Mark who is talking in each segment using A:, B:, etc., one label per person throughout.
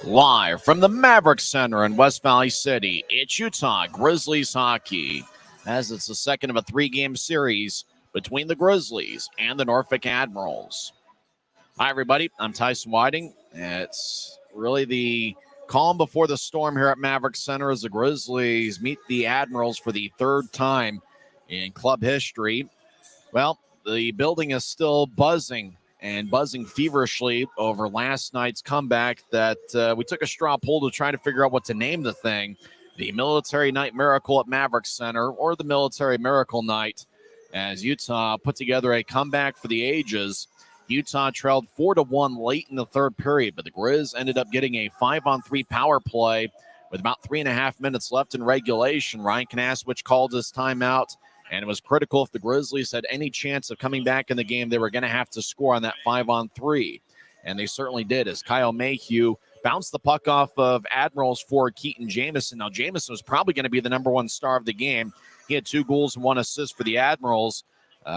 A: Live from the Maverik Center in West Valley City, it's Utah Grizzlies hockey, as it's the second of a three-game series between the Grizzlies and the Norfolk Admirals. Hi, everybody. I'm Tyson Whiting. It's really the calm before the storm here at Maverik Center as the Grizzlies meet the Admirals for the third time in club history. Well, the building is still buzzing feverishly over last night's comeback that we took a straw poll to try to figure out what to name the thing. The Military Night Miracle at Maverik Center, or the Military Miracle Night, as Utah put together a comeback for the ages. Utah trailed 4-1 late in the third period, but the Grizz ended up getting a 5-on-3 power play with about 3.5 minutes left in regulation. Ryan Kanaswich called his timeout, and it was critical if the Grizzlies had any chance of coming back in the game, they were going to have to score on that 5-on-3. And they certainly did, as Kyle Mayhew bounced the puck off of Admirals forward Keaton Jamison. Now, Jamison was probably going to be the number one star of the game. He had 2 goals and 1 assist for the Admirals.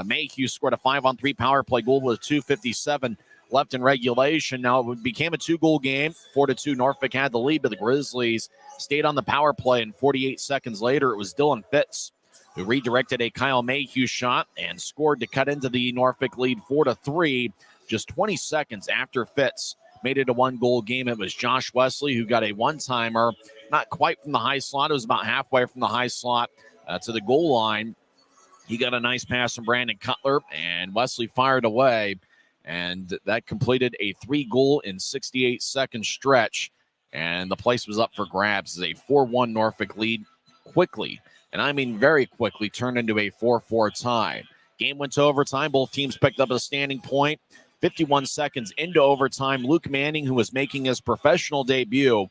A: Mayhew scored a 5-on-3 power play goal with 2:57 left in regulation. Now, it became a 2-goal game. 4-2, Norfolk had the lead, but the Grizzlies stayed on the power play, and 48 seconds later, it was Dylan Fitz who redirected a Kyle Mayhew shot and scored to cut into the Norfolk lead 4-3 just 20 seconds after Fitz made it a 1-goal game. It was Josh Wesley who got a one-timer, not quite from the high slot. It was about halfway from the high slot to the goal line. He got a nice pass from Brandon Cutler, and Wesley fired away, and that completed a 3-goal in 68-second stretch, and the place was up for grabs as a 4-1 Norfolk lead quickly, and I mean very quickly, turned into a 4-4 tie. Game went to overtime. Both teams picked up a standing point. 51 seconds into overtime, Luke Manning, who was making his professional debut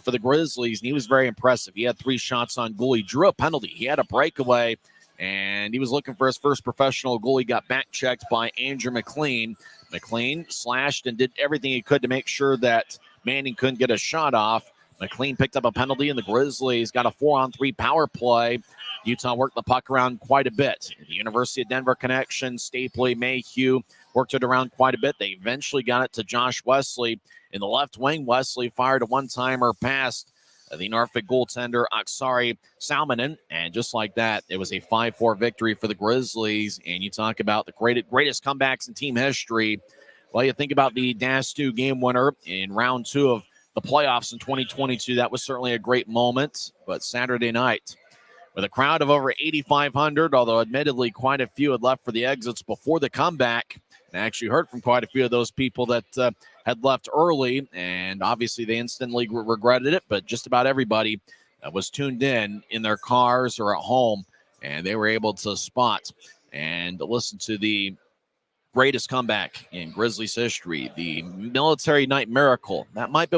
A: for the Grizzlies, and he was very impressive. He had 3 shots on goal. He drew a penalty. He had a breakaway, and he was looking for his first professional goal. He got back-checked by Andrew McLean. McLean slashed and did everything he could to make sure that Manning couldn't get a shot off. McLean picked up a penalty, and the Grizzlies got a 4-on-3 power play. Utah worked the puck around quite a bit. The University of Denver connection, Stapley, Mayhew worked it around quite a bit. They eventually got it to Josh Wesley in the left wing. Wesley fired a one-timer past the Norfolk goaltender, Aksari Salmonen, and just like that, it was a 5-4 victory for the Grizzlies. And you talk about the greatest comebacks in team history. Well, you think about the DAS2 game winner in round 2 of the playoffs in 2022. That was certainly a great moment. But Saturday night, with a crowd of over 8,500, although admittedly quite a few had left for the exits before the comeback, and I actually heard from quite a few of those people that had left early, and obviously they instantly regretted it, but just about everybody was tuned in their cars or at home, and they were able to spot and listen to the greatest comeback in Grizzlies history, the Military Night Miracle. That might be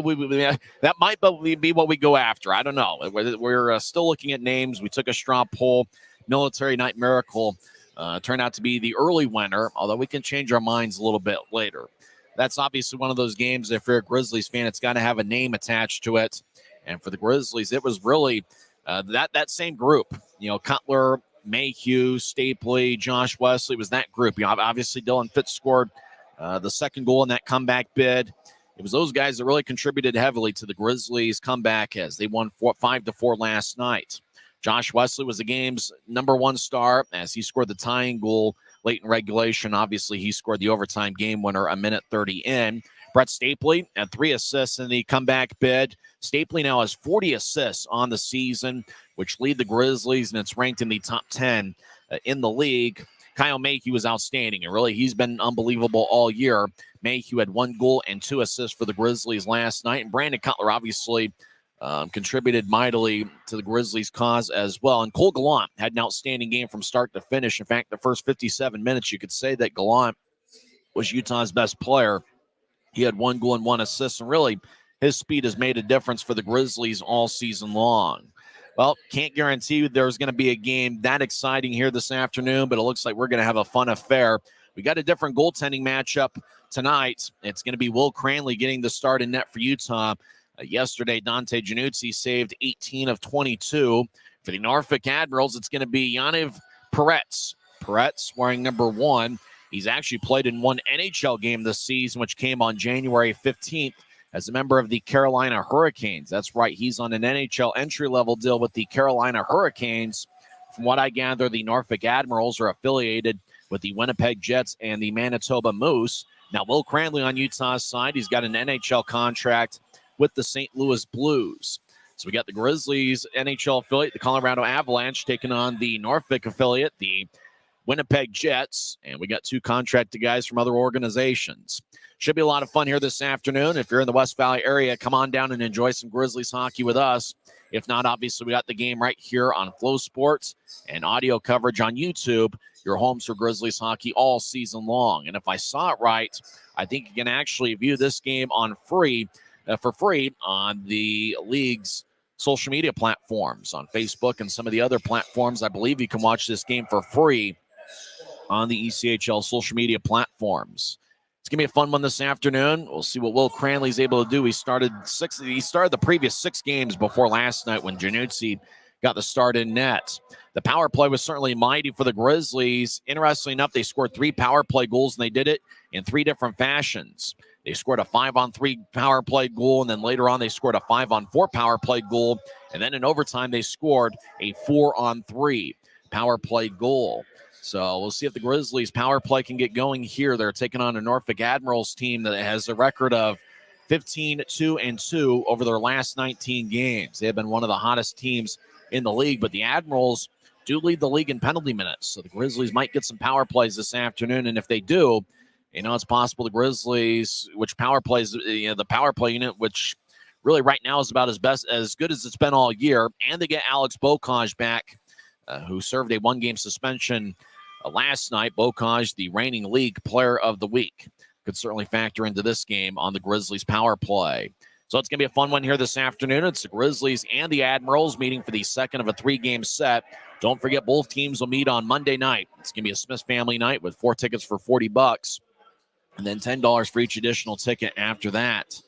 A: what we go after. I don't know. We're still looking at names. We took a straw poll. Military Night Miracle turned out to be the early winner, although we can change our minds a little bit later. That's obviously one of those games, if you're a Grizzlies fan, it's got to have a name attached to it. And for the Grizzlies, it was really that same group. Cutler, Mayhew, Stapley, Josh Wesley was that group. Obviously Dylan Fitz scored the second goal in that comeback bid. It was those guys that really contributed heavily to the Grizzlies' comeback as they won 5-4 last night. Josh Wesley was the game's number one star as he scored the tying goal late in regulation. Obviously, he scored the overtime game winner a minute 30 in. Brett Stapley had 3 assists in the comeback bid. Stapley now has 40 assists on the season, which lead the Grizzlies, and it's ranked in the top 10 in the league. Kyle Mayhew was outstanding, and really he's been unbelievable all year. Mayhew had 1 goal and 2 assists for the Grizzlies last night, and Brandon Cutler obviously contributed mightily to the Grizzlies' cause as well. And Cole Gallant had an outstanding game from start to finish. In fact, the first 57 minutes, you could say that Gallant was Utah's best player. He had 1 goal and 1 assist, and really his speed has made a difference for the Grizzlies all season long. Well, can't guarantee there's going to be a game that exciting here this afternoon, but it looks like we're going to have a fun affair. We got a different goaltending matchup tonight. It's going to be Will Cranley getting the start in net for Utah. Yesterday, Dante Januzzi saved 18 of 22. For the Norfolk Admirals, it's going to be Yaniv Peretz. Peretz wearing number 1. He's actually played in one NHL game this season, which came on January 15th as a member of the Carolina Hurricanes. That's right, he's on an NHL entry-level deal with the Carolina Hurricanes. From what I gather, the Norfolk Admirals are affiliated with the Winnipeg Jets and the Manitoba Moose. Now, Will Cranley on Utah's side, he's got an NHL contract with the St. Louis Blues. So we got the Grizzlies NHL affiliate, the Colorado Avalanche, taking on the Norfolk affiliate, the Winnipeg Jets, and we got two contracted guys from other organizations. Should be a lot of fun here this afternoon. If you're in the West Valley area, come on down and enjoy some Grizzlies hockey with us. If not, obviously, we got the game right here on Flow Sports and audio coverage on YouTube, your homes for Grizzlies hockey all season long. And if I saw it right, I think you can actually view this game for free on the league's social media platforms, on Facebook and some of the other platforms. I believe you can watch this game for free on the ECHL social media platforms. It's going to be a fun one this afternoon. We'll see what Will Cranley's able to do. He started the previous 6 games before last night when Januzzi got the start in net. The power play was certainly mighty for the Grizzlies. Interestingly enough, they scored 3 power play goals, and they did it in 3 different fashions. They scored a 5-on-3 power play goal, and then later on they scored a 5-on-4 power play goal, and then in overtime they scored a 4-on-3 power play goal. So we'll see if the Grizzlies power play can get going here. They're taking on a Norfolk Admirals team that has a record of 15-2-2 over their last 19 games. They have been one of the hottest teams in the league, but the Admirals do lead the league in penalty minutes. So the Grizzlies might get some power plays this afternoon, and if they do, it's possible the Grizzlies, which power plays, the power play unit, which really right now is about as good as it's been all year, and they get Alex Bocage back, who served a 1-game suspension last night. Bocage, the reigning league player of the week, could certainly factor into this game on the Grizzlies power play. So it's going to be a fun one here this afternoon. It's the Grizzlies and the Admirals meeting for the second of a 3-game set. Don't forget, both teams will meet on Monday night. It's going to be a Smith family night with 4 tickets for $40, and then $10 for each additional ticket after that.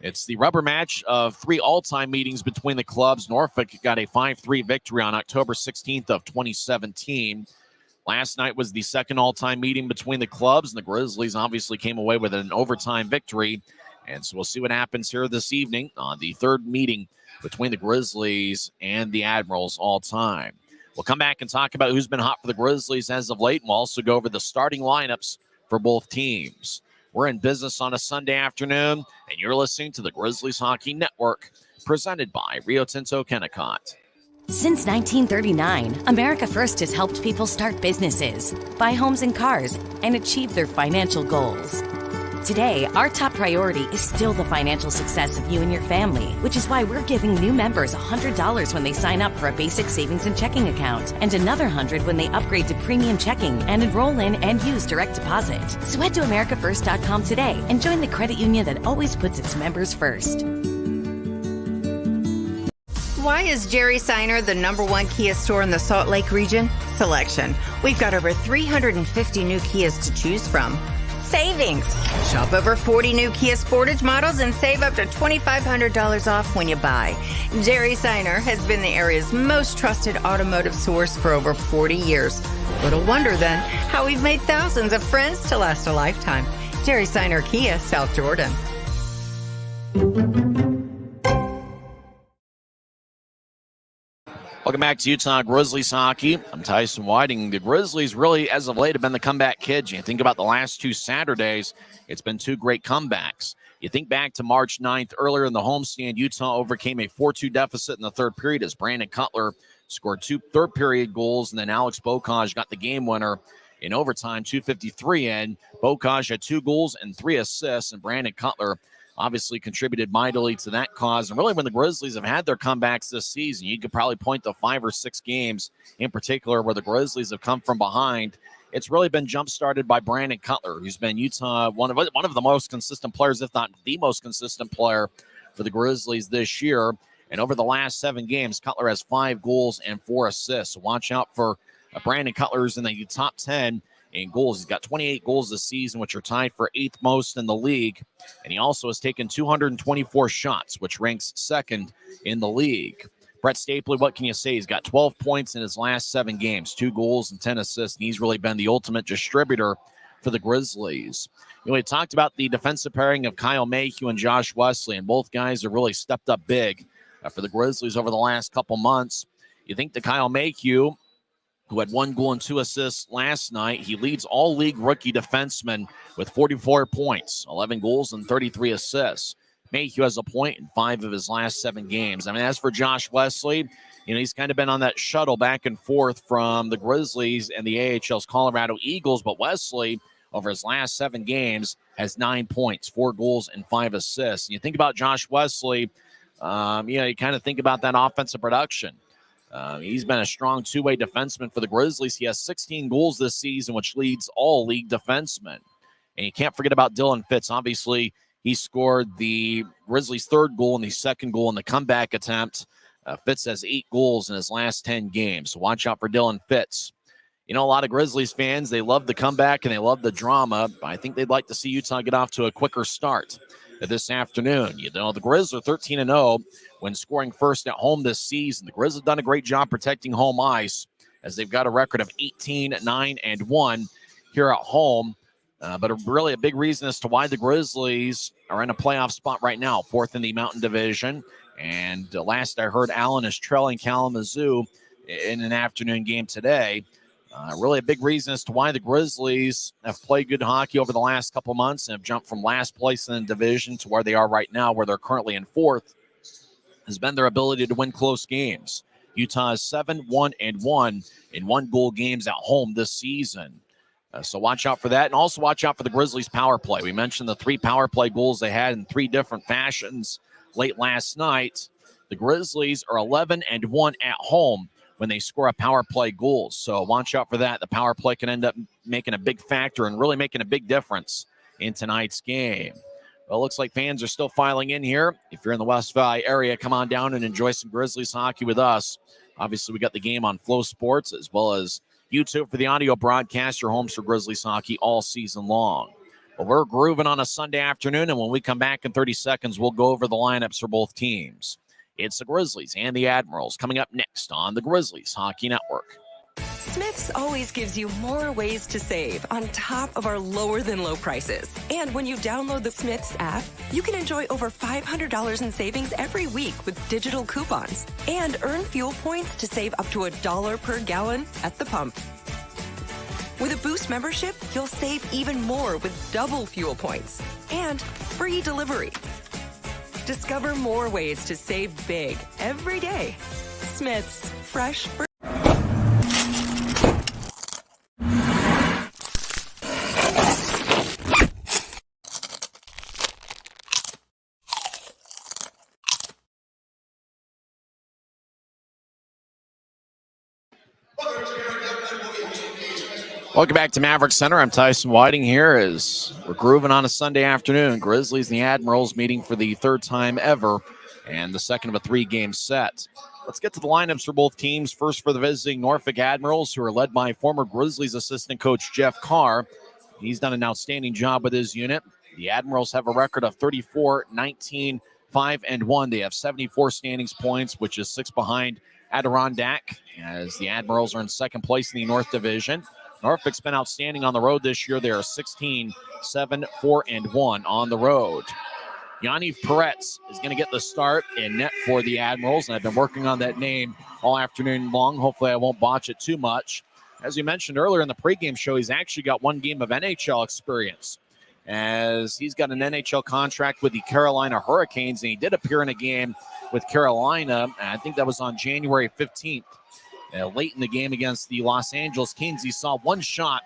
A: It's the rubber match of 3 all-time meetings between the clubs. Norfolk got a 5-3 victory on October 16th of 2017. Last night was the second all-time meeting between the clubs, and the Grizzlies obviously came away with an overtime victory. And so we'll see what happens here this evening on the third meeting between the Grizzlies and the Admirals all-time. We'll come back and talk about who's been hot for the Grizzlies as of late, and we'll also go over the starting lineups for both teams. We're in business on a Sunday afternoon, and you're listening to the Grizzlies Hockey Network, presented by Rio Tinto Kennecott.
B: Since 1939, America First has helped people start businesses, buy homes and cars, and achieve their financial goals. Today, our top priority is still the financial success of you and your family, which is why we're giving new members $100 when they sign up for a basic savings and checking account, and another $100 when they upgrade to premium checking and enroll in and use direct deposit. So head to americafirst.com today and join the credit union that always puts its members first.
C: Why is Jerry Seiner the #1 Kia store in the Salt Lake region? Selection. We've got over 350 new Kias to choose from. Savings. Shop over 40 new Kia Sportage models and save up to $2,500 off when you buy. Jerry Seiner has been the area's most trusted automotive source for over 40 years. Little wonder then how we've made thousands of friends to last a lifetime. Jerry Seiner Kia, South Jordan.
A: Welcome back to Utah Grizzlies hockey. I'm Tyson Whiting. The Grizzlies really, as of late, have been the comeback kids. You think about the last 2 Saturdays, it's been 2 great comebacks. You think back to March 9th, earlier in the homestand, Utah overcame a 4-2 deficit in the third period as Brandon Cutler scored 2 third-period goals, and then Alex Bocage got the game winner in overtime, 2:53 in. Bocage had 2 goals and 3 assists, and Brandon Cutler obviously contributed mightily to that cause. And really, when the Grizzlies have had their comebacks this season, you could probably point to 5 or 6 games in particular where the Grizzlies have come from behind. It's really been jump-started by Brandon Cutler, who's been Utah one of the most consistent players, if not the most consistent player for the Grizzlies this year. And over the last 7 games, Cutler has 5 goals and 4 assists. So watch out for Brandon Cutler's in the top 10 in goals. He's got 28 goals this season, which are tied for 8th most in the league. And he also has taken 224 shots, which ranks 2nd in the league. Brett Stapley, what can you say? He's got 12 points in his last 7 games, 2 goals and 10 assists. And he's really been the ultimate distributor for the Grizzlies. We talked about the defensive pairing of Kyle Mayhew and Josh Wesley, and both guys have really stepped up big for the Grizzlies over the last couple months. You think that Kyle Mayhew, who had 1 goal and 2 assists last night, he leads all league rookie defensemen with 44 points, 11 goals and 33 assists. Mayhew has a point in 5 of his last 7 games. I mean, as for Josh Wesley, he's kind of been on that shuttle back and forth from the Grizzlies and the AHL's Colorado Eagles, but Wesley, over his last 7 games, has 9 points, 4 goals, and 5 assists. And you think about Josh Wesley, you kind of think about that offensive production. He's been a strong two-way defenseman for the Grizzlies. He has 16 goals this season, which leads all league defensemen. And you can't forget about Dylan Fitz. Obviously, he scored the Grizzlies' 3rd goal and the 2nd goal in the comeback attempt. Fitz has 8 goals in his last 10 games, so watch out for Dylan Fitz. A lot of Grizzlies fans, they love the comeback and they love the drama. But I think they'd like to see Utah get off to a quicker start this afternoon. The Grizz are 13-0 when scoring first at home this season. The Grizz have done a great job protecting home ice as they've got a record of 18-9-1 here at home. But really a big reason as to why the Grizzlies are in a playoff spot right now, 4th in the Mountain Division. And last I heard, Allen is trailing Kalamazoo in an afternoon game today. Really a big reason as to why the Grizzlies have played good hockey over the last couple months and have jumped from last place in the division to where they are right now, where they're currently in 4th, has been their ability to win close games. Utah is 7-1-1 in 1-goal games at home this season. So watch out for that. And also watch out for the Grizzlies' power play. We mentioned the 3 power play goals they had in 3 different fashions late last night. The Grizzlies are 11-1 at home when they score a power play goal. So watch out for that. The power play can end up making a big factor and really making a big difference in tonight's game. Well, it looks like fans are still filing in here. If you're in the West Valley area, come on down and enjoy some Grizzlies hockey with us. Obviously, we got the game on Flow Sports as well as YouTube for the audio broadcast, your homes for Grizzlies hockey all season long. Well, we're grooving on a Sunday afternoon, and when we come back in 30 seconds, we'll go over the lineups for both teams. It's the Grizzlies and the Admirals coming up next on the Grizzlies Hockey Network.
D: Smith's always gives you more ways to save on top of our lower-than-low prices. And when you download the Smith's app, you can enjoy over $500 in savings every week with digital coupons and earn fuel points to save up to $1 per gallon at the pump. With a Boost membership, you'll save even more with double fuel points and free delivery. Discover more ways to save big every day. Smith's, fresh for...
A: Welcome back to Maverik Center. I'm Tyson Whiting here as we're grooving on a Sunday afternoon. Grizzlies and the Admirals meeting for the 3rd time ever and the 2nd of a 3-game set. Let's get to the lineups for both teams. First for the visiting Norfolk Admirals, who are led by former Grizzlies assistant coach Jeff Carr. He's done an outstanding job with his unit. The Admirals have a record of 34-19-5-1. They have 74 standings points, which is 6 behind Adirondack, as the Admirals are in 2nd place in the North Division. Norfolk's been outstanding on the road this year. They are 16-7-4-1 on the road. Yaniv Peretz is going to get the start in net for the Admirals, and I've been working on that name all afternoon long. Hopefully I won't botch it too much. As we mentioned earlier in the pregame show, he's actually got 1 game of NHL experience, as he's got an NHL contract with the Carolina Hurricanes, and he did appear in a game with Carolina, and I think that was on January 15th. Late in the game against the Los Angeles Kings, he saw 1 shot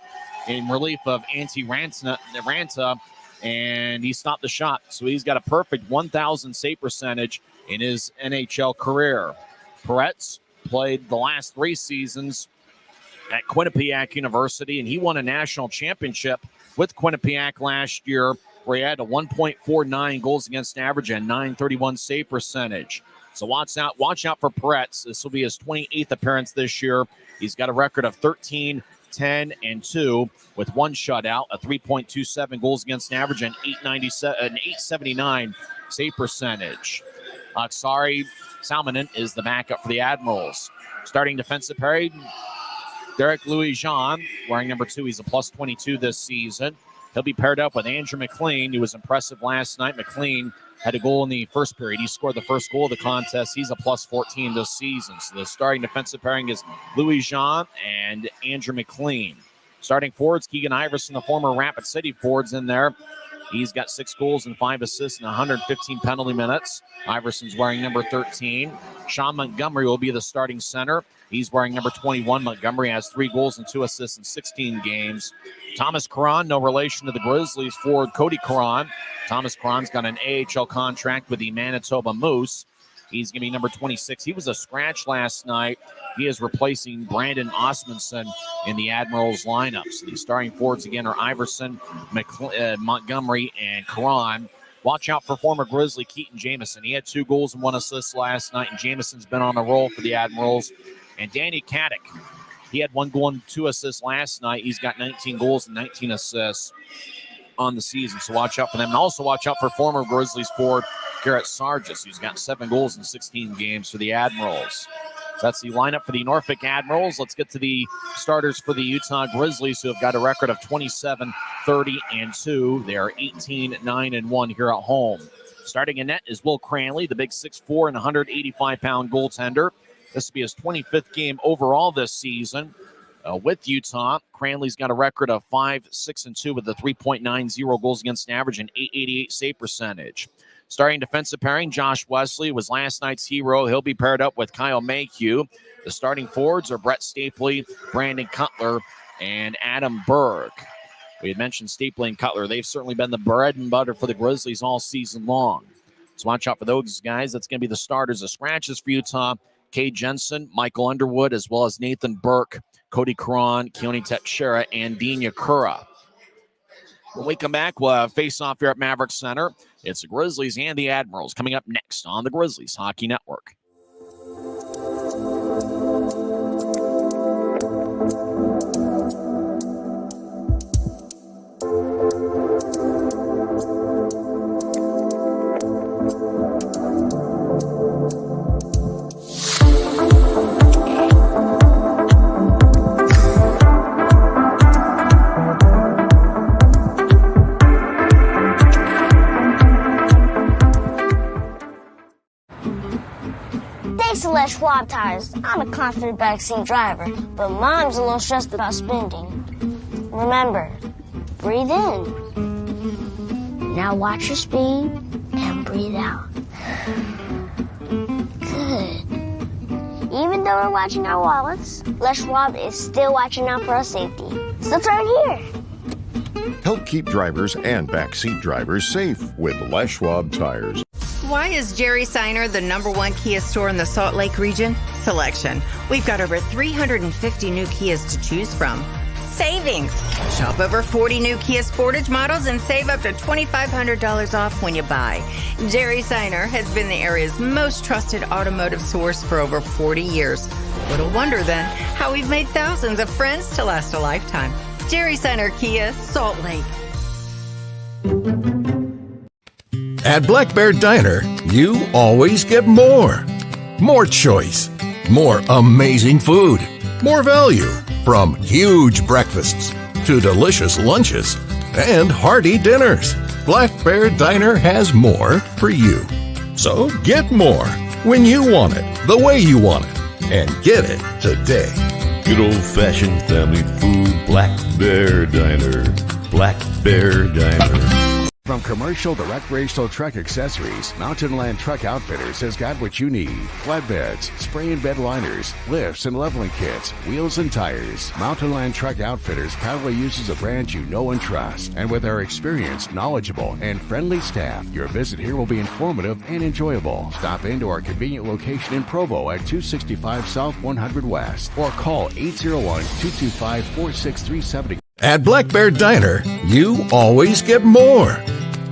A: in relief of Antti Ranta, and he stopped the shot. So he's got a perfect 1,000 save percentage in his NHL career. Peretz played the last 3 seasons at Quinnipiac University, and he won a national championship with Quinnipiac last year, where he had a 1.49 goals against average and 931 save percentage. So watch out for Peretz. This will be his 28th appearance this year. He's got a record of 13-10-2 with 1 shutout, a 3.27 goals against average, and 879 save percentage. Aksari Salminen is the backup for the Admirals. Starting defensive pairing Derek Louis-Jean, wearing number 2. He's a plus 22 this season. He'll be paired up with Andrew McLean, who was impressive last night. McLean had a goal in the first period. He scored the first goal of the contest. He's a plus 14 this season. So the starting defensive pairing is Louis-Jean and Andrew McLean. Starting forwards, Keegan Iverson, the former Rapid City forwards, in there. He's got 6 goals and 5 assists and 115 penalty minutes. Iverson's wearing number 13. Sean Montgomery will be the starting center. He's wearing number 21. Montgomery has 3 goals and 2 assists in 16 games. Thomas Caron, no relation to the Grizzlies forward Cody Caron. Thomas Caron's got an AHL contract with the Manitoba Moose. He's going to be number 26. He was a scratch last night. He is replacing Brandon Osmondson in the Admirals lineup. So the starting forwards again are Iverson, Montgomery, and Caron. Watch out for former Grizzly Keaton Jamison. He had 2 goals and 1 assist last night, and Jamison's been on a roll for the Admirals. And Danny Kadek, he had 1 goal and 2 assists last night. He's got 19 goals and 19 assists on the season, so watch out for them. And also watch out for former Grizzlies forward Garrett Sargis, who's got 7 goals in 16 games for the Admirals. So that's the lineup for the Norfolk Admirals. Let's get to the starters for the Utah Grizzlies, who have got a record of 27-30-2. They are 18-9-1 here at home. Starting in net is Will Cranley, the big 6'4" and 185-pound goaltender. This will be his 25th game overall this season. With Utah, Cranley's got a record of 5-6-2 with a 3.90 goals against average and 888 save percentage. Starting defensive pairing, Josh Wesley was last night's hero. He'll be paired up with Kyle Mayhew. The starting forwards are Brett Stapley, Brandon Cutler, and Adam Berg. We had mentioned Stapley and Cutler. They've certainly been the bread and butter for the Grizzlies all season long. So watch out for those guys. That's going to be the starters. The scratches for Utah, Kay Jensen, Michael Underwood, as well as Nathan Burke, Cody Caron, Keone Teixeira, and Dean Yakura. When we come back, we'll have face-off here at Maverik Center. It's the Grizzlies and the Admirals coming up next on the Grizzlies Hockey Network.
E: Thanks to Les Schwab Tires, I'm a confident backseat driver, but Mom's a little stressed about spending. Remember, breathe in. Now watch your speed and breathe out. Good. Even though we're watching our wallets, Les Schwab is still watching out for our safety. So turn here.
F: Help keep drivers and backseat drivers safe with Les Schwab Tires.
C: Why is Jerry Seiner the #1 Kia store in the Salt Lake region? Selection. We've got over 350 new Kias to choose from. Savings. Shop over 40 new Kia Sportage models and save up to $2,500 off when you buy. Jerry Seiner has been the area's most trusted automotive source for over 40 years. Little wonder then how we've made thousands of friends to last a lifetime. Jerry Seiner Kia, Salt Lake.
G: At Black Bear Diner, you always get more. More choice, more amazing food, more value, from huge breakfasts to delicious lunches and hearty dinners. Black Bear Diner has more for you. So get more when you want it, the way you want it, and get it today.
H: Good old-fashioned family food, Black Bear Diner. Black Bear Diner.
I: From commercial to recreational truck accessories, Mountain Land Truck Outfitters has got what you need. Flatbeds, spray and bed liners, lifts and leveling kits, wheels and tires. Mountain Land Truck Outfitters proudly uses a brand you know and trust. And with our experienced, knowledgeable, and friendly staff, your visit here will be informative and enjoyable. Stop into our convenient location in Provo at 265 South 100 West or call 801-225-4637.
G: At Black Bear Diner, you always get more.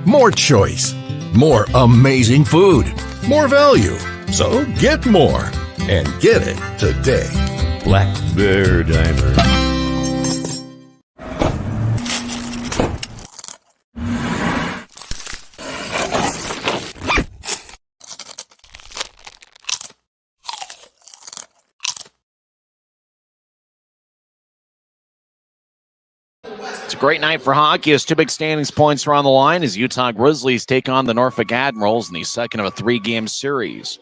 G: More choice, more amazing food, more value. So get more and get it today.
H: Black Bear Diner.
A: a great night for hockey as two big standings points are on the line as Utah Grizzlies take on the Norfolk Admirals in the second of a three-game series.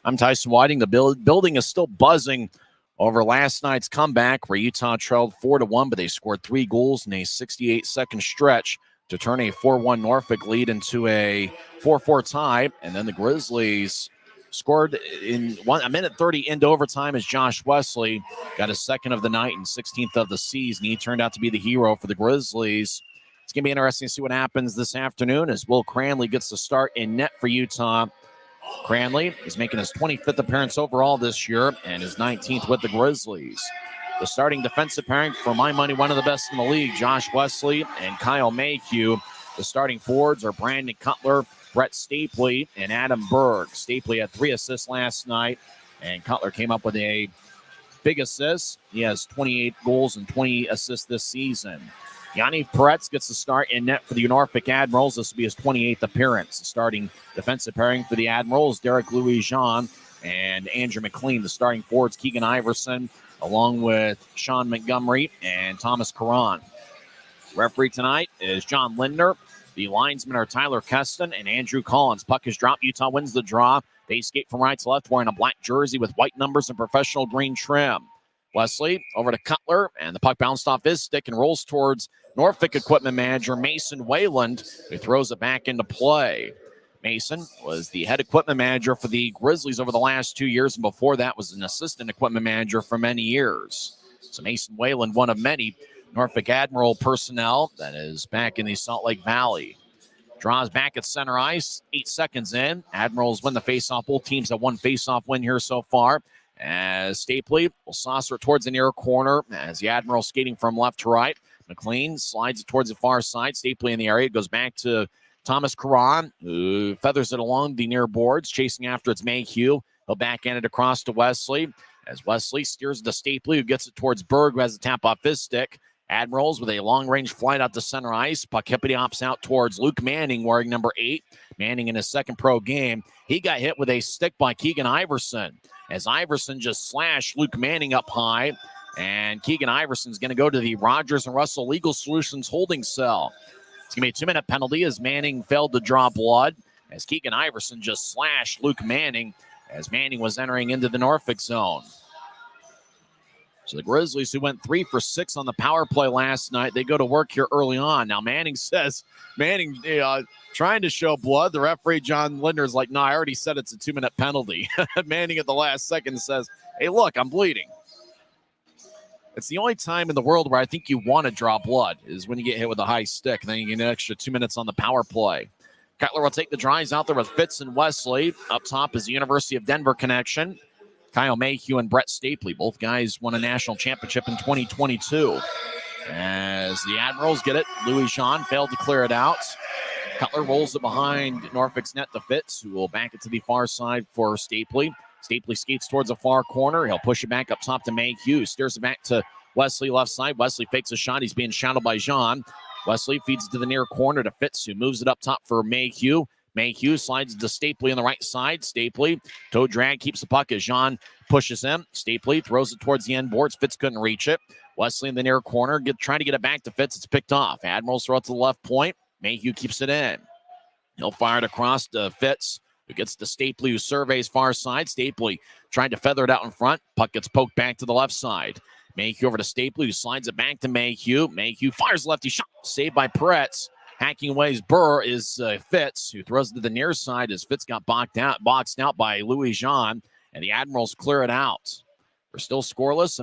A: I'm Tyson Whiting. The building is still buzzing over last night's comeback where Utah trailed 4-1, but they scored 3 goals in a 68-second stretch to turn a 4-1 Norfolk lead into a 4-4 tie. And then the Grizzlies scored in a minute 30 into overtime as Josh Wesley got his second of the night and 16th of the season. He turned out to be the hero for the Grizzlies. It's going to be interesting to see what happens this afternoon as Will Cranley gets the start in net for Utah. Cranley is making his 25th appearance overall this year and his 19th with the Grizzlies. The starting defensive pairing, for my money, one of the best in the league, Josh Wesley and Kyle Mayhew. The starting forwards are Brandon Cutler, Brett Stapley, and Adam Berg. Stapley had 3 assists last night, and Cutler came up with a big assist. He has 28 goals and 20 assists this season. Yanni Peretz gets the start in net for the Norfolk Admirals. This will be his 28th appearance. The starting defensive pairing for the Admirals, Derek Louis-Jean and Andrew McLean. The starting forwards, Keegan Iverson, along with Sean Montgomery and Thomas Caron. Referee tonight is John Lindner. The linesmen are Tyler Keston and Andrew Collins. Puck is dropped. Utah wins the draw. They skate from right to left wearing a black jersey with white numbers and professional green trim. Wesley over to Cutler, and the puck bounced off his stick and rolls towards Norfolk equipment manager Mason Wayland, who throws it back into play. Mason was the head equipment manager for the Grizzlies over the last 2 years, and before that was an assistant equipment manager for many years. So Mason Wayland, one of many Norfolk Admiral personnel that is back in the Salt Lake Valley. Draws back at center ice, 8 seconds in. Admirals win the faceoff. Both teams have one faceoff win here so far. As Stapley will saucer it towards the near corner as the Admiral skating from left to right. McLean slides it towards the far side. Stapley in the area. It goes back to Thomas Caron, who feathers it along the near boards. Chasing after it's Mayhew. He'll backhand it across to Wesley as Wesley steers it to Stapley, who gets it towards Berg, who has a tap off his stick. Admirals with a long-range flight out to center ice. Puck hippity hops out towards Luke Manning, wearing number 8. Manning in his second pro game. He got hit with a stick by Keegan Iverson as Iverson just slashed Luke Manning up high. And Keegan Iverson's going to go to the Rogers and Russell Legal Solutions holding cell. It's going to be a 2-minute penalty as Manning failed to draw blood as Keegan Iverson just slashed Luke Manning as Manning was entering into the Norfolk zone. So the Grizzlies, who went 3 for 6 on the power play last night, they go to work here early on. Now Manning says, trying to show blood. The referee, John Lindner, is like, no, I already said it's a 2-minute penalty. Manning at the last second says, hey, look, I'm bleeding. It's the only time in the world where I think you want to draw blood is when you get hit with a high stick. And then you get an extra 2 minutes on the power play. Cutler will take the drives out there with Fitz and Wesley. Up top is the University of Denver connection. Kyle Mayhew and Brett Stapley. Both guys won a national championship in 2022. As the Admirals get it, Louis-Jean failed to clear it out. Cutler rolls it behind Norfolk's net to Fitz, who will back it to the far side for Stapley. Stapley skates towards the far corner. He'll push it back up top to Mayhew. Steers it back to Wesley left side. Wesley fakes a shot. He's being shadowed by Jean. Wesley feeds it to the near corner to Fitz, who moves it up top for Mayhew. Mayhew slides to Stapley on the right side. Stapley, toe drag, keeps the puck as Jean pushes him. Stapley throws it towards the end boards. Fitz couldn't reach it. Wesley in the near corner, trying to get it back to Fitz. It's picked off. Admirals throw it to the left point. Mayhew keeps it in. He'll fire it across to Fitz, who gets to Stapley, who surveys far side. Stapley trying to feather it out in front. Puck gets poked back to the left side. Mayhew over to Stapley, who slides it back to Mayhew. Mayhew fires lefty shot, saved by Peretz. Hacking away his burr is Fitz, who throws it to the near side as Fitz got boxed out by Louis-Jean, and the Admirals clear it out. We're still scoreless, a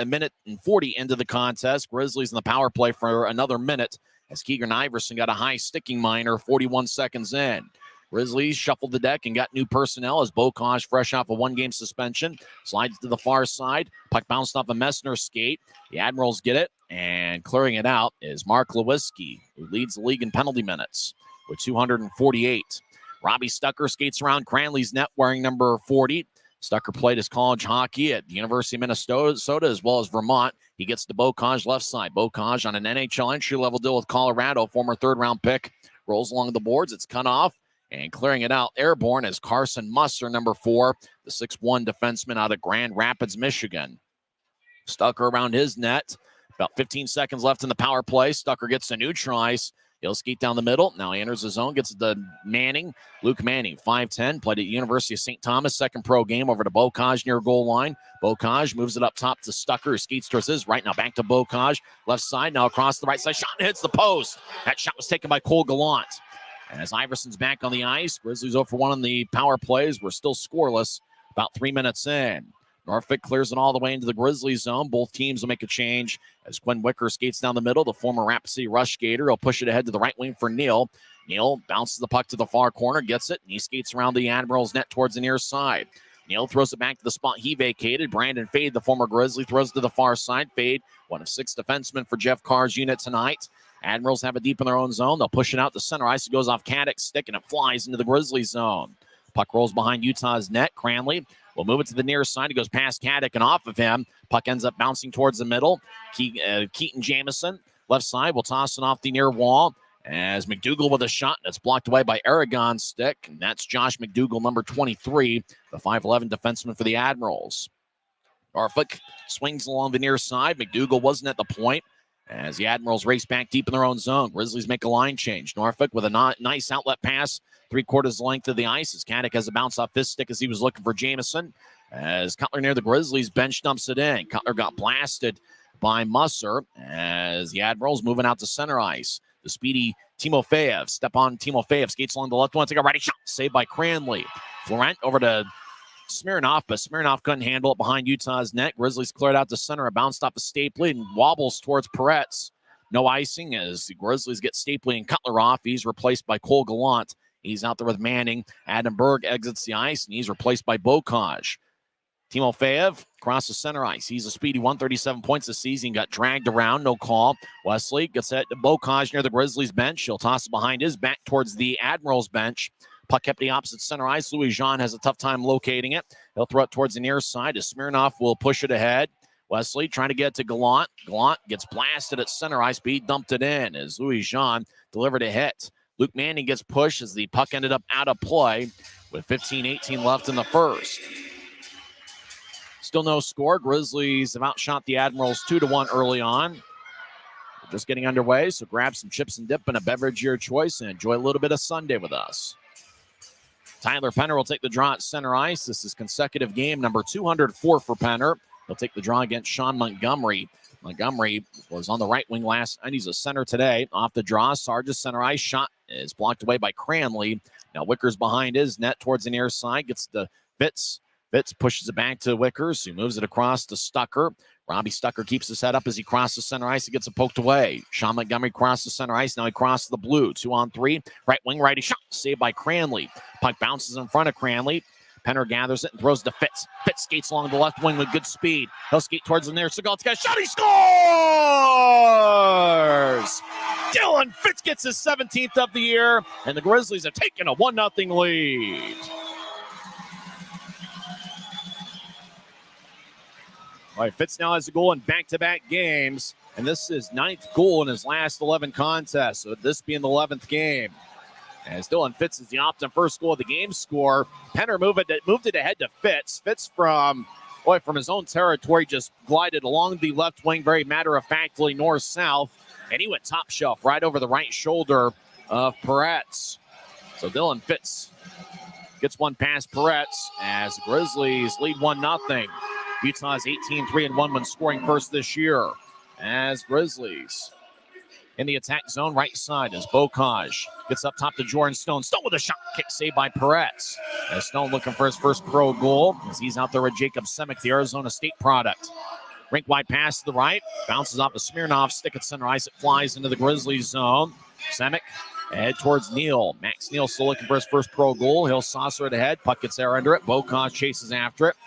A: minute and 40 into the contest. Grizzlies in the power play for another minute as Keegan Iverson got a high sticking minor 41 seconds in. Grizzlies shuffled the deck and got new personnel as Bocage, fresh off a 1-game suspension, slides to the far side. Puck bounced off a Messner skate. The Admirals get it, and clearing it out is Mark Lewiski, who leads the league in penalty minutes with 248. Robbie Stucker skates around Cranley's net wearing number 40. Stucker played his college hockey at the University of Minnesota as well as Vermont. He gets to Bocage left side. Bocage on an NHL entry-level deal with Colorado, former third-round pick, rolls along the boards. It's cut off. And clearing it out, airborne, is Carson Musser, number 4, the 6'1 defenseman out of Grand Rapids, Michigan. Stucker around his net. About 15 seconds left in the power play. Stucker gets a new try. He'll skate down the middle. Now he enters his zone, gets the Manning. Luke Manning, 5'10", played at University of St. Thomas, second pro game, over to Bocage near goal line. Bocage moves it up top to Stucker, who skates towards his right. Now back to Bocage, left side, now across the right side. Shot hits the post. That shot was taken by Cole Gallant. As Iverson's back on the ice, Grizzlies 0 for 1 on the power plays. We're still scoreless about 3 minutes in. Norfolk clears it all the way into the Grizzlies zone. Both teams will make a change as Quinn Wicker skates down the middle. The former Rapid City Rush skater. He'll push it ahead to the right wing for Neal. Neal bounces the puck to the far corner, gets it, and he skates around the Admirals net towards the near side. Neal throws it back to the spot he vacated. Brandon Fade, the former Grizzly, throws it to the far side. Fade, one of 6 defensemen for Jeff Carr's unit tonight. Admirals have it deep in their own zone. They'll push it out to center ice. It goes off Caddick's stick, and it flies into the Grizzlies zone. Puck rolls behind Utah's net. Cranley will move it to the near side. It goes past Caddick and off of him. Puck ends up bouncing towards the middle. Keaton Jamison, left side, will toss it off the near wall as McDougal with a shot. That's blocked away by Aragon's stick. And that's Josh McDougal, number 23, the 5'11 defenseman for the Admirals. Norfolk swings along the near side. McDougal wasn't at the point as the Admirals race back deep in their own zone. Grizzlies make a line change. Norfolk with a nice outlet pass, 3/4 length of the ice as Caddick has a bounce off his stick as he was looking for Jamison. As Cutler near the Grizzlies bench dumps it in. Cutler got blasted by Musser as the Admirals moving out to center ice. The speedy Timofeyev, step on Timofeyev, skates along the left one, take a righty shot, saved by Cranley. Florent over to Smirnoff, but Smirnoff couldn't handle it behind Utah's net. Grizzlies cleared out to center. It bounced off of Stapley and wobbles towards Peretz. No icing as the Grizzlies get Stapley and Cutler off. He's replaced by Cole Gallant. He's out there with Manning. Adam Berg exits the ice, and he's replaced by Bocage. Timofeyev crosses center ice. He's a speedy 137 points this season. Got dragged around, no call. Wesley gets it to Bocage near the Grizzlies bench. He'll toss it behind his back towards the Admirals bench. Puck kept the opposite center ice. Louis Jean has a tough time locating it. He'll throw it towards the near side as Smirnoff will push it ahead. Wesley trying to get it to Gallant. Gallant gets blasted at center ice, but he dumped it in as Louis Jean delivered a hit. Luke Manning gets pushed as the puck ended up out of play with 15-18 left in the first. Still no score. Grizzlies have outshot the Admirals 2-1 early on. We're just getting underway, so grab some chips and dip and a beverage of your choice and enjoy a little bit of Sunday with us. Tyler Penner will take the draw at center ice. This is consecutive game number 204 for Penner. He'll take the draw against Sean Montgomery. Montgomery was on the right wing last night. He's a center today. Off the draw, Sarge's center ice shot is blocked away by Cranley. Now Wickers behind his net towards the near side. Gets the Fitz. Fitz pushes it back to Wickers, who moves it across to Stucker. Robbie Stucker keeps his head up as he crosses center ice. He gets it poked away. Sean Montgomery crosses center ice. Now he crosses the blue. 2-on-3. Right wing, righty shot. Saved by Cranley. Puck bounces in front of Cranley. Penner gathers it and throws to Fitz. Fitz skates along the left wing with good speed. He'll skate towards the near Seagal's got a shot. He scores! Dylan Fitz gets his 17th of the year, and the Grizzlies have taken a 1-0 lead. All right, Fitz now has a goal in back-to-back games, and this is 9th goal in his last 11 contests, so this being the 11th game. As Dylan Fitz is the opt-in first goal of the game score. Penner moved it ahead to Fitz. Fitz from his own territory just glided along the left wing very matter-of-factly north-south, and he went top shelf right over the right shoulder of Peretz. So Dylan Fitz gets one past Peretz as the Grizzlies lead 1-0. Utah's 18-3-1 when scoring first this year. As Grizzlies in the attack zone, right side as Bocage gets up top to Jordan Stone. Stone with a shot, kick saved by Peretz. As Stone looking for his first pro goal as he's out there with Jacob Semick, the Arizona State product. Rink wide pass to the right, bounces off of Smirnoff, stick at center ice. It flies into the Grizzlies zone. Semick head towards Neal. Max Neal still looking for his first pro goal. He'll saucer it ahead. Puck gets there under it. Bocage chases after it.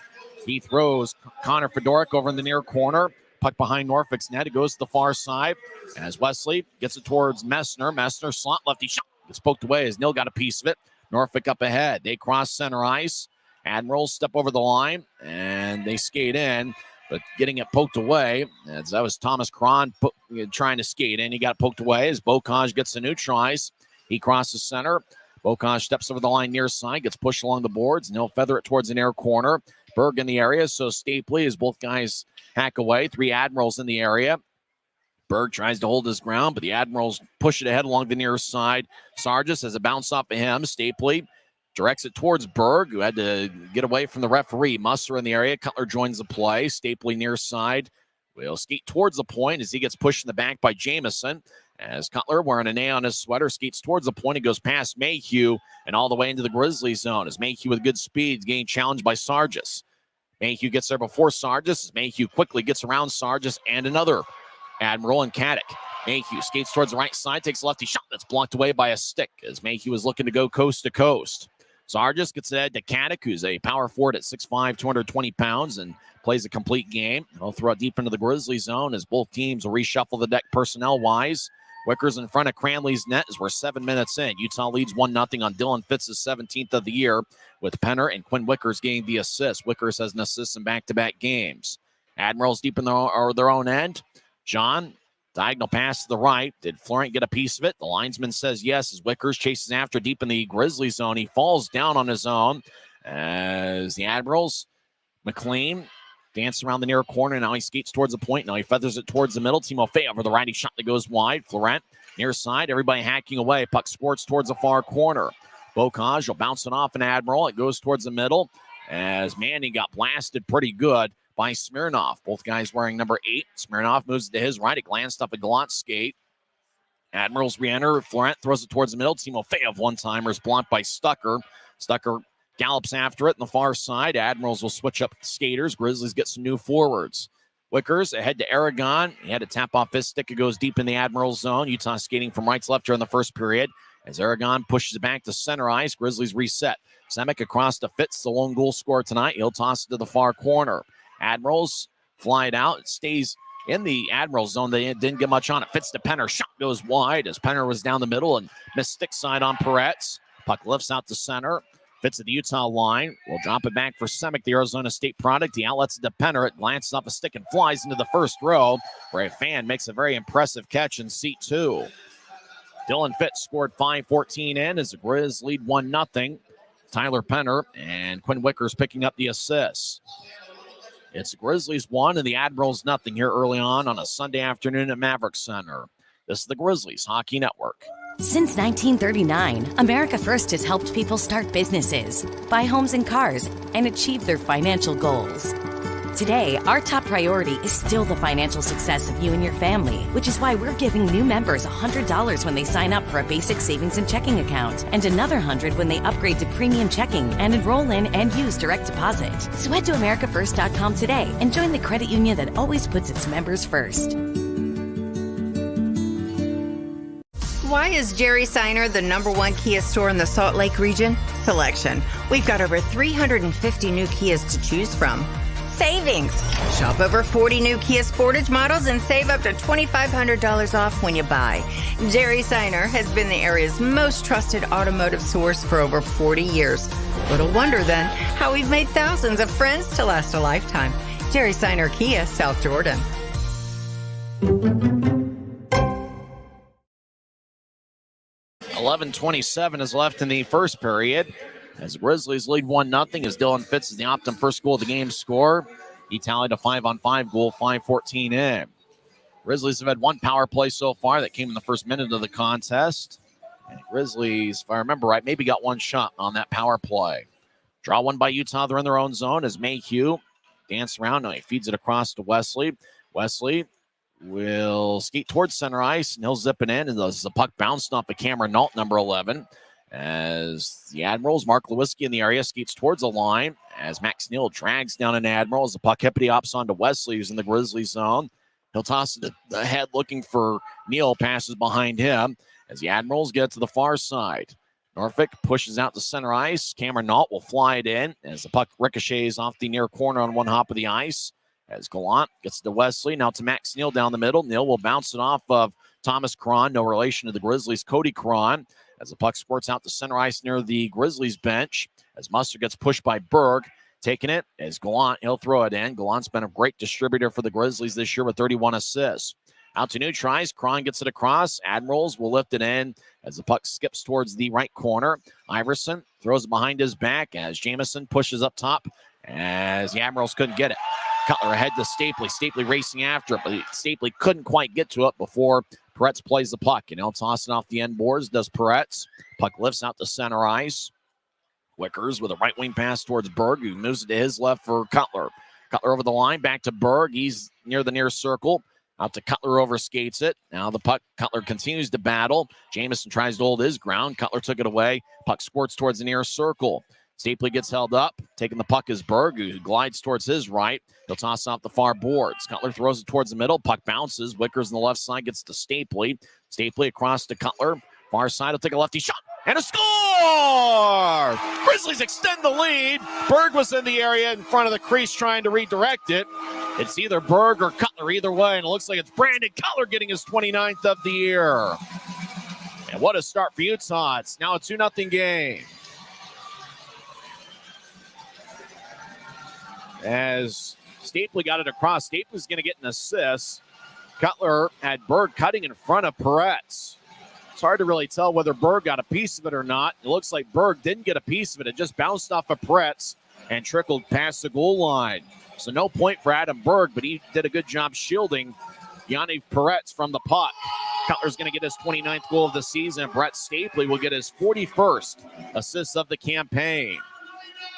A: He throws Connor Fedoruk over in the near corner. Puck behind Norfolk's net. It goes to the far side as Wesley gets it towards Messner. Messner slot lefty shot. Gets poked away as Neal got a piece of it. Norfolk up ahead. They cross center ice. Admirals step over the line and they skate in, but getting it poked away. As that was Thomas Cron trying to skate in. He got poked away as Bocage gets the neutralize. He crosses center. Bocage steps over the line near side, gets pushed along the boards, and he'll feather it towards the near corner. Berg in the area, so Stapley as both guys hack away. 3 Admirals in the area. Berg tries to hold his ground, but the Admirals push it ahead along the near side. Sargis has a bounce off of him. Stapley directs it towards Berg, who had to get away from the referee. Musser in the area. Cutler joins the play. Stapley near side will skate towards the point as he gets pushed in the back by Jamison. As Cutler, wearing an A on his sweater, skates towards the point. He goes past Mayhew and all the way into the Grizzlies zone. As Mayhew with good speed is getting challenged by Sargis. Mayhew gets there before Sargis. As Mayhew quickly gets around Sargis and another Admiral and Caddick. Mayhew skates towards the right side, takes a lefty shot that's blocked away by a stick as Mayhew is looking to go coast to coast. Sargis gets it to Caddick, who's a power forward at 6'5", 220 pounds, and plays a complete game. He'll throw it deep into the Grizzlies zone as both teams will reshuffle the deck personnel-wise. Wickers in front of Cranley's net as we're 7 minutes in. Utah leads 1-0 on Dylan Fitz's 17th of the year, with Penner and Quinn Wickers getting the assist. Wickers has an assist in back-to-back games. Admirals deep in their own end. John, diagonal pass to the right. Did Florent get a piece of it? The linesman says yes as Wickers chases after deep in the Grizzly zone. He falls down on his own as the Admirals, McLean, dance around the near corner. Now he skates towards the point. Now he feathers it towards the middle. Timofey over the righty shot that goes wide. Florent near side. Everybody hacking away. Puck squirts towards the far corner. Bocage will bounce it off an Admiral. It goes towards the middle as Manning got blasted pretty good by Smirnoff. Both guys wearing number 8. Smirnoff moves it to his right. It glanced off a Gallant skate. Admirals re-enter. Florent throws it towards the middle. Timofeyev one-timers blocked by Stucker. Stucker gallops after it on the far side. Admirals will switch up skaters. Grizzlies get some new forwards. Wickers ahead to Aragon. He had to tap off his stick. It goes deep in the Admirals zone. Utah skating from right to left here in the first period. As Aragon pushes it back to center ice, Grizzlies reset. Semick across to Fitz, the lone goal scorer tonight. He'll toss it to the far corner. Admirals fly it out. It stays in the Admirals zone. They didn't get much on it. Fitz to Penner. Shot goes wide as Penner was down the middle and missed stick side on Peretz. Puck lifts out to center. Fitz at the Utah line. We'll drop it back for Semick, the Arizona State product. He outlets it to Penner. It glances off a stick and flies into the first row, where a fan makes a very impressive catch in seat 2. Dylan Fitz scored 5:14 in as the Grizz lead 1-0. Tyler Penner and Quinn Wickers picking up the assists. It's the Grizzlies 1 and the Admirals 0 here early on a Sunday afternoon at Maverik Center. This is the Grizzlies Hockey Network.
B: Since 1939, America First has helped people start businesses, buy homes and cars, and achieve their financial goals. Today, our top priority is still the financial success of you and your family, which is why we're giving new members $100 when they sign up for a basic savings and checking account, and another $100 when they upgrade to premium checking and enroll in and use direct deposit. So head to AmericaFirst.com today and join the credit union that always puts its members first.
C: Why is Jerry Seiner the #1 Kia store in the Salt Lake region? Selection. We've got over 350 new Kias to choose from. Savings. Shop over 40 new Kia Sportage models and save up to $2,500 off when you buy. Jerry Seiner has been the area's most trusted automotive source for over 40 years. Little wonder then how we've made thousands of friends to last a lifetime. Jerry Seiner Kia, South Jordan.
A: 11:27 is left in the first period as the Grizzlies lead 1-0 as Dylan Fitz is the Optum first goal of the game score. He tallied a 5-on-5 goal, 5:14 in. Grizzlies have had one power play so far that came in the first minute of the contest. And Grizzlies, if I remember right, maybe got one shot on that power play. Draw one by Utah. They're in their own zone as Mayhew dance around. Now he feeds it across to Wesley. Wesley will skate towards center ice, and he'll zip it in. And the puck bounced off of Cameron Nault, number 11. As the Admirals, Mark Lewinsky in the area, skates towards the line. As Max Neal drags down an Admiral. As the puck hippity hops onto Wesley, who's in the Grizzlies zone. He'll toss it ahead looking for Neal, passes behind him. As the Admirals get to the far side. Norfolk pushes out to center ice. Cameron Nault will fly it in as the puck ricochets off the near corner on one hop of the ice. As Gallant gets to Wesley, now to Max Neal down the middle. Neal will bounce it off of Thomas Cron, no relation to the Grizzlies' Cody Cron. As the puck squirts out to center ice near the Grizzlies bench. As Musser gets pushed by Berg. Taking it as Gallant, he'll throw it in. Gallant's been a great distributor for the Grizzlies this year with 31 assists. Out to new tries. Cron gets it across. Admirals will lift it in as the puck skips towards the right corner. Iverson throws it behind his back as Jamison pushes up top as the Admirals couldn't get it. Cutler ahead to Stapley. Stapley racing after it, but Stapley couldn't quite get to it before Peretz plays the puck. And he'll toss it off the end boards, does Peretz. Puck lifts out to center ice. Wickers with a right wing pass towards Berg, who moves it to his left for Cutler. Cutler over the line, back to Berg. He's near the near circle. Out to Cutler, overskates it. Now the puck, Cutler continues to battle. Jamison tries to hold his ground. Cutler took it away. Puck squirts towards the near circle. Stapley gets held up. Taking the puck is Berg, who glides towards his right. He'll toss off the far boards. Cutler throws it towards the middle. Puck bounces. Wickers on the left side gets to Stapley. Stapley across to Cutler. Far side will take a lefty shot. And a score! Grizzlies extend the lead. Berg was in the area in front of the crease trying to redirect it. It's either Berg or Cutler either way, and it looks like it's Brandon Cutler getting his 29th of the year. And what a start for Utah. It's now a 2-0 game. As Stapley got it across, Stapley's going to get an assist. Cutler had Berg cutting in front of Peretz. It's hard to really tell whether Berg got a piece of it or not. It looks like Berg didn't get a piece of it. It just bounced off of Peretz and trickled past the goal line. So no point for Adam Berg, but he did a good job shielding Yanni Peretz from the puck. Cutler's going to get his 29th goal of the season. Brett Stapley will get his 41st assist of the campaign.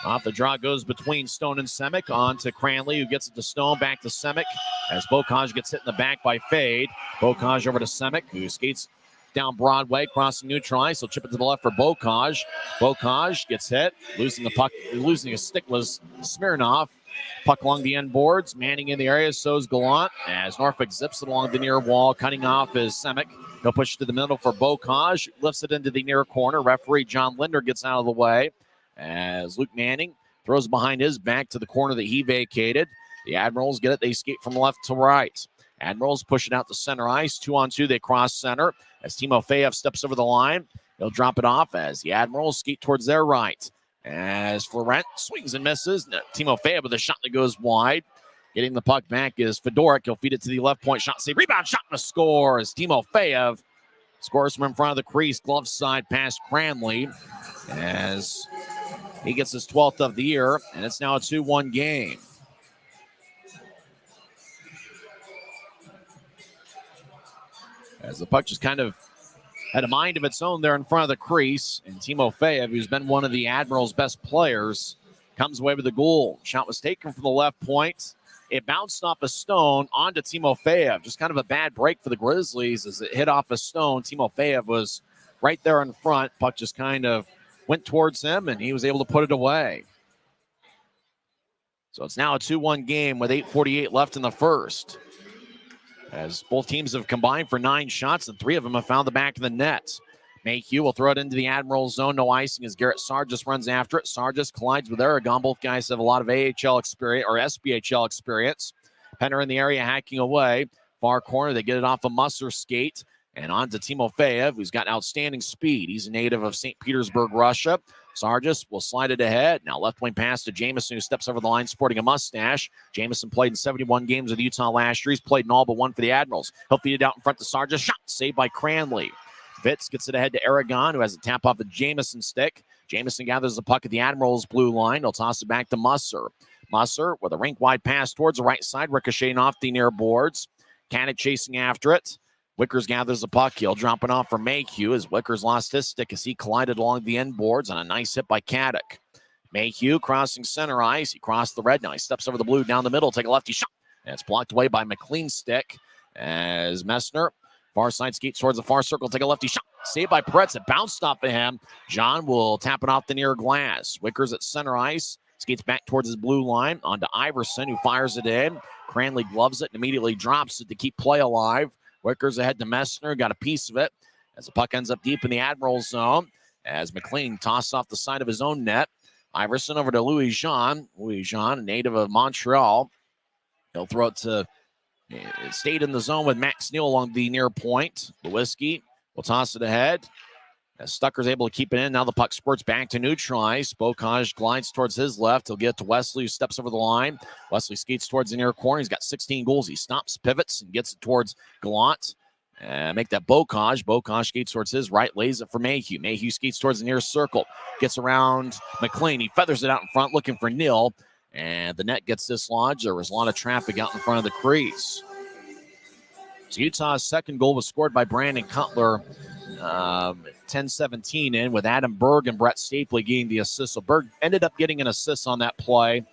A: Off the draw goes between Stone and Semick. On to Cranley, who gets it to Stone, back to Semick. As Bocage gets hit in the back by Fade. Bocage over to Semick, who skates down Broadway, crossing neutral ice. He'll chip it to the left for Bocage. Bocage gets hit. Losing the puck, losing his stick was Smirnov. Puck along the end boards. Manning in the area, so is Gallant. As Norfolk zips it along the near wall, cutting off is Semick. He'll push it to the middle for Bocage. Lifts it into the near corner. Referee John Linder gets out of the way. As Luke Manning throws behind his back to the corner that he vacated. The Admirals get it. They skate from left to right. Admirals push it out to center ice. 2-on-2, they cross center. As Timofeyev steps over the line, he'll drop it off as the Admirals skate towards their right. As Florent swings and misses. Timofeyev with a shot that goes wide. Getting the puck back is Fedoruk. He'll feed it to the left point. Shot save. Rebound shot and a score as Timofeyev scores from in front of the crease. Glove side past Cranley as he gets his 12th of the year. And it's now a 2-1 game. As the puck just kind of had a mind of its own there in front of the crease. And Timofeyev, who's been one of the Admirals' best players, comes away with the goal. Shot was taken from the left point. It bounced off a Stone onto Timofeyev. Just kind of a bad break for the Grizzlies as it hit off a Stone. Timofeyev was right there in front. Puck just kind of went towards him, and he was able to put it away. So it's now a 2-1 game with 8:48 left in the first. As both teams have combined for 9 shots, and 3 of them have found the back of the net. Mayhew will throw it into the Admiral zone. No icing as Garrett Sargis runs after it. Sargis collides with Aragon. Both guys have a lot of AHL experience or SPHL experience. Penner in the area hacking away. Far corner, they get it off a Musser skate. And on to Timofeyev, who's got outstanding speed. He's a native of St. Petersburg, Russia. Sargis will slide it ahead. Now left wing pass to Jamison, who steps over the line sporting a mustache. Jamison played in 71 games with Utah last year. He's played in all but one for the Admirals. He'll feed it out in front to Sargis. Shot saved by Cranley. Vitz gets it ahead to Aragon, who has a tap off the Jamison stick. Jamison gathers the puck at the Admirals' blue line. He'll toss it back to Musser. Musser with a rink-wide pass towards the right side, ricocheting off the near boards. Canik chasing after it. Wickers gathers the puck. He'll drop it off for Mayhew as Wickers lost his stick as he collided along the end boards on a nice hit by Canik. Mayhew crossing center ice. He crossed the red. Now he steps over the blue down the middle. Take a lefty shot. And it's blocked away by McLean's stick as Messner far side skates towards the far circle. Take a lefty shot. Saved by Peretz. It bounced off of him. John will tap it off the near glass. Wickers at center ice. Skates back towards his blue line. On to Iverson, who fires it in. Cranley gloves it and immediately drops it to keep play alive. Wickers ahead to Messner. Got a piece of it as the puck ends up deep in the Admirals zone. As McLean tosses off the side of his own net. Iverson over to Louis Jean. Louis Jean, a native of Montreal. He'll throw it to... It stayed in the zone with Max Neal along the near point. Lewinsky will toss it ahead. As Stucker's able to keep it in. Now the puck spurts back to neutral ice. Bocage glides towards his left. He'll get to Wesley, who steps over the line. Wesley skates towards the near corner. He's got 16 goals. He stops, pivots, and gets it towards Gallant. Make that Bocage. Bocage skates towards his right, lays it for Mayhew. Mayhew skates towards the near circle. Gets around McLean. He feathers it out in front, looking for Neal. And the net gets dislodged. There was a lot of traffic out in front of the crease. So Utah's second goal was scored by Brandon Cutler. 10-17 in with Adam Berg and Brett Stapley getting the assist. So Berg ended up getting an assist on that play.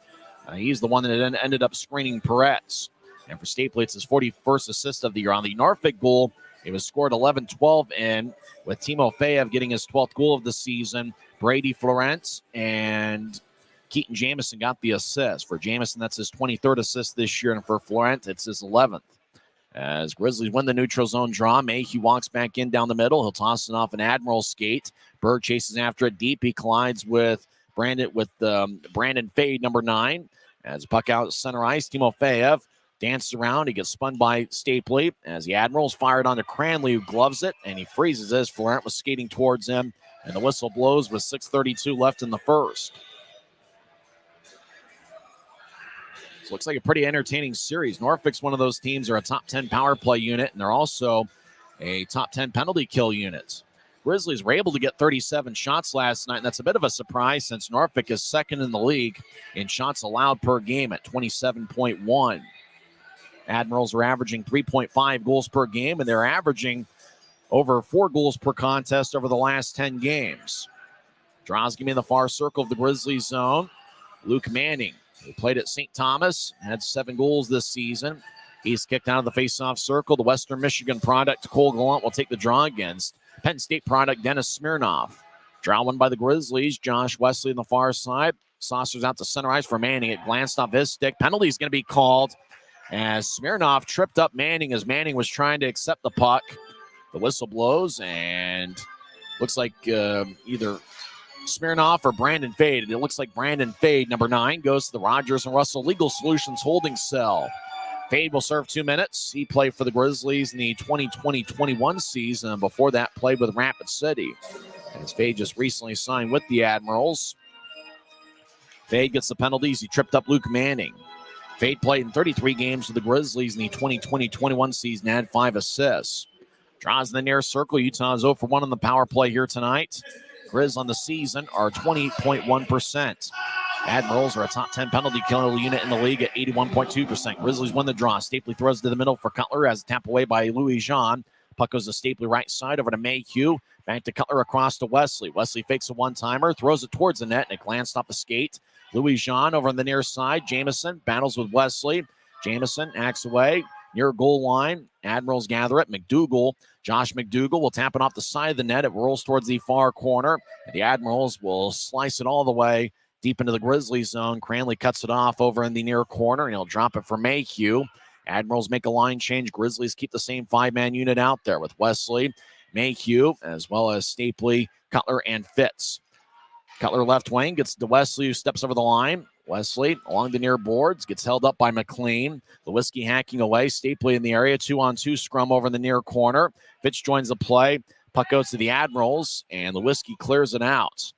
A: He's the one that ended up screening Peretz. And for Stapley, it's his 41st assist of the year. On the Norfolk goal, it was scored 11-12 in with Timofeyev getting his 12th goal of the season. Brady Florence and Keaton Jamison got the assist. For Jamison, that's his 23rd assist this year. And for Florence, it's his 11th. As Grizzlies win the neutral zone draw, Mayhew walks back in down the middle. He'll toss it off an Admiral skate. Berg chases after it deep. He collides with Brandon Fade, number 9. As puck out center ice, Timofeyev dances around. He gets spun by Stapley. As the Admirals fired onto Cranley, who gloves it, and he freezes as Florent was skating towards him. And the whistle blows with 6:32 left in the first. So looks like a pretty entertaining series. Norfolk's one of those teams that are a top 10 power play unit, and they're also a top 10 penalty kill unit. Grizzlies were able to get 37 shots last night, and that's a bit of a surprise since Norfolk is second in the league in shots allowed per game at 27.1. Admirals are averaging 3.5 goals per game, and they're averaging over 4 goals per contest over the last 10 games. Draws give me in the far circle of the Grizzlies zone. Luke Manning, who played at St. Thomas, had 7 goals this season. He's kicked out of the faceoff circle. The Western Michigan product, Cole Gallant, will take the draw against Penn State product, Dennis Smirnoff. Draw won by the Grizzlies. Josh Wesley on the far side. Saucers out to center ice for Manning. It glanced off his stick. Penalty is going to be called as Smirnoff tripped up Manning as Manning was trying to accept the puck. The whistle blows, and looks like either Smirnoff or Brandon Fade. It looks like Brandon Fade, number 9, goes to the Rogers and Russell Legal Solutions holding cell. Fade will serve 2 minutes. He played for the Grizzlies in the 2020-21 season. Before that, played with Rapid City. As Fade just recently signed with the Admirals. Fade gets the penalties. He tripped up Luke Manning. Fade played in 33 games for the Grizzlies in the 2020-21 season, had 5 assists. Draws in the near circle. Utah's 0 for 1 on the power play here tonight. Grizz on the season are 20.1%. Admirals are a top 10 penalty kill unit in the league at 81.2%. Grizzlies win the draw. Stapley throws to the middle for Cutler as a tap away by Louis Jean. Puck goes to Stapley right side over to Mayhew. Back to Cutler across to Wesley. Wesley fakes a one-timer, throws it towards the net, and it glanced off a skate. Louis Jean over on the near side. Jamison battles with Wesley. Jamison acts away near goal line. Admirals gather it. Josh McDougall will tap it off the side of the net. It rolls towards the far corner. And the Admirals will slice it all the way deep into the Grizzlies zone. Cranley cuts it off over in the near corner, and he'll drop it for Mayhew. Admirals make a line change. Grizzlies keep the same 5-man unit out there with Wesley, Mayhew, as well as Stapley, Cutler, and Fitz. Cutler left wing gets to Wesley, who steps over the line. Wesley along the near boards gets held up by McLean. The Whiskey hacking away. Stapley in the area. 2-on-2 scrum over in the near corner. Fitz joins the play. Puck goes to the Admirals, and the Whiskey clears it out.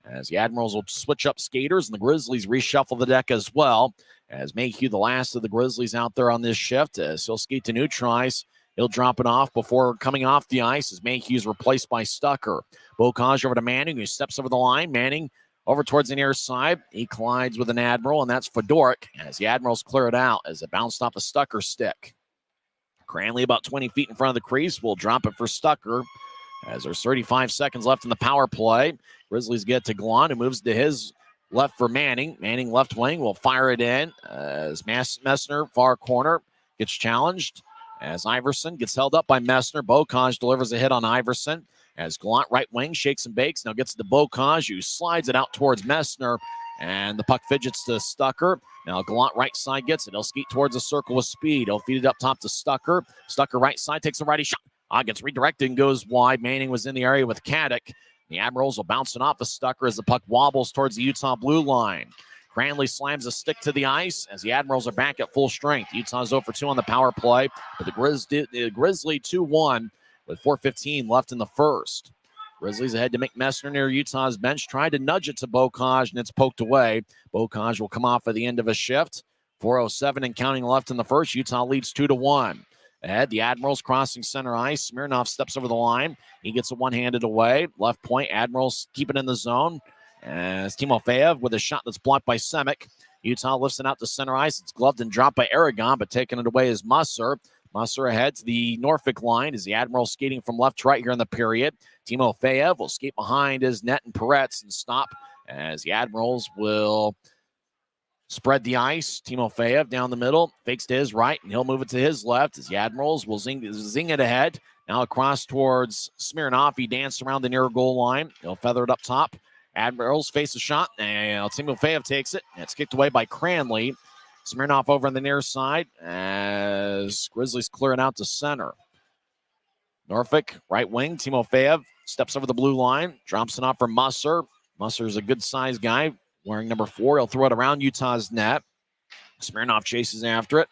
A: As the Admirals will switch up skaters, and the Grizzlies reshuffle the deck as well. As Mayhew, the last of the Grizzlies out there on this shift, as he'll skate to neutralize. He'll drop it off before coming off the ice as Mayhew's replaced by Stucker. Bocage over to Manning, who steps over the line. Manning over towards the near side. He collides with an Admiral, and that's Fedoruk as the Admirals clear it out as it bounced off a Stucker stick. Cranley about 20 feet in front of the crease will drop it for Stucker as there's 35 seconds left in the power play. Grizzlies get to Glon, who moves to his left for Manning. Manning left wing will fire it in as Messner, far corner, gets challenged. As Iverson gets held up by Messner. Bocage delivers a hit on Iverson. As Gallant right wing shakes and bakes. Now gets to Bocage, who slides it out towards Messner. And the puck fidgets to Stucker. Now Gallant right side gets it. He'll skate towards the circle with speed. He'll feed it up top to Stucker. Stucker right side takes a righty shot. Gets redirected and goes wide. Manning was in the area with Caddick. The Admirals will bounce it off of Stucker as the puck wobbles towards the Utah blue line. Cranley slams a stick to the ice as the Admirals are back at full strength. Utah's 0 for 2 on the power play, but the Grizzly 2-1 with 4:15 left in the first. Grizzlies ahead to McMessner near Utah's bench. Tried to nudge it to Bocage, and it's poked away. Bocage will come off at the end of a shift. 4:07 and counting left in the first. Utah leads 2-1. Ahead, the Admirals crossing center ice. Smirnoff steps over the line. He gets a one-handed away. Left point, Admirals keep it in the zone. As Timofeyev with a shot that's blocked by Semic. Utah lifts it out to center ice. It's gloved and dropped by Aragon, but taking it away is Musser. Musser ahead to the Norfolk line as the Admirals skating from left to right here in the period. Timofeyev will skate behind his net and Peretz and stop as the Admirals will spread the ice. Timofeyev down the middle, fakes to his right, and he'll move it to his left as the Admirals will zing it ahead. Now across towards Smirnoff. He danced around the near goal line. He'll feather it up top. Admirals face a shot, and Timofeyev takes it. It's kicked away by Cranley. Smirnoff over on the near side as Grizzlies clear it out to center. Norfolk, right wing. Timofeyev steps over the blue line, drops it off for Musser. Musser's a good-sized guy, wearing number 4. He'll throw it around Utah's net. Smirnoff chases after it.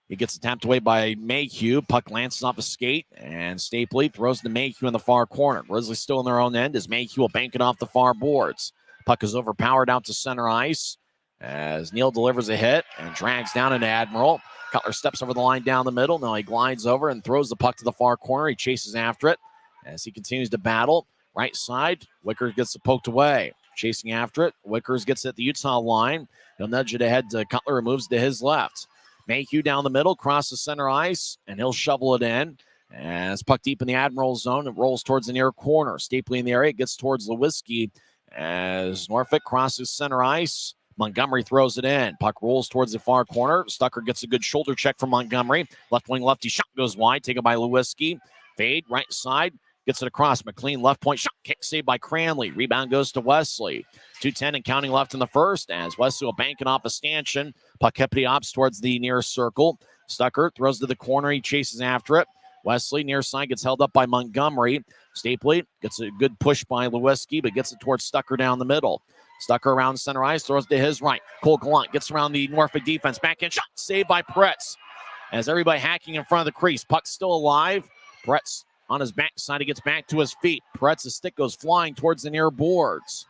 A: He gets it tapped away by Mayhew. Puck lances off a skate, and Stapley throws to Mayhew in the far corner. Grizzlies still in their own end as Mayhew will bank it off the far boards. Puck is overpowered out to center ice as Neal delivers a hit and drags down an Admiral. Cutler steps over the line down the middle. Now he glides over and throws the puck to the far corner. He chases after it as he continues to battle. Right side, Wickers gets it poked away. Chasing after it, Wickers gets it at the Utah line. He'll nudge it ahead to Cutler and moves to his left. Mayhew down the middle, crosses center ice, and he'll shovel it in. As puck deep in the Admiral zone, it rolls towards the near corner. Stapley in the area, gets towards Lewiski as Norfolk crosses center ice. Montgomery throws it in. Puck rolls towards the far corner. Stucker gets a good shoulder check from Montgomery. Left wing lefty shot goes wide, taken by Lewiski. Fade, right side, gets it across. McLean, left point shot, kick saved by Cranley. Rebound goes to Wesley. 2:10 and counting left in the first as Wesley will bank it off a stanchion. Puck heppity ops towards the near circle. Stucker throws to the corner. He chases after it. Wesley near side gets held up by Montgomery. Stapley gets a good push by Lewiski, but gets it towards Stucker down the middle. Stucker around center ice, throws to his right. Cole Gallant gets around the Norfolk defense. Backhand shot, saved by Peretz. As everybody hacking in front of the crease. Puck's still alive. Peretz on his backside, he gets back to his feet. Peretz's stick goes flying towards the near boards.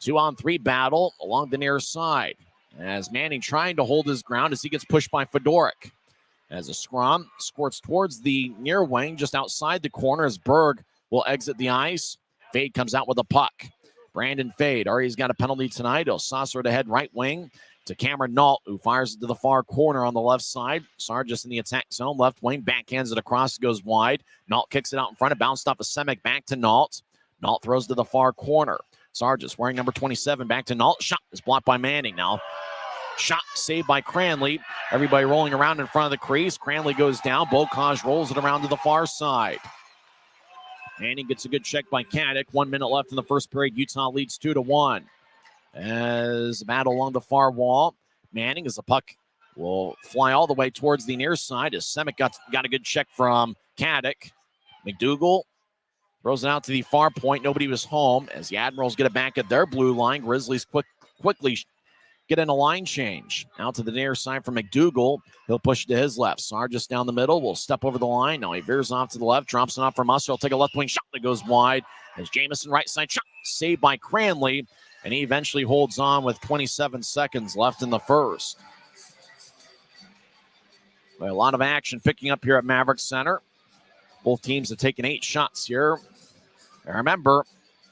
A: 2-on-3 battle along the near side. As Manning trying to hold his ground as he gets pushed by Fedoruk. As a scrum squirts towards the near wing, just outside the corner as Berg will exit the ice. Fade comes out with a puck. Brandon Fade, already's got a penalty tonight. He'll saucer it ahead right wing to Cameron Nault, who fires it to the far corner on the left side. Sargis in the attack zone, left wing, backhands it across, it goes wide. Nault kicks it out in front, it bounced off a Semic back to Nault. Nault throws to the far corner. Sargis wearing number 27, back to Nault. Shot is blocked by Manning. Now, shot saved by Cranley. Everybody rolling around in front of the crease. Cranley goes down. Bocage rolls it around to the far side. Manning gets a good check by Caddick. 1 minute left in the first period. Utah leads 2-1. As the battle along the far wall. Manning, as the puck will fly all the way towards the near side, as Semic got a good check from Caddick. McDougal throws it out to the far point. Nobody was home as the Admirals get it back at their blue line. Grizzlies quickly get in a line change. Out to the near side for McDougal. He'll push it to his left. Sargis down the middle will step over the line. Now he veers off to the left, drops it off for Musser. He'll take a left wing shot that goes wide. As Jamison right side shot saved by Cranley. And he eventually holds on with 27 seconds left in the first. A lot of action picking up here at Maverik Center. Both teams have taken 8 shots here. And remember,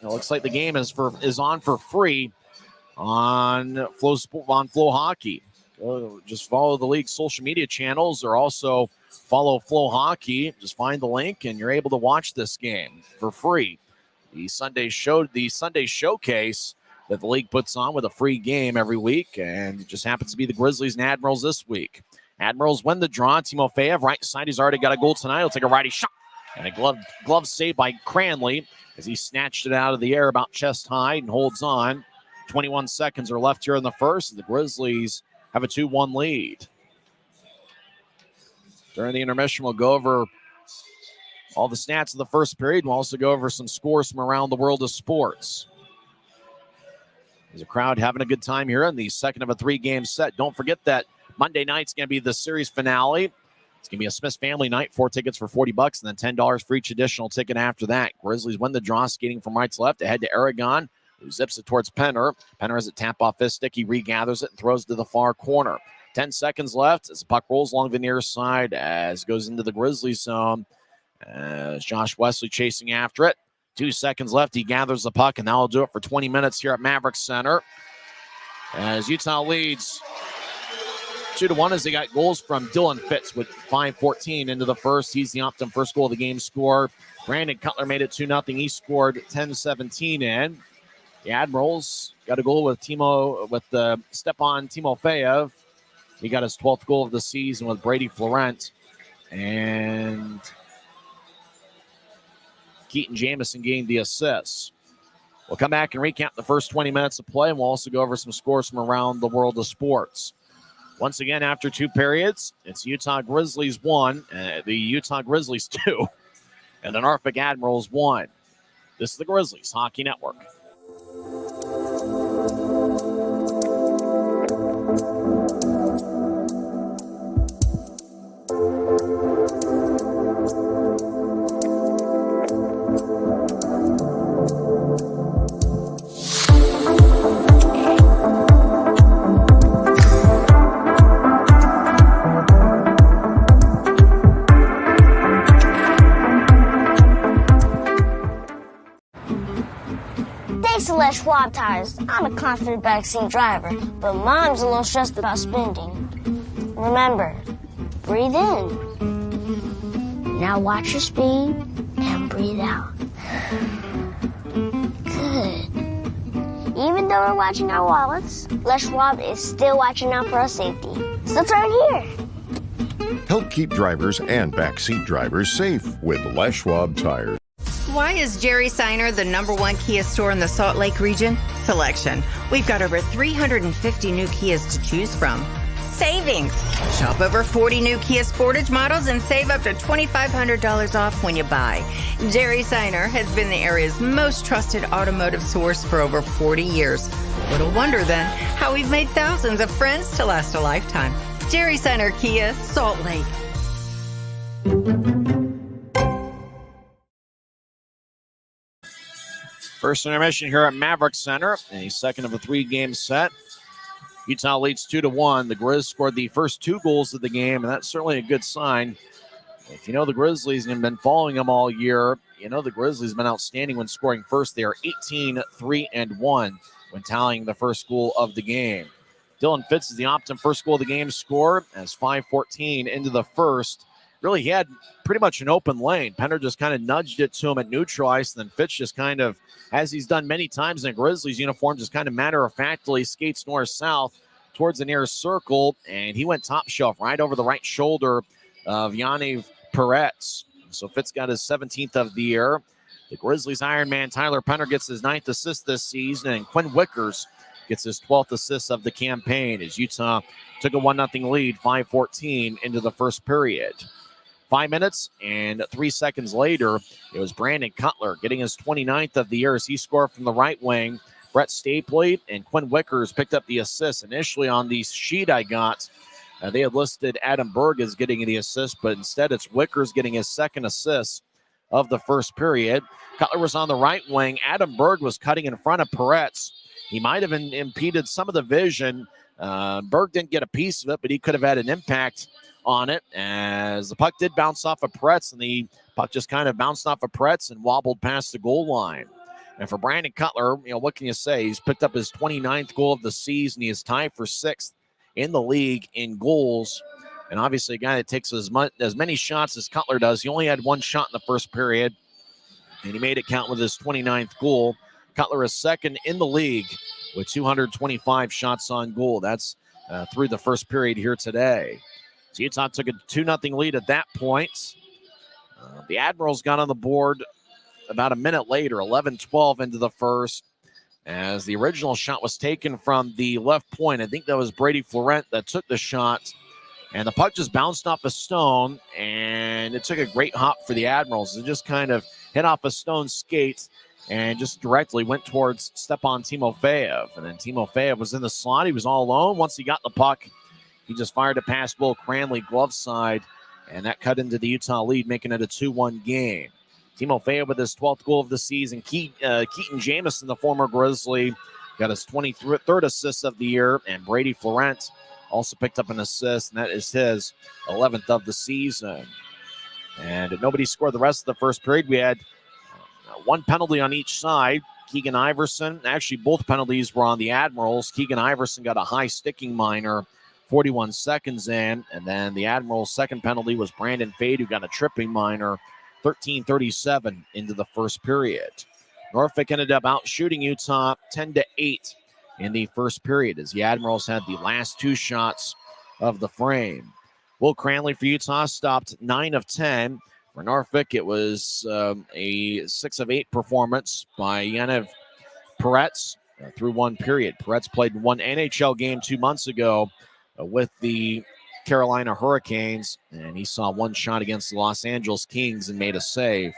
A: it looks like the game is on for free on Flow Hockey. Just follow the league's social media channels or also follow Flow Hockey. Just find the link and you're able to watch this game for free. The Sunday showcase that the league puts on with a free game every week, and it just happens to be the Grizzlies and Admirals this week. Admirals win the draw. Timofeyev, right side, he's already got a goal tonight. He'll take a righty shot. And a glove save by Cranley as he snatched it out of the air about chest high and holds on. 21 seconds are left here in the first. The Grizzlies have a 2-1 lead. During the intermission, we'll go over all the stats of the first period. We'll also go over some scores from around the world of sports. There's a crowd having a good time here in the second of a 3-game set. Don't forget that Monday night's going to be the series finale. It's going to be a Smith's family night. 4 tickets for $40 and then $10 for each additional ticket after that. Grizzlies win the draw, skating from right to left. Ahead to Aragon, who zips it towards Penner. Penner has it tap off his stick. He regathers it and throws to the far corner. 10 seconds left as the puck rolls along the near side as it goes into the Grizzlies zone. As Josh Wesley chasing after it. 2 seconds left. He gathers the puck, and that'll do it for 20 minutes here at Maverik Center. as Utah leads 2-1 as they got goals from Dylan Fitz with 5:14 into the first. He's the Optum first goal of the game scorer. Brandon Cutler made it 2-0. He scored 10-17 in. The Admirals got a goal with Stepan Timofeyev. He got his 12th goal of the season with Brady Florent. And Keaton Jamison gained the assists. We'll come back and recap the first 20 minutes of play, and we'll also go over some scores from around the world of sports. Once again, after two periods, it's Utah Grizzlies 1, the Utah Grizzlies 2, and the Norfolk Admirals 1. This is the Grizzlies Hockey Network.
E: Select Schwab tires. I'm a confident backseat driver, but Mom's a little stressed about spending. Remember, breathe in. Now watch your speed and breathe out. Good. Even though we're watching our wallets, Les Schwab is still watching out for our safety. So turn here.
F: Help keep drivers and backseat drivers safe with Les Schwab tires.
C: Why is Jerry Seiner the #1 Kia store in the Salt Lake region? Selection. We've got over 350 new Kias to choose from. Savings. Shop over 40 new Kia Sportage models and save up to $2,500 off when you buy. Jerry Seiner has been the area's most trusted automotive source for over 40 years. Little wonder then how we've made thousands of friends to last a lifetime. Jerry Seiner Kia, Salt Lake.
A: First intermission here at Maverik Center, a second of a three-game set. Utah leads 2-1. The Grizz scored the first two goals of the game, and that's certainly a good sign. If you know the Grizzlies and have been following them all year, you know the Grizzlies have been outstanding when scoring first. They are 18-3-1 when tallying the first goal of the game. Dylan Fitz is the Optum first goal of the game scored as 5:14 into the first. Really, he had pretty much an open lane. Penner just kind of nudged it to him at neutral ice, and then Fitz just kind of, as he's done many times in a Grizzlies uniform, just kind of matter-of-factly skates north-south towards the nearest circle, and he went top shelf right over the right shoulder of Yaniv Peretz. So Fitz got his 17th of the year. The Grizzlies Iron Man Tyler Penner gets his 9th assist this season, and Quinn Wickers gets his 12th assist of the campaign as Utah took a 1-0 lead, 5:14 into the first period. 5 minutes and 3 seconds later, it was Brandon Cutler getting his 29th of the year as he scored from the right wing. Brett Stapley and Quinn Wickers picked up the assist. Initially on the sheet I got, they had listed Adam Berg as getting the assist, but instead it's Wickers getting his second assist of the first period. Cutler was on the right wing. Adam Berg was cutting in front of Peretz. He might have impeded some of the vision. Berg didn't get a piece of it, but he could have had an impact on it as the puck did bounce off of Peretz, and the puck just kind of bounced off of Peretz and wobbled past the goal line. And for Brandon Cutler, you know, what can you say? He's picked up his 29th goal of the season. He is tied for 6th in the league in goals. And obviously a guy that takes as many shots as Cutler does. He only had one shot in the first period, and he made it count with his 29th goal. Cutler is second in the league with 225 shots on goal. That's through the first period here today. So Utah took a 2-0 lead at that point. The Admirals got on the board about a minute later, 11-12 into the first, as the original shot was taken from the left point. I think that was Brady Florent that took the shot, and the puck just bounced off a stone, and it took a great hop for the Admirals. It just kind of hit off a stone skate and just directly went towards Stepan Timofeyev. And then Timofeyev was in the slot. He was all alone. Once he got the puck, he just fired a pass Will Cranley glove side, and that cut into the Utah lead, making it a 2-1 game. Timofeyev with his 12th goal of the season. Keaton Jamison, the former Grizzly, got his 23rd assist of the year, and Brady Florent also picked up an assist, and that is his 11th of the season. And nobody scored the rest of the first period. We had one penalty on each side. Keegan Iverson. Actually, both penalties were on the Admirals. Keegan Iverson got a high sticking minor 41 seconds in. And then the Admirals' second penalty was Brandon Fade, who got a tripping minor 13:37 into the first period. Norfolk ended up out shooting Utah 10-8 in the first period as the Admirals had the last two shots of the frame. Will Cranley for Utah stopped 9 of 10. For Norfolk, it was a 6 of 8 performance by Yaniv Peretz through one period. Peretz played one NHL game 2 months ago with the Carolina Hurricanes, and he saw one shot against the Los Angeles Kings and made a save.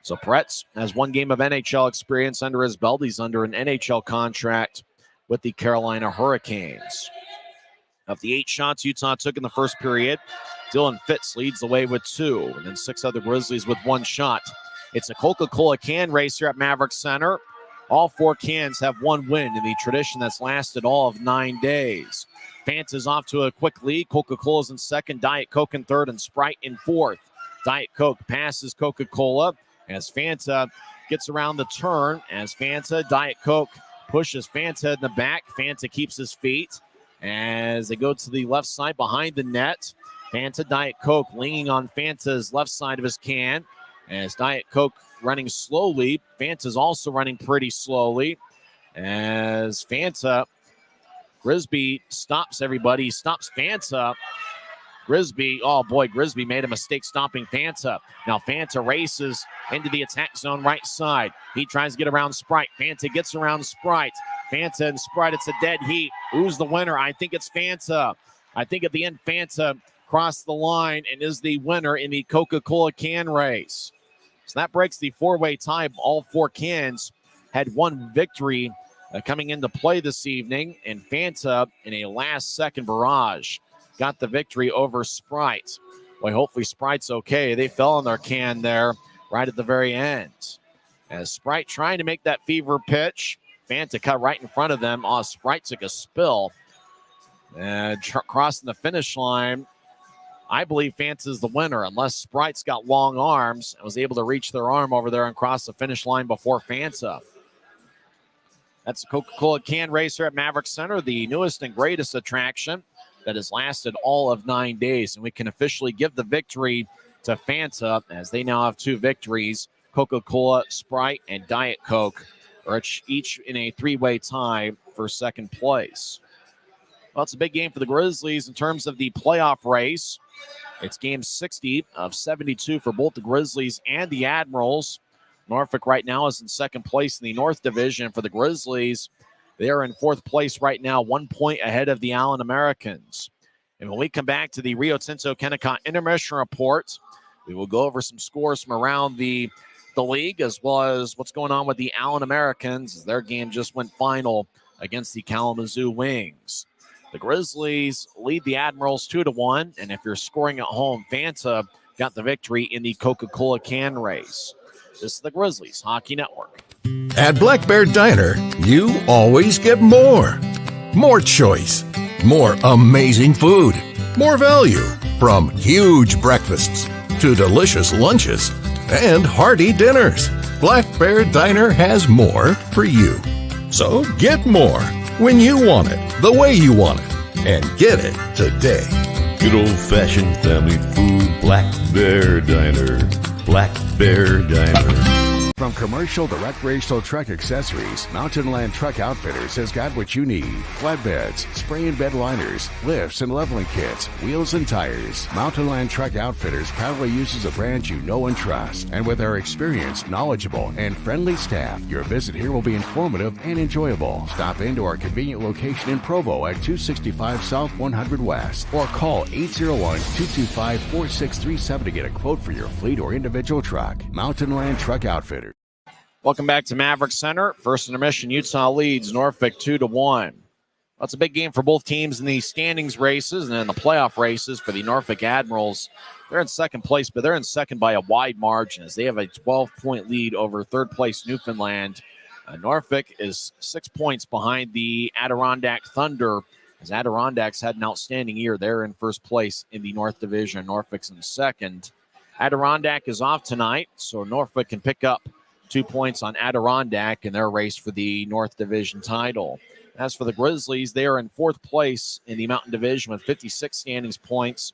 A: So Peretz has one game of NHL experience under his belt. He's under an NHL contract with the Carolina Hurricanes. Of the 8 shots Utah took in the first period, Dylan Fitz leads the way with 2, and then 6 other Grizzlies with 1 shot. It's a Coca-Cola can race here at Maverik Center. All 4 cans have 1 win in the tradition that's lasted all of 9 days. Fanta's off to a quick lead. Coca-Cola's in second, Diet Coke in third, and Sprite in fourth. Diet Coke passes Coca-Cola as Fanta gets around the turn. As Fanta, Diet Coke pushes Fanta in the back. Fanta keeps his feet as they go to the left side behind the net. Fanta, Diet Coke leaning on Fanta's left side of his can. As Diet Coke running slowly, Fanta's also running pretty slowly. As Fanta, Grisby stops everybody. He stops Fanta. Grisby made a mistake stopping Fanta. Now Fanta races into the attack zone right side. He tries to get around Sprite. Fanta gets around Sprite. Fanta and Sprite, it's a dead heat. Who's the winner? I think it's Fanta. I think at the end, Fanta crossed the line and is the winner in the Coca-Cola can race. So that breaks the 4-way tie. All 4 cans had 1 victory coming into play this evening, and Fanta, in a last-second barrage, got the victory over Sprite. Boy, hopefully Sprite's okay. They fell on their can there right at the very end. As Sprite trying to make that fever pitch, Fanta cut right in front of them. Sprite took a spill. Crossing the finish line, I believe Fanta's the winner, unless Sprite's got long arms and was able to reach their arm over there and cross the finish line before Fanta. That's the Coca-Cola can racer at Maverik Center, the newest and greatest attraction that has lasted all of 9 days. And we can officially give the victory to Fanta as they now have 2 victories. Coca-Cola, Sprite, and Diet Coke are each in a 3-way tie for second place. Well, it's a big game for the Grizzlies in terms of the playoff race. It's game 60 of 72 for both the Grizzlies and the Admirals. Norfolk right now is in second place in the North Division. For the Grizzlies, they are in 4th place right now, 1 point ahead of the Allen Americans. And when we come back to the Rio Tinto Kennecott intermission report, we will go over some scores from around the league, as well as what's going on with the Allen Americans, as their game just went final against the Kalamazoo Wings. The Grizzlies lead the Admirals 2-1, and if you're scoring at home, Fanta got the victory in the Coca-Cola can race. This is the Grizzlies Hockey Network.
G: At Black Bear Diner, you always get more. More choice, more amazing food, more value, from huge breakfasts to delicious lunches and hearty dinners. Black Bear Diner has more for you. So get more when you want it, the way you want it, and get it today.
H: Good old-fashioned family food, Black Bear Diner. Black Bear Diner.
I: From commercial to recreational truck accessories, Mountain Land Truck Outfitters has got what you need. Flatbeds, spray and bed liners, lifts and leveling kits, wheels and tires. Mountain Land Truck Outfitters proudly uses a brand you know and trust. And with our experienced, knowledgeable, and friendly staff, your visit here will be informative and enjoyable. Stop into our convenient location in Provo at 265 South 100 West or call 801-225-4637 to get a quote for your fleet or individual truck. Mountain Land Truck Outfitters.
A: Welcome back to Maverik Center. First intermission, Utah leads Norfolk 2-1. That's a big game for both teams in the standings races and in the playoff races. For the Norfolk Admirals, they're in second place, but they're in second by a wide margin as they have a 12-point lead over third place Newfoundland. Norfolk is 6 points behind the Adirondack Thunder, as Adirondacks had an outstanding year. They're in first place in the North Division. Norfolk's in second. Adirondack is off tonight, so Norfolk can pick up 2 points on Adirondack in their race for the North Division title. As for the Grizzlies, they are in 4th place in the Mountain Division with 56 standings points.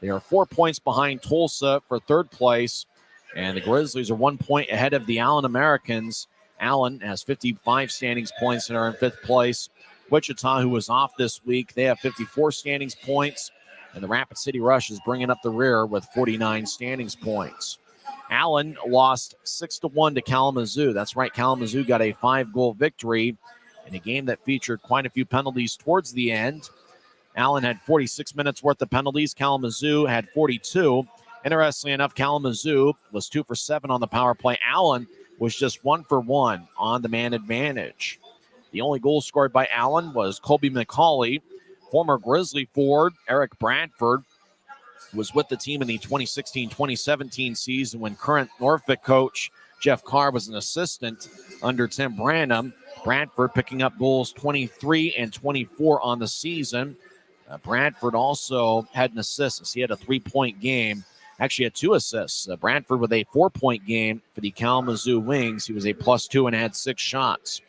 A: They are 4 points behind Tulsa for 3rd place, and the Grizzlies are 1 point ahead of the Allen Americans. Allen has 55 standings points and are in 5th place. Wichita, who was off this week, they have 54 standings points, and the Rapid City Rush is bringing up the rear with 49 standings points. Allen lost 6-1 to Kalamazoo. That's right, Kalamazoo got a 5-goal victory in a game that featured quite a few penalties towards the end. Allen had 46 minutes worth of penalties. Kalamazoo had 42. Interestingly enough, Kalamazoo was 2 for 7 on the power play. Allen was just 1 for 1 on the man advantage. The only goal scored by Allen was Colby McCauley. Former Grizzly forward Eric Bradford was with the team in the 2016-2017 season when current Norfolk coach Jeff Carr was an assistant under Tim Branham. Bradford picking up goals 23 and 24 on the season. Bradford also had an assist as he had a 3-point game. Actually had 2 assists. Bradford with a 4-point game for the Kalamazoo Wings. He was a +2 and had 6 shots.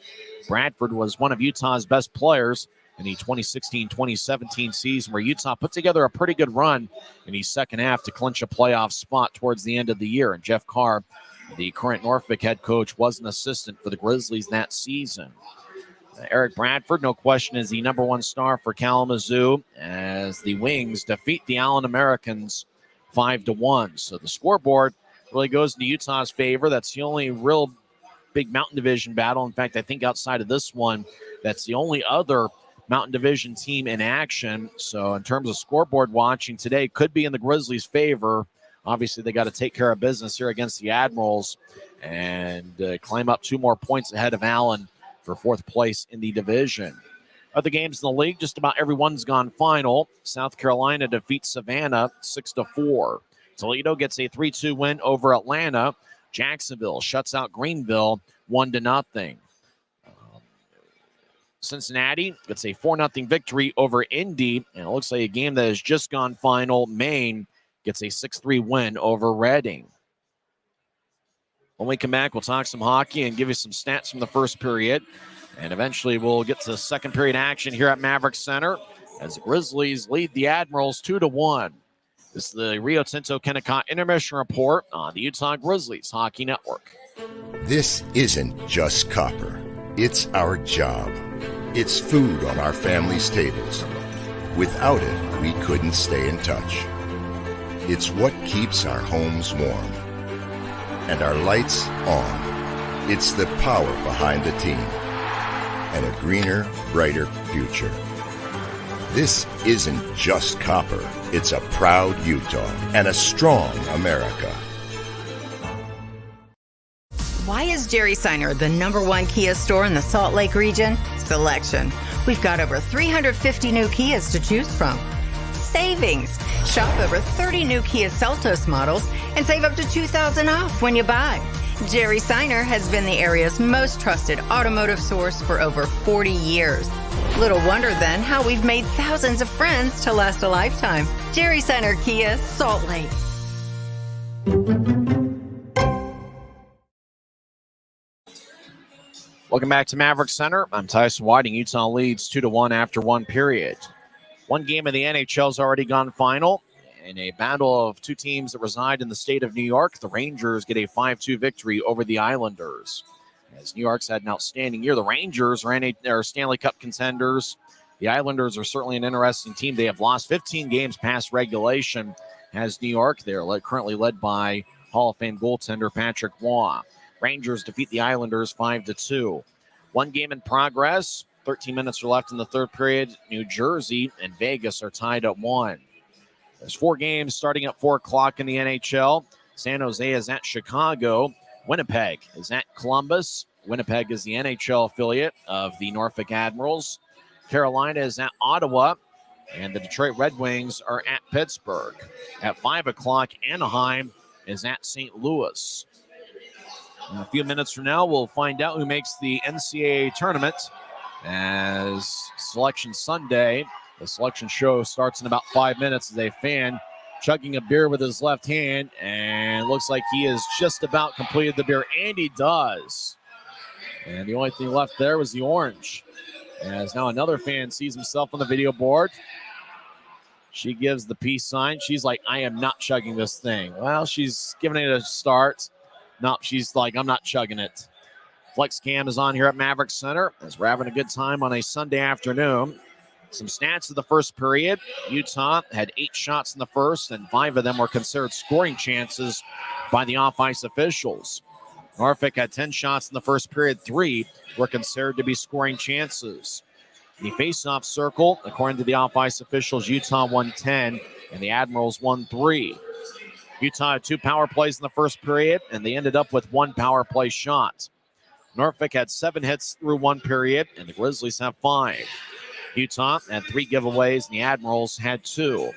A: Bradford was one of Utah's best players in the 2016-2017 season, where Utah put together a pretty good run in the second half to clinch a playoff spot towards the end of the year. And Jeff Carr, the current Norfolk head coach, was an assistant for the Grizzlies that season. Eric Bradford, no question, is the number 1 star for Kalamazoo as the Wings defeat the Allen Americans 5-1. So the scoreboard really goes into Utah's favor. That's the only real big Mountain Division battle. In fact, I think outside of this one, that's the only other Mountain Division team in action. So in terms of scoreboard watching today, could be in the Grizzlies' favor. Obviously, they got to take care of business here against the Admirals and climb up 2 more points ahead of Allen for 4th place in the division. Other games in the league, just about everyone's gone final. South Carolina defeats Savannah 6-4. Toledo gets a 3-2 win over Atlanta. Jacksonville shuts out Greenville 1-0. Cincinnati gets a 4-0 victory over Indy, and it looks like a game that has just gone final. Maine gets a 6-3 win over Reading. When we come back, we'll talk some hockey and give you some stats from the first period. And eventually we'll get to second period action here at Maverik Center as the Grizzlies lead the Admirals 2-1. This is the Rio Tinto Kennecott Intermission Report on the Utah Grizzlies Hockey Network.
F: This isn't just copper. It's our job. It's food on our family's tables. Without it, we couldn't stay in touch. It's what keeps our homes warm and our lights on. It's the power behind the team and a greener, brighter future. This isn't just copper. It's a proud Utah and a strong America.
C: Why is Jerry Seiner the #1 Kia store in the Salt Lake region? Selection. We've got over 350 new Kias to choose from. Savings. Shop over 30 new Kia Seltos models and save up to $2,000 off when you buy. Jerry Seiner has been the area's most trusted automotive source for over 40 years. Little wonder then how we've made thousands of friends to last a lifetime. Jerry Seiner Kia, Salt Lake.
A: Welcome back to Maverik Center. I'm Tyson Whiting. Utah leads 2-1 after 1 period. One game of the NHL's already gone final. In a battle of 2 teams that reside in the state of New York, the Rangers get a 5-2 victory over the Islanders. As New York's had an outstanding year, the Rangers are Stanley Cup contenders. The Islanders are certainly an interesting team. They have lost 15 games past regulation as New York. They're currently led by Hall of Fame goaltender Patrick Waugh. Rangers defeat the Islanders 5-2. One game in progress. 13 minutes are left in the third period. New Jersey and Vegas are tied at 1. There's 4 games starting at 4 o'clock in the NHL. San Jose is at Chicago. Winnipeg is at Columbus. Winnipeg is the NHL affiliate of the Norfolk Admirals. Carolina is at Ottawa. And the Detroit Red Wings are at Pittsburgh. At 5 o'clock, Anaheim is at St. Louis. In a few minutes from now, we'll find out who makes the NCAA tournament as Selection Sunday. The selection show starts in about 5 minutes as a fan chugging a beer with his left hand, and looks like he has just about completed the beer, and he does. And the only thing left there was the orange. As now another fan sees himself on the video board. She gives the peace sign. She's like, I am not chugging this thing. Well, she's giving it a start. No, she's like, I'm not chugging it. Flex cam is on here at Maverik Center as we're having a good time on a Sunday afternoon. Some stats of the first period. Utah had 8 shots in the first, and 5 of them were considered scoring chances by the off-ice officials. Norfolk had 10 shots in the first period. 3 were considered to be scoring chances. In the face-off circle, according to the off-ice officials, Utah won 10, and the Admirals won 3. Utah had 2 power plays in the first period, and they ended up with 1 power play shot. Norfolk had 7 hits through 1 period, and the Grizzlies have 5. Utah had 3 giveaways, and the Admirals had 2.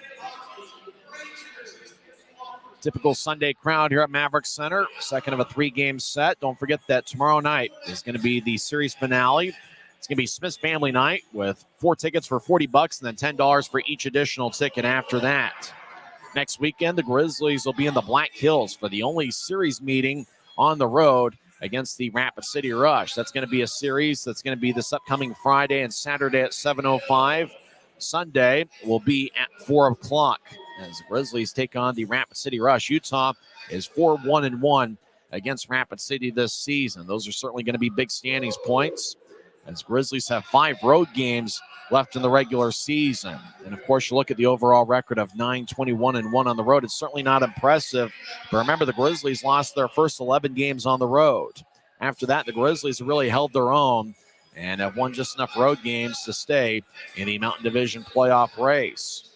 A: Typical Sunday crowd here at Maverik Center. Second of a 3-game set. Don't forget that tomorrow night is going to be the series finale. It's going to be Smith's Family Night with 4 tickets for $40 and then $10 for each additional ticket after that. Next weekend, the Grizzlies will be in the Black Hills for the only series meeting on the road against the Rapid City Rush. That's going to be a series that's going to be this upcoming Friday and Saturday at 7:05. Sunday will be at 4 o'clock as the Grizzlies take on the Rapid City Rush. Utah is 4-1-1 against Rapid City this season. Those are certainly going to be big standings points as Grizzlies have 5 road games left in the regular season. And, of course, you look at the overall record of 9-21-1 on the road. It's certainly not impressive. But remember, the Grizzlies lost their first 11 games on the road. After that, the Grizzlies really held their own and have won just enough road games to stay in the Mountain Division playoff race.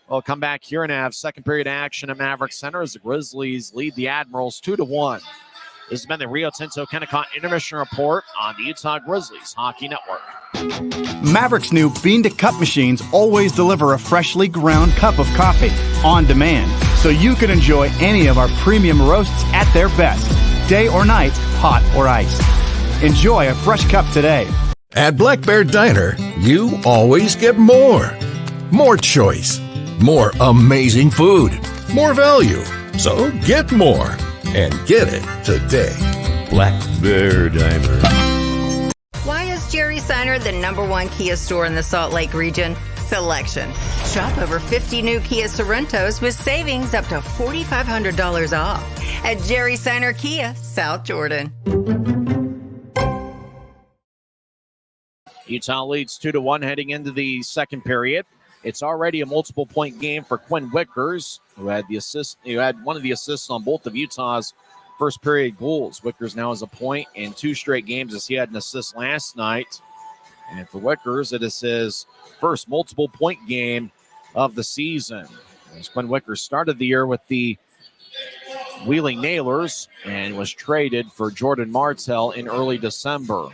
A: We'll come back here and have second period action at Maverik Center as the Grizzlies lead the Admirals 2-1. This has been the Rio Tinto Kennecott Intermission Report on the Utah Grizzlies Hockey Network.
J: Maverik's new bean-to-cup machines always deliver a freshly ground cup of coffee on demand, so you can enjoy any of our premium roasts at their best, day or night, hot or iced. Enjoy a fresh cup today.
G: At Black Bear Diner, you always get more. More choice. More amazing food. More value. So get more. And get it today.
H: Black Bear Diner.
C: Why is Jerry Seiner the #1 Kia store in the Salt Lake region? Selection. Shop over 50 new Kia Sorrentos with savings up to $4,500 off at Jerry Seiner Kia, South Jordan.
A: Utah leads 2-1 heading into the second period. It's already a multiple-point game for Quinn Wickers, who had one of the assists on both of Utah's first period goals. Wickers now has a point in 2 straight games as he had an assist last night. And for Wickers, it is his first multiple-point game of the season. As Quinn Wickers started the year with the Wheeling Nailers and was traded for Jordan Martell in early December.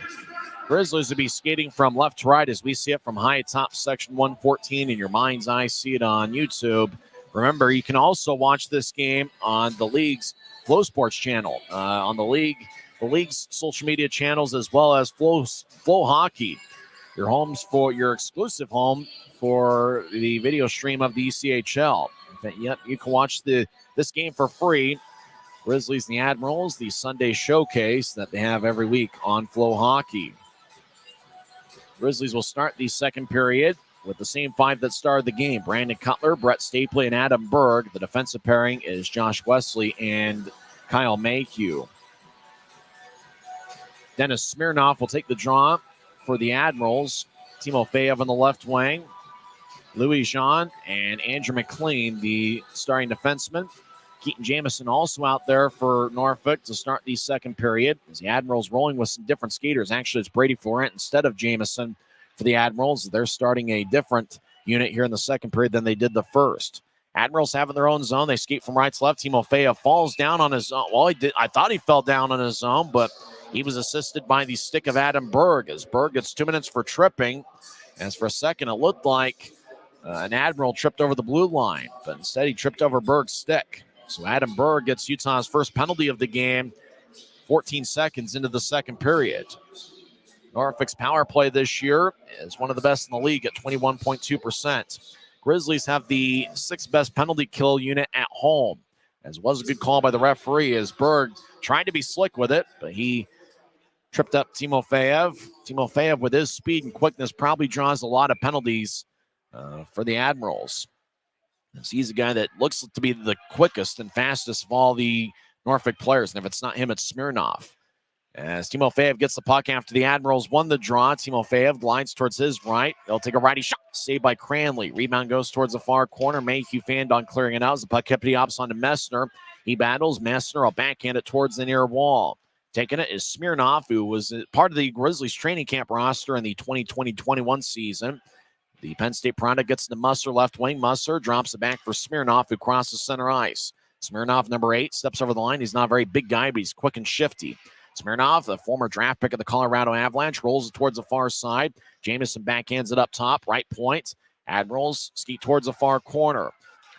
A: Grizzlies will be skating from left to right as we see it from high top section 114 in your mind's eye. See it on YouTube. Remember, you can also watch this game on the league's Flow Sports channel, on the league's social media channels, as well as Flow Hockey, your exclusive home for the video stream of the ECHL. Yep, you can watch this game for free. Grizzlies and the Admirals, the Sunday showcase that they have every week on Flow Hockey. Grizzlies will start the second period with the same 5 that started the game. Brandon Cutler, Brett Stapley, and Adam Berg. The defensive pairing is Josh Wesley and Kyle Mayhew. Dennis Smirnoff will take the draw for the Admirals. Timo Feyev on the left wing. Louis Jean and Andrew McLean, the starting defenseman. Keaton Jamison also out there for Norfolk to start the second period. As the Admirals rolling with some different skaters. Actually, it's Brady Florent instead of Jamison for the Admirals. They're starting a different unit here in the second period than they did the first. Admirals having their own zone. They skate from right to left. Timo Feyev falls down on his own. Well, I thought he fell down on his own, but he was assisted by the stick of Adam Berg as Berg gets 2 minutes for tripping. As for a second, it looked like an Admiral tripped over the blue line, but instead he tripped over Berg's stick. So Adam Berg gets Utah's first penalty of the game 14 seconds into the second period. Norfolk's power play this year is one of the best in the league at 21.2%. Grizzlies have the 6th best penalty kill unit at home. As was a good call by the referee as Berg tried to be slick with it, but he tripped up Timofeyev. Timofeyev, with his speed and quickness, probably draws a lot of penalties for the Admirals. He's a guy that looks to be the quickest and fastest of all the Norfolk players. And if it's not him, it's Smirnov. As Timofeyev gets the puck after the Admirals won the draw, Timofeyev glides towards his right. They'll take a righty shot. Saved by Cranley. Rebound goes towards the far corner. Mayhew Fandon clearing it out as the puck kept the ops onto Messner. He battles. Messner will backhand it towards the near wall. Taking it is Smirnov, who was part of the Grizzlies training camp roster in the 2020-21 season. The Penn State product gets to Musser, left wing. Musser drops it back for Smirnov, who crosses center ice. Smirnov, number 8, steps over the line. He's not a very big guy, but he's quick and shifty. Smirnov, the former draft pick of the Colorado Avalanche, rolls it towards the far side. Jamison backhands it up top, right point. Admirals ski towards the far corner.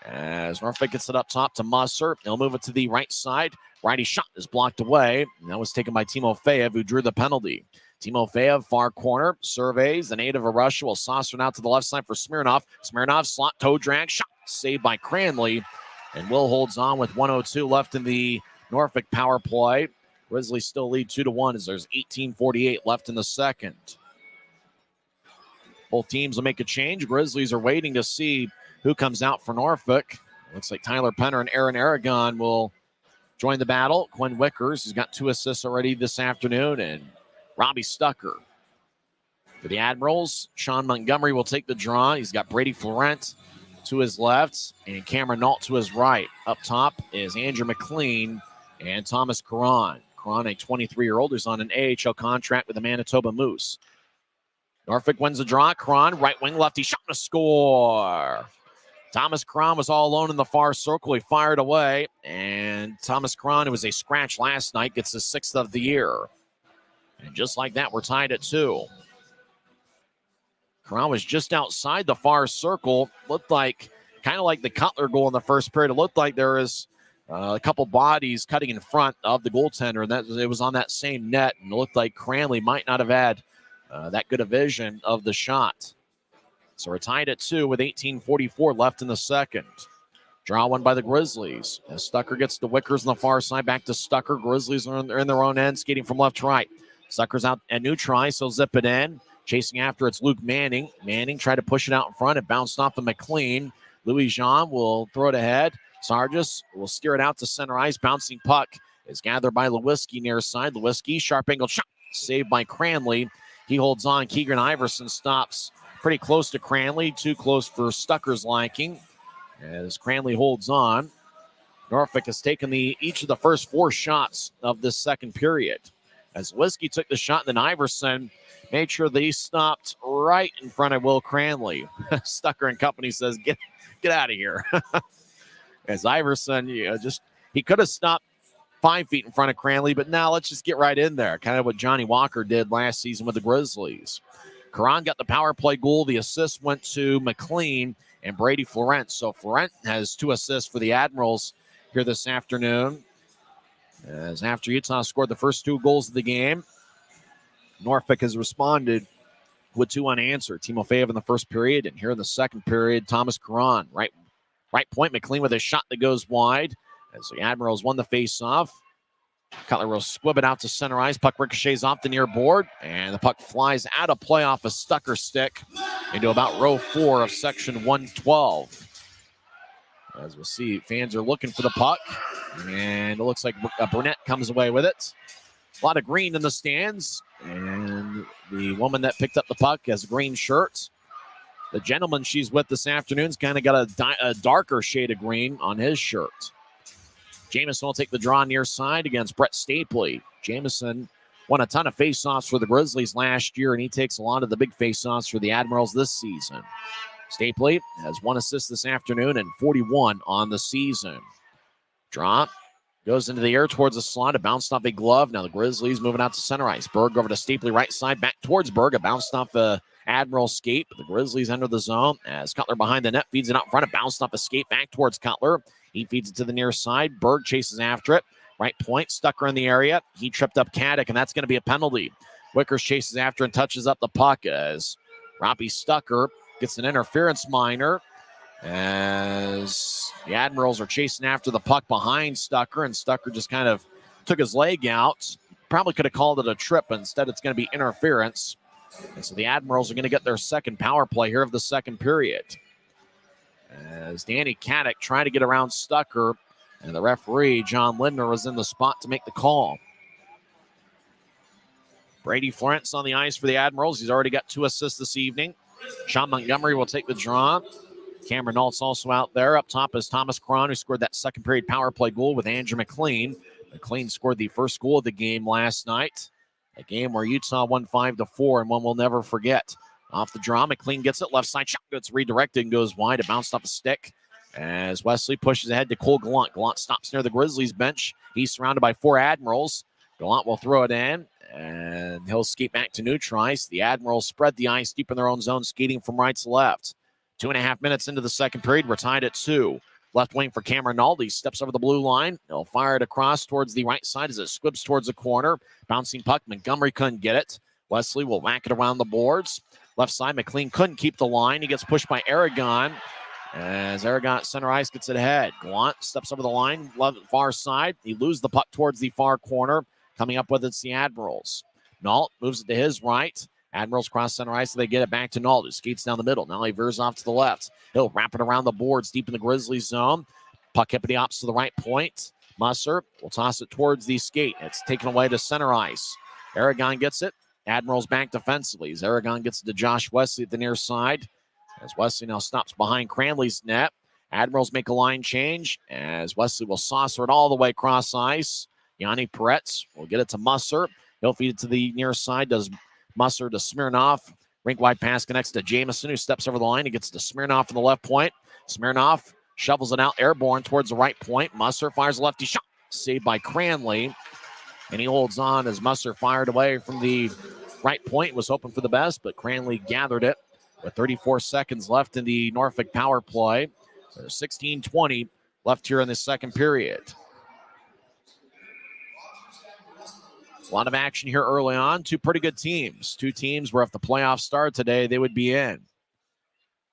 A: As Norfolk gets it up top to Musser, he'll move it to the right side. Righty shot is blocked away. And that was taken by Timofeyev, who drew the penalty. Timofeyev, far corner, surveys. The native of Russia will saucer it out to the left side for Smirnov. Smirnov, slot toe drag, shot saved by Cranley. And Will holds on with 1:02 left in the Norfolk power play. Grizzlies still lead 2-1 as there's 18:48 left in the second. Both teams will make a change. Grizzlies are waiting to see who comes out for Norfolk. Looks like Tyler Penner and Aaron Aragon will join the battle. Quinn Wickers, who's got 2 assists already this afternoon, and Robbie Stucker. For the Admirals, Sean Montgomery will take the draw. He's got Brady Florent to his left and Cameron Nault to his right. Up top is Andrew McLean and Thomas Caron. Caron, a 23-year-old who's on an AHL contract with the Manitoba Moose. Norfolk wins the draw. Caron, right wing lefty, shot to score. Thomas Caron was all alone in the far circle. He fired away, and Thomas Caron, who was a scratch last night, gets his 6th of the year. And just like that, we're tied at 2. Caron was just outside the far circle. Looked like, kind of like the Cutler goal in the first period. It looked like there was a couple bodies cutting in front of the goaltender, and that it was on that same net. And it looked like Cranley might not have had that good a vision of the shot. So we're tied at 2 with 18:44 left in the second. Draw one by the Grizzlies. As Stucker gets to Wickers on the far side, back to Stucker. Grizzlies are in their own end, skating from left to right. Stucker's out a new try, so zip it in. Chasing after it's Luke Manning. Manning tried to push it out in front. It bounced off of McLean. Louis Jean will throw it ahead. Sargis will steer it out to center ice. Bouncing puck is gathered by Lewiski near side. Lewiski, sharp angle shot, saved by Cranley. He holds on. Keegan Iverson stops pretty close to Cranley. Too close for Stucker's liking. As Cranley holds on. Norfolk has taken each of the first 4 shots of this second period. As Lewiski took the shot, and then Iverson made sure that he stopped right in front of Will Cranley. Stucker and company says, get out of here. As Iverson, he could have stopped 5 feet in front of Cranley, but now let's just get right in there. Kind of what Johnny Walker did last season with the Grizzlies. Caron got the power play goal. The assist went to McLean and Brady Florent. So Florent has 2 assists for the Admirals here this afternoon. As after Utah scored the first 2 goals of the game, Norfolk has responded with 2 unanswered. Timofeyev in the first period, and here in the second period, Thomas Caron. Right point, McLean with a shot that goes wide. As the Admirals won the face-off. Cutler will squib it out to center ice. Puck ricochets off the near board, and the puck flies out of play off a Stucker stick into about row 4 of section 112. As we'll see, fans are looking for the puck, and it looks like Burnett comes away with it. A lot of green in the stands, and the woman that picked up the puck has a green shirt. The gentleman she's with this afternoon's kind of got a darker shade of green on his shirt. Jamison will take the draw near side against Brett Stapley. Jamison won a ton of faceoffs for the Grizzlies last year, and he takes a lot of the big faceoffs for the Admirals this season. Stapley has 1 assist this afternoon and 41 on the season. Drop goes into the air towards the slot. It bounced off a glove. Now the Grizzlies moving out to center ice. Berg over to Stapley, right side, back towards Berg. It bounced off a Admiral skate. The Grizzlies enter the zone as Cutler behind the net feeds it out front. It bounced off a skate back towards Cutler. He feeds it to the near side. Berg chases after it. Right point, Stucker in the area. He tripped up Caddick, and that's going to be a penalty. Wickers chases after and touches up the puck as Robbie Stucker gets an interference minor. as the Admirals are chasing after the puck behind Stucker, and Stucker just kind of took his leg out. Probably could have called it a trip, but instead it's going to be interference. And so the Admirals are going to get their second power play here of the second period. As Danny Caddick trying to get around Stucker, and the referee, John Lindner, was in the spot to make the call. Brady Florence on the ice for the Admirals. He's already got 2 assists this evening. Sean Montgomery will take the draw. Cameron Nault's also out there. Up top is Thomas Cron, who scored that second period power play goal with Andrew McLean. McLean scored the first goal of the game last night. A game where Utah won 5-4, and one we'll never forget. Off the draw, McLean gets it left side. Shot gets redirected and goes wide. It bounced off a stick as Wesley pushes ahead to Cole Gallant. Gallant stops near the Grizzlies bench. He's surrounded by 4 Admirals. Gallant will throw it in, and he'll skate back to neutral ice. The Admirals spread the ice deep in their own zone, skating from right to left. 2.5 minutes into the second period, we're tied at 2. Left wing for Cameron Nault. He steps over the blue line. He'll fire it across towards the right side as it squibs towards the corner. Bouncing puck. Montgomery couldn't get it. Wesley will whack it around the boards. Left side, McLean couldn't keep the line. He gets pushed by Aragon. As Aragon at center ice gets it ahead. Gallant steps over the line. Far side. He loses the puck towards the far corner. Coming up with it's the Admirals. Nault moves it to his right. Admirals cross center ice, so they get it back to Nault, who skates down the middle. Now he veers off to the left. He'll wrap it around the boards deep in the Grizzlies zone. Puck hit the opposite to the right point. Musser will toss it towards the skate. It's taken away to center ice. Aragon gets it. Admirals back defensively as Aragon gets it to Josh Wesley at the near side. As Wesley now stops behind Cranley's net. Admirals make a line change as Wesley will saucer it all the way across ice. Yanni Peretz will get it to Musser. He'll feed it to the near side. Does Musser to Smirnoff. Rink-wide pass connects to Jamison, who steps over the line. He gets to Smirnoff on the left point. Smirnoff shovels it out airborne towards the right point. Musser fires a lefty shot. Saved by Cranley. And he holds on as Musser fired away from the right point. Was hoping for the best, but Cranley gathered it with 34 seconds left in the Norfolk power play. There's 16:20 left here in the second period. A lot of action here early on. 2 pretty good teams. 2 teams where if the playoffs start today, they would be in.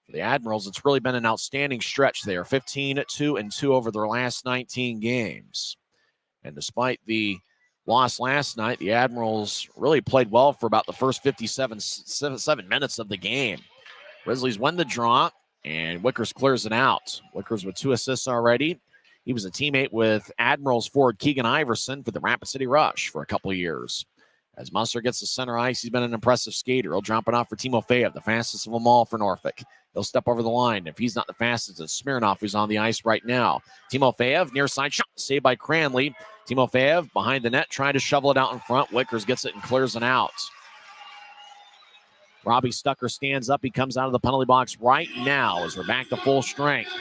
A: For the Admirals, it's really been an outstanding stretch. They are 15-2-2 over their last 19 games. And despite the loss last night, the Admirals really played well for about the first 7 minutes of the game. Grizzlies win the draw, and Wickers clears it out. Wickers with 2 assists already. He was a teammate with Admirals forward Keegan Iverson for the Rapid City Rush for a couple of years. As Musser gets to center ice, he's been an impressive skater. He'll drop it off for Timofeyev, the fastest of them all for Norfolk. He'll step over the line. If he's not the fastest, it's Smirnoff who's on the ice right now. Timofeyev, near side shot, saved by Cranley. Timofeyev behind the net, trying to shovel it out in front. Wickers gets it and clears it out. Robbie Stucker stands up. He comes out of the penalty box right now as we're back to full strength.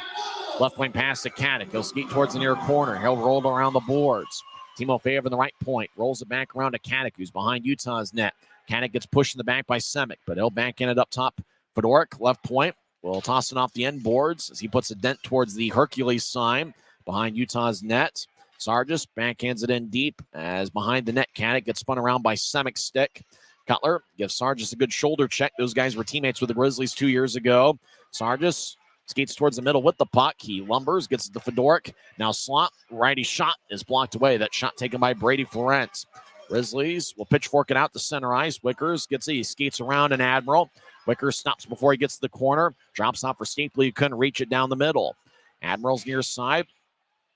A: Left wing pass to Caddick. He'll skate towards the near corner. He'll roll it around the boards. Timofeyev in the right point. Rolls it back around to Caddick, who's behind Utah's net. Caddick gets pushed in the back by Semick, but he'll back in it up top. Fedoruk, left point, will toss it off the end boards as he puts a dent towards the Hercules sign behind Utah's net. Sargis backhands it in deep as behind the net, Caddick gets spun around by Semick's stick. Cutler gives Sargis a good shoulder check. Those guys were teammates with the Grizzlies 2 years ago. Sargis skates towards the middle with the puck. He lumbers, gets it to Fedoruk. Now slot, righty shot is blocked away. That shot taken by Brady Florence. Grizzlies will pitchfork it out to center ice. Wickers gets it. He skates around an Admiral. Wickers stops before he gets to the corner. Drops off for Stapley, who couldn't reach it down the middle. Admirals near side.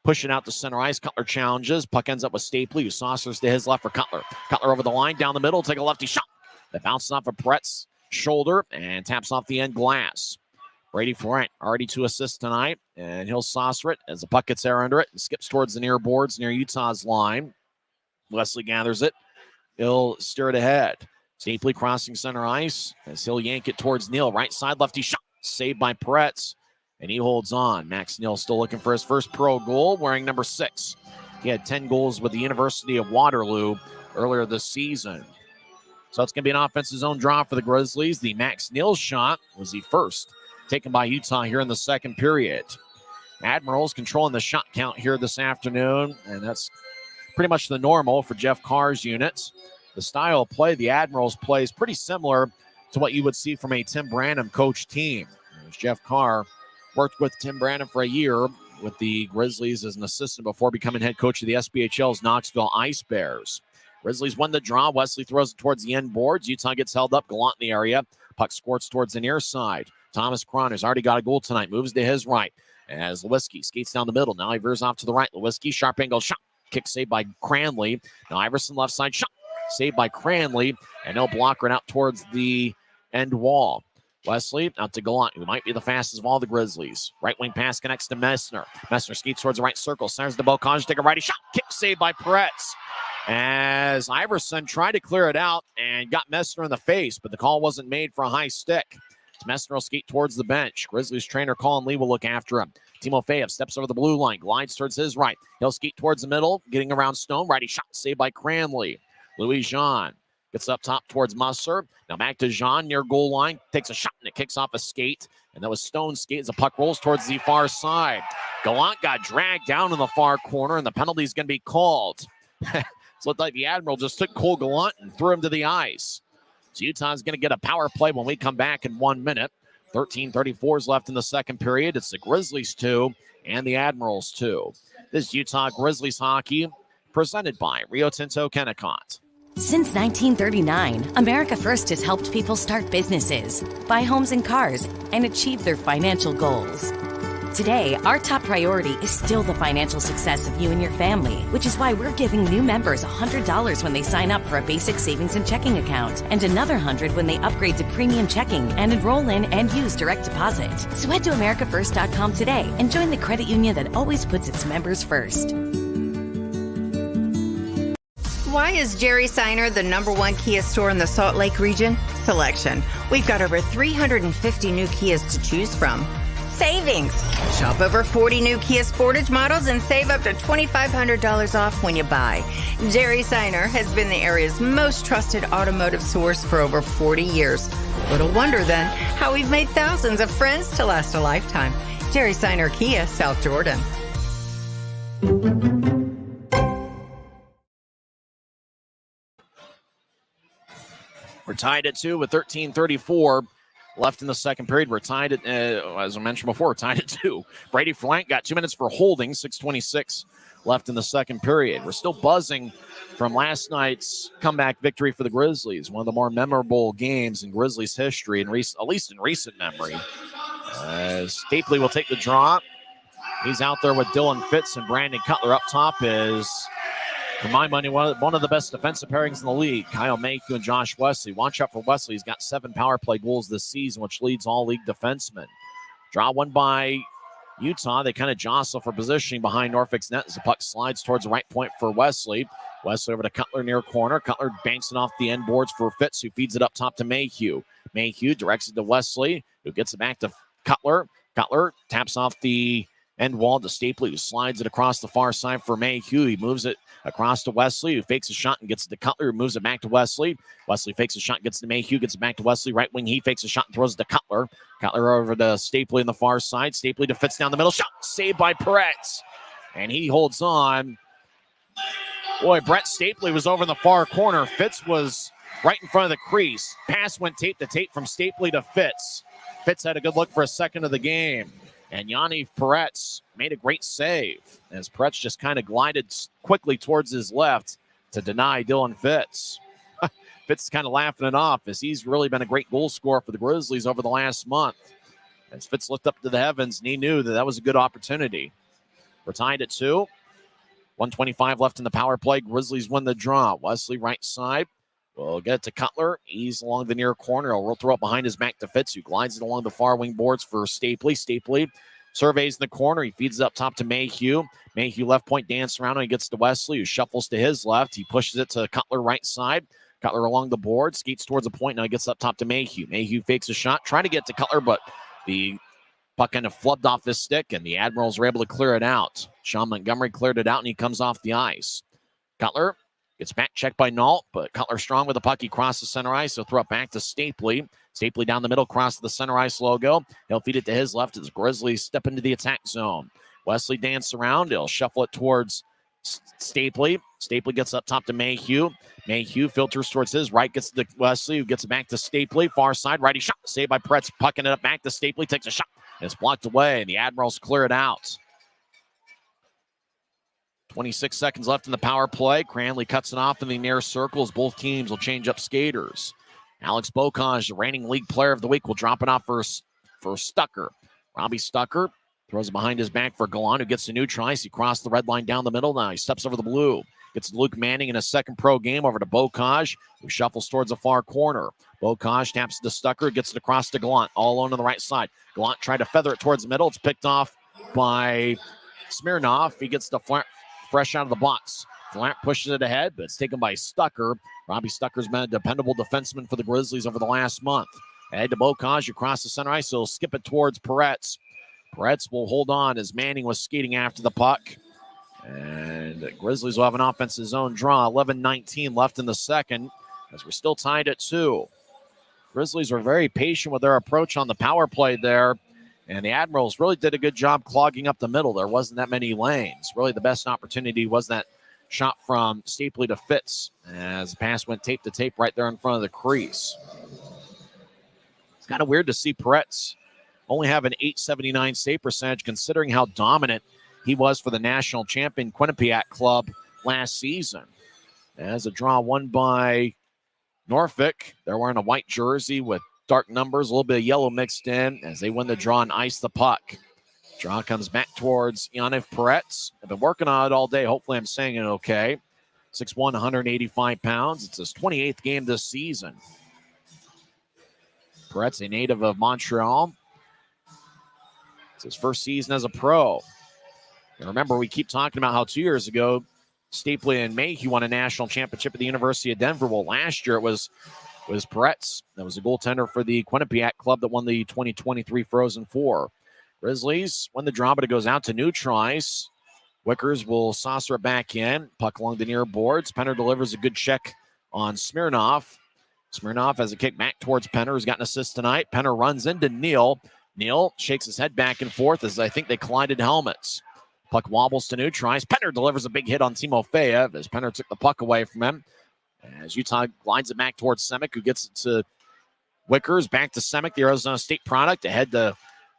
A: Pushing out to center ice. Cutler challenges. Puck ends up with Stapley, who saucers to his left for Cutler. Cutler over the line, down the middle. Take a lefty shot. That bounces off of Brett's shoulder and taps off the end glass. Brady Florent, already 2 assists tonight, and he'll saucer it as the puck gets there under it and skips towards the near boards near Utah's line. Wesley gathers it. He'll steer it ahead. Stapley crossing center ice as he'll yank it towards Neal. Right side, lefty shot. Saved by Peretz, and he holds on. Max Neal still looking for his first pro goal, wearing number 6. He had 10 goals with the University of Waterloo earlier this season. So it's going to be an offensive zone draw for the Grizzlies. The Max Neal shot was the first taken by Utah here in the second period. Admirals controlling the shot count here this afternoon, and that's pretty much the normal for Jeff Carr's units. The style of play the Admirals play is pretty similar to what you would see from a Tim Branham coach team. As Jeff Carr Worked with Tim Brandon for a year with the Grizzlies as an assistant before becoming head coach of the SBHL's Knoxville Ice Bears. Grizzlies won the draw. Wesley throws it towards the end boards. Utah gets held up. Gallant in the area. Puck squirts towards the near side. Thomas Cron has already got a goal tonight. Moves to his right as Lewinsky skates down the middle. Now he veers off to the right. Lewinsky, sharp angle shot. Kick saved by Cranley. Now Iverson left side shot. Saved by Cranley. And no blocker out towards the end wall. Wesley out to Gallant, who might be the fastest of all the Grizzlies. Right wing pass connects to Messner. Messner skates towards the right circle. Centers to Bocage. Take a righty shot. Kick saved by Peretz. As Iverson tried to clear it out and got Messner in the face, but the call wasn't made for a high stick. Messner will skate towards the bench. Grizzlies trainer Colin Lee will look after him. Timofeyev steps over the blue line, glides towards his right. He'll skate towards the middle, getting around Stone. Righty shot saved by Cranley. Louis Jean gets up top towards Musser. Now back to Jean near goal line. Takes a shot and it kicks off a skate. And that was Stone's skate as the puck rolls towards the far side. Gallant got dragged down in the far corner, and the penalty is going to be called. It looked like the Admiral just took Cole Gallant and threw him to the ice. So Utah's going to get a power play when we come back in 1 minute. 13:34 is left in the second period. It's the Grizzlies 2 and the Admirals 2. This is Utah Grizzlies hockey presented by Rio Tinto Kennecott.
B: Since 1939, America First has helped people start businesses, buy homes and cars, and achieve their financial goals. Today, our top priority is still the financial success of you and your family, which is why we're giving new members $100 when they sign up for a basic savings and checking account, and another $100 when they upgrade to premium checking and enroll in and use direct deposit. So head to americafirst.com today and join the credit union that always puts its members first.
C: Why is Jerry Seiner the #1 Kia store in the Salt Lake region? Selection. We've got over 350 new Kias to choose from. Savings. Shop over 40 new Kia Sportage models and save up to $2,500 off when you buy. Jerry Seiner has been the area's most trusted automotive source for over 40 years. Little wonder then how we've made thousands of friends to last a lifetime. Jerry Seiner Kia, South Jordan.
A: We're tied at 2 with 13:34 left in the second period. We're tied at, as I mentioned before, we're tied at 2. Brady Flank got 2 minutes for holding, 6:26 left in the second period. We're still buzzing from last night's comeback victory for the Grizzlies, one of the more memorable games in Grizzlies history, at least in recent memory. Stapley will take the draw. He's out there with Dylan Fitz, and Brandon Cutler up top is, for my money, one of the best defensive pairings in the league. Kyle Mayhew and Josh Wesley. Watch out for Wesley. He's got 7 power play goals this season, which leads all league defensemen. Draw one by Utah. They kind of jostle for positioning behind Norfolk's net as the puck slides towards the right point for Wesley. Wesley over to Cutler near corner. Cutler banks it off the end boards for Fitz, who feeds it up top to Mayhew. Mayhew directs it to Wesley, who gets it back to Cutler. Cutler taps off the end wall to Stapley, who slides it across the far side for Mayhew. He moves it across to Wesley, who fakes a shot and gets it to Cutler, who moves it back to Wesley. Wesley fakes a shot, gets it to Mayhew, gets it back to Wesley. Right wing, he fakes a shot and throws it to Cutler. Cutler over to Stapley on the far side. Stapley to Fitz down the middle. Shot saved by Peretz. And he holds on. Boy, Brett Stapley was over in the far corner. Fitz was right in front of the crease. Pass went tape to tape from Stapley to Fitz. Fitz had a good look for a second of the game. And Yanni Peretz made a great save as Peretz just kind of glided quickly towards his left to deny Dylan Fitz. Fitz is kind of laughing it off as he's really been a great goal scorer for the Grizzlies over the last month. As Fitz looked up to the heavens and he knew that was a good opportunity. We're tied at 2. 1:25 left in the power play. Grizzlies win the draw. Wesley right side. We'll get it to Cutler. He's along the near corner. He'll throw it behind his back to Fitz, who glides it along the far wing boards for Stapley. Stapley surveys in the corner. He feeds it up top to Mayhew. Mayhew left point, dance around, and he gets to Wesley, who shuffles to his left. He pushes it to Cutler right side. Cutler along the board, skates towards the point. Now he gets up top to Mayhew. Mayhew fakes a shot, trying to get to Cutler, but the puck kind of flubbed off his stick, and the Admirals were able to clear it out. Sean Montgomery cleared it out, and he comes off the ice. Cutler gets back checked by Nault, but Cutler strong with the puck. He crosses center ice. He'll throw it back to Stapley. Stapley down the middle, across the center ice logo. He'll feed it to his left as Grizzlies step into the attack zone. Wesley dances around. He'll shuffle it towards Stapley. Stapley gets up top to Mayhew. Mayhew filters towards his right, gets to Wesley, who gets it back to Stapley. Far side, righty shot, saved by Peretz, pucking it up back to Stapley. Takes a shot, It's blocked away, and the Admirals clear it out. 26 seconds left in the power play. Cranley cuts it off in the near circles. Both teams will change up skaters. Alex Bocage, the reigning league player of the week, will drop it off for Stucker. Robbie Stucker throws it behind his back for Gallant, who gets a new try. He crossed the red line down the middle. Now he steps over the blue. Gets Luke Manning in a second pro game over to Bocage, who shuffles towards the far corner. Bocage taps to Stucker, gets it across to Gallant, all alone on the right side. Gallant tried to feather it towards the middle. It's picked off by Smirnoff. He gets the fresh out of the box. Flapp pushes it ahead, but it's taken by Stucker. Robbie Stucker's been a dependable defenseman for the Grizzlies over the last month. Ahead to Bocage across the center ice. He'll skip it towards Peretz. Peretz will hold on as Manning was skating after the puck. And the Grizzlies will have an offensive zone draw. 11-19 left in the second as we're still tied at 2. Grizzlies were very patient with their approach on the power play there. And the Admirals really did a good job clogging up the middle. There wasn't that many lanes. Really the best opportunity was that shot from Stapley to Fitz as the pass went tape to tape right there in front of the crease. It's kind of weird to see Peretz only have an .879 save percentage considering how dominant he was for the national champion Quinnipiac club last season. As a draw won by Norfolk. They're wearing a white jersey with dark numbers, a little bit of yellow mixed in as they win the draw and ice the puck. Draw comes back towards Yaniv Peretz. I've been working on it all day. Hopefully I'm saying it okay. 6'1", 185 pounds. It's his 28th game this season. Peretz, a native of Montreal. It's his first season as a pro. And remember, we keep talking about how 2 years ago, Stapley and Mayhew won a national championship at the University of Denver. Well, last year it was Peretz. That was a goaltender for the Quinnipiac club that won the 2023 Frozen Four. Grizzlies win the draw, but it goes out to new tries. Wickers will saucer it back in. Puck along the near boards. Penner delivers a good check on Smirnoff. Smirnoff has a kick back towards Penner, who's got an assist tonight. Penner runs into Neal. Neal shakes his head back and forth as I think they collided helmets. Puck wobbles to new tries. Penner delivers a big hit on Timofeyev as Penner took the puck away from him. As Utah glides it back towards Semick, who gets it to Wickers. Back to Semick, the Arizona State product. Ahead to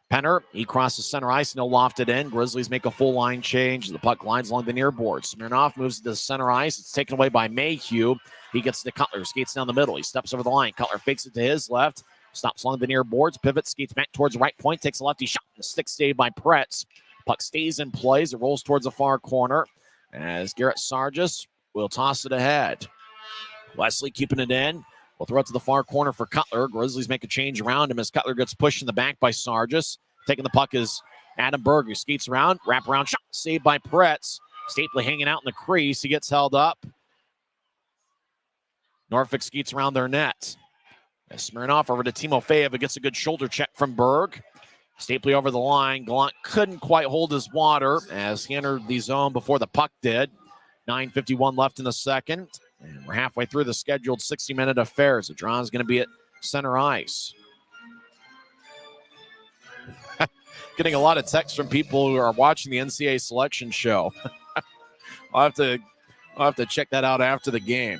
A: Penner. He crosses center ice and he'll loft it in. Grizzlies make a full line change. The puck glides along the near board. Smirnoff moves to the center ice. It's taken away by Mayhew. He gets to Cutler, skates down the middle. He steps over the line. Cutler fakes it to his left. Stops along the near boards. Pivots, skates back towards the right point. Takes a lefty shot. The stick saved by Peretz. Puck stays in place. It rolls towards the far corner as Garrett Sargis will toss it ahead. Wesley keeping it in. We'll throw it to the far corner for Cutler. Grizzlies make a change around him as Cutler gets pushed in the back by Sargis. Taking the puck is Adam Berg, who skates around. Wraparound shot saved by Peretz. Stapley hanging out in the crease. He gets held up. Norfolk skates around their net. As Smirnoff over to Timofeyev, who gets a good shoulder check from Berg. Stapley over the line. Gallant couldn't quite hold his water as he entered the zone before the puck did. 9:51 left in the second. And we're halfway through the scheduled 60-minute affairs. The draw is going to be at center ice. Getting a lot of texts from people who are watching the NCAA selection show. I'll have to check that out after the game.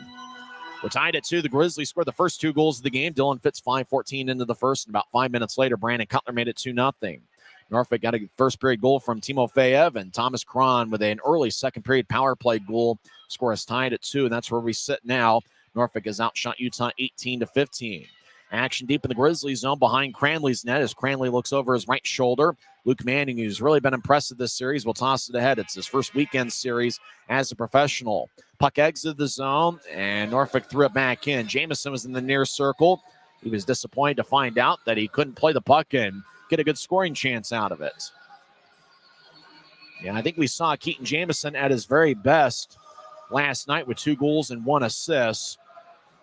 A: We're tied at 2. The Grizzlies scored the first 2 goals of the game. Dylan Fitz 5:14 into the first, and about 5 minutes later, Brandon Cutler made it 2-0. Norfolk got a first period goal from Timofeyev, and Thomas Cron with an early second period power play goal. Score is tied at 2, and that's where we sit now. Norfolk has outshot Utah 18-15. Action deep in the Grizzlies zone behind Cranley's net as Cranley looks over his right shoulder. Luke Manning, who's really been impressive this series, will toss it ahead. It's his first weekend series as a professional. Puck exited the zone, and Norfolk threw it back in. Jamison was in the near circle. He was disappointed to find out that he couldn't play the puck and get a good scoring chance out of it. Yeah, I think we saw Keaton Jamison at his very best last night with 2 goals and 1 assist.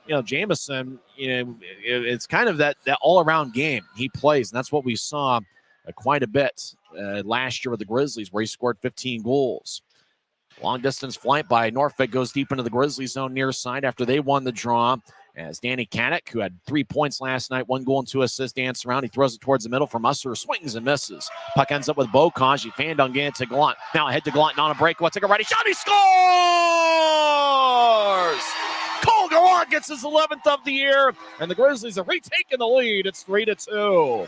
A: You know, Jamison, it's kind of that all-around game he plays, and that's what we saw quite a bit last year with the Grizzlies, where he scored 15 goals. Long-distance flight by Norfolk goes deep into the Grizzlies zone near side after they won the draw. As Danny Kadek, who had 3 points last night, 1 goal and 2 assists, dance around. He throws it towards the middle for Musser, swings and misses. Puck ends up with Bocage. He fanned on getting to Gallant. Now ahead to Gallant on a breakaway. Take a righty shot. He scores! Cole Gallant gets his 11th of the year, and the Grizzlies have retaken the lead. It's 3-2.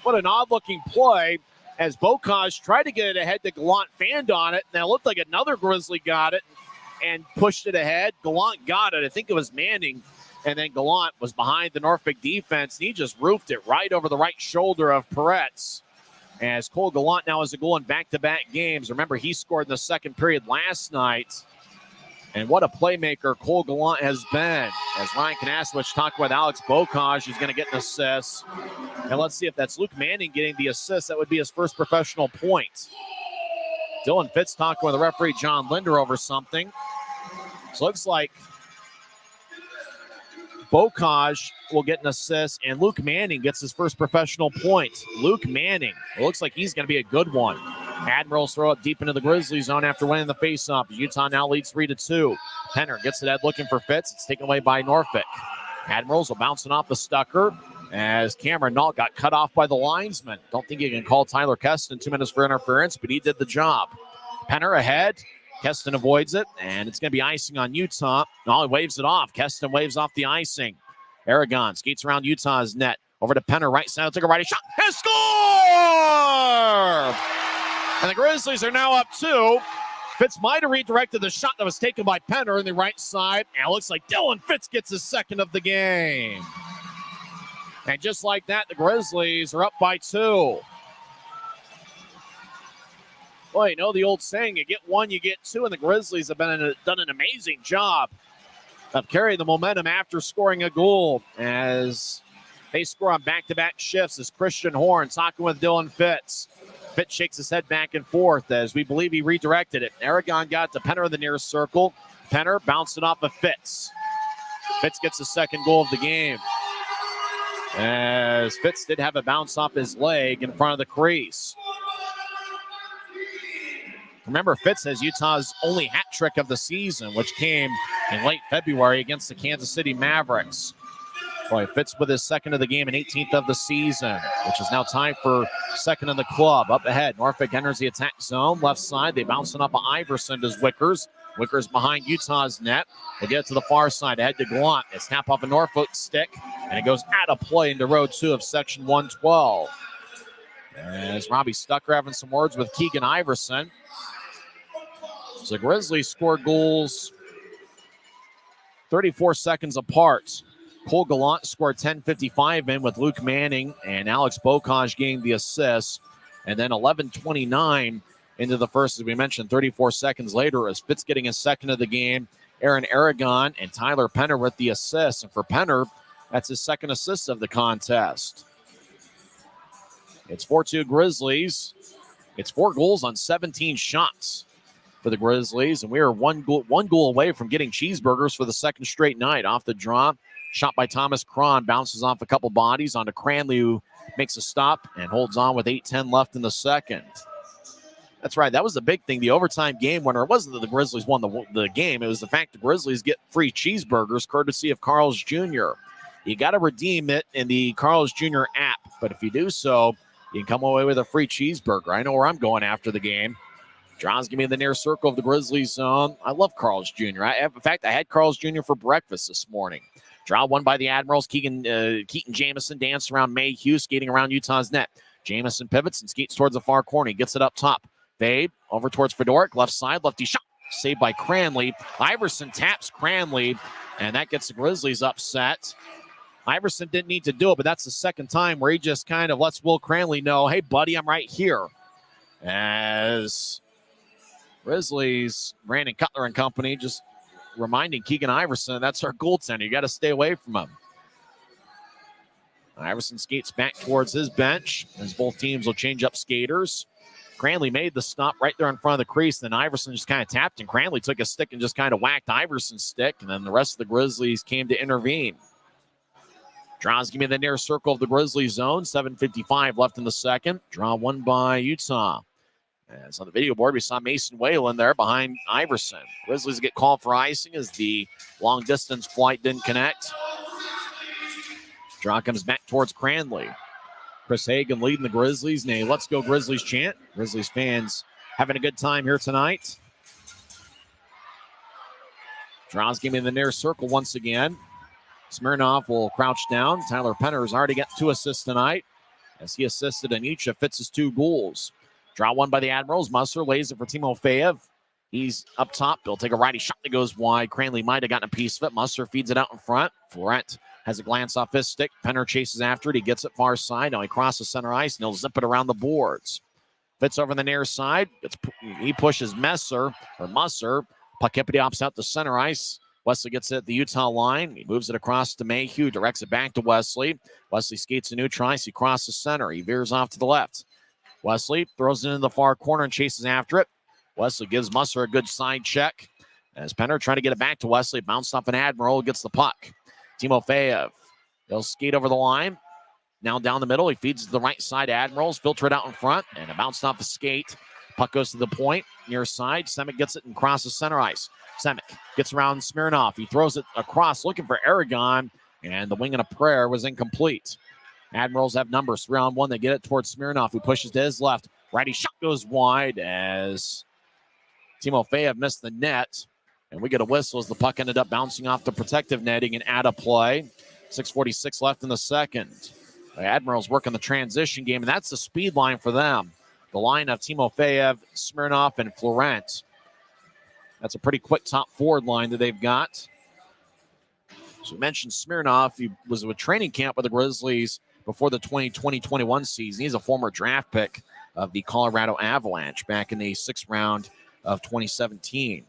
A: What an odd-looking play as Bocage tried to get it ahead to Gallant, fanned on it, and it looked like another Grizzly got it and pushed it ahead. Gallant got it. I think it was Manning, and then Gallant was behind the Norfolk defense, and he just roofed it right over the right shoulder of Peretz. As Cole Gallant now has a goal in back-to-back games. Remember, he scored in the second period last night. And what a playmaker Cole Gallant has been. As Ryan Kanasowicz talked with Alex Bocage, who's going to get an assist. And let's see if that's Luke Manning getting the assist. That would be his first professional point. Dylan Fitz talking with the referee John Linder over something. So looks like Bocage will get an assist, and Luke Manning gets his first professional point. Luke Manning, it looks like he's going to be a good one. Admirals throw it deep into the Grizzlies zone after winning the faceoff. Utah now leads 3-2. Penner gets it ahead looking for Fitz. It's taken away by Norfolk. Admirals will bounce it off the Stucker as Cameron Nault got cut off by the linesman. Don't think you can call Tyler Keston 2 minutes for interference, but he did the job. Penner ahead. Keston avoids it, and it's going to be icing on Utah. No, he waves it off. Keston waves off the icing. Aragon skates around Utah's net. Over to Penner, right side, took a righty shot, and score! And the Grizzlies are now up 2. Fitz might have redirected the shot that was taken by Penner on the right side. And it looks like Dylan Fitz gets his second of the game. And just like that, the Grizzlies are up by 2. Boy, you know the old saying, you get 1, you get 2, and the Grizzlies have done an amazing job of carrying the momentum after scoring a goal as they score on back-to-back shifts as Christian Horn talking with Dylan Fitz. Fitz shakes his head back and forth as we believe he redirected it. Aragon got to Penner in the near circle. Penner bounced it off of Fitz. Fitz gets the second goal of the game as Fitz did have a bounce off his leg in front of the crease. Remember, Fitz has Utah's only hat trick of the season, which came in late February against the Kansas City Mavericks. Boy, Fitz with his second of the game and 18th of the season, which is now tied for second in the club. Up ahead, Norfolk enters the attack zone. Left side, they bounce it up to Iverson to Wickers. Wickers behind Utah's net. We'll get it to the far side, ahead to Gallant. It's snap off a Norfolk stick, and it goes out of play into row 2 of section 112. As Robbie Stucker having some words with Keegan Iverson. So the Grizzlies scored goals 34 seconds apart. Cole Gallant scored 10:55 in with Luke Manning and Alex Bocage getting the assist. And then 11:29 into the first, as we mentioned, 34 seconds later, as Fitz getting his second of the game. Aaron Aragon and Tyler Penner with the assist. And for Penner, that's his second assist of the contest. It's 4-2 Grizzlies. It's 4 goals on 17 shots for the Grizzlies. And we are one goal away from getting cheeseburgers for the second straight night. Off the draw, shot by Thomas Cron, bounces off a couple bodies onto Cranley, who makes a stop and holds on with 8:10 left in the second. That's right. That was the big thing. The overtime game winner. It wasn't that the Grizzlies won the game. It was the fact the Grizzlies get free cheeseburgers courtesy of Carl's Jr. You got to redeem it in the Carl's Jr. app. But if you do so, you can come away with a free cheeseburger. I know where I'm going after the game. Draws give me the near circle of the Grizzlies zone. I love Carl's Jr. In fact, I had Carl's Jr. for breakfast this morning. Draw won by the Admirals. Keaton Jamison danced around Mayhew, skating around Utah's net. Jamison pivots and skates towards the far corner. He gets it up top. Fade over towards Fedoruk. Left side, lefty shot. Saved by Cranley. Iverson taps Cranley, and that gets the Grizzlies upset. Iverson didn't need to do it, but that's the second time where he just kind of lets Will Cranley know, hey, buddy, I'm right here. As Grizzlies, Brandon Cutler and company just reminding Keegan Iverson, that's our goaltender. You got to stay away from him. Iverson skates back towards his bench as both teams will change up skaters. Cranley made the stop right there in front of the crease. Then Iverson just kind of tapped, and Cranley took a stick and just kind of whacked Iverson's stick. And then the rest of the Grizzlies came to intervene. Draws give me the near circle of the Grizzlies zone. 7:55 left in the second. Draw won by Utah. As on the video board, we saw Mason Whalen there behind Iverson. Grizzlies get called for icing as the long-distance flight didn't connect. Draw comes back towards Cranley. Chris Hagan leading the Grizzlies in a Let's Go Grizzlies chant. Grizzlies fans having a good time here tonight. Draws give me the near circle once again. Smirnov will crouch down. Tyler Penner has already got 2 assists tonight. as he assisted Anicha Fitz's 2 goals. Draw one by the Admirals. Musser lays it for Timofeyev. He's up top. He'll take a righty shot that goes wide. Cranley might have gotten a piece of it. Musser feeds it out in front. Florent has a glance off his stick. Penner chases after it. He gets it far side. Now he crosses center ice, and he'll zip it around the boards. Fitz over the near side. He pushes Musser. Puck hippity hops out to center ice. Wesley gets it at the Utah line. He moves it across to Mayhew. Directs it back to Wesley. Wesley skates a neutral ice. He crosses center. He veers off to the left. Wesley throws it into the far corner and chases after it. Wesley gives Musser a good side check. As Penner trying to get it back to Wesley. Bounced off an Admiral. Gets the puck. Timofeyev. He'll skate over the line. Now down the middle. He feeds to the right side. Admirals filter it out in front. And it bounced off a skate. Puck goes to the point. Near side. Semic gets it and crosses center ice. Semic gets around Smirnoff. He throws it across looking for Aragon. And the wing and a prayer was incomplete. Admirals have numbers 3-on-1. They get it towards Smirnoff, who pushes to his left. Righty shot goes wide as Timofeyev missed the net. And we get a whistle as the puck ended up bouncing off the protective netting and out of play. 6:46 left in the second. The Admirals working the transition game, and that's the speed line for them. The line of Timofeyev, Smirnoff, and Florent. That's a pretty quick top forward line that they've got. So we mentioned Smirnoff. He was with training camp with the Grizzlies before the 2020-21 season. He's a former draft pick of the Colorado Avalanche back in the 6th round of 2017.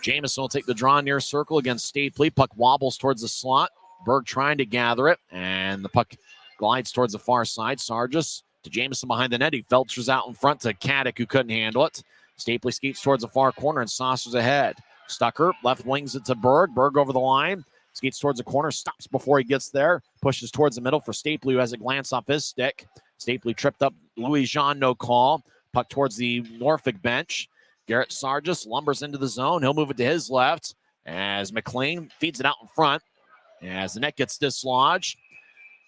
A: Jamison will take the draw near circle against Stapley. Puck wobbles towards the slot. Berg trying to gather it, and the puck glides towards the far side. Sargis to Jamison behind the net. He felchers out in front to Caddick, who couldn't handle it. Stapley skates towards the far corner and saucers ahead. Stucker left wings it to Berg. Berg over the line. Skates towards the corner, stops before he gets there, pushes towards the middle for Stapley, who has a glance off his stick. Stapley tripped up Louis Jean, no call. Puck towards the Norfolk bench. Garrett Sargis lumbers into the zone. He'll move it to his left as McLean feeds it out in front. As the net gets dislodged,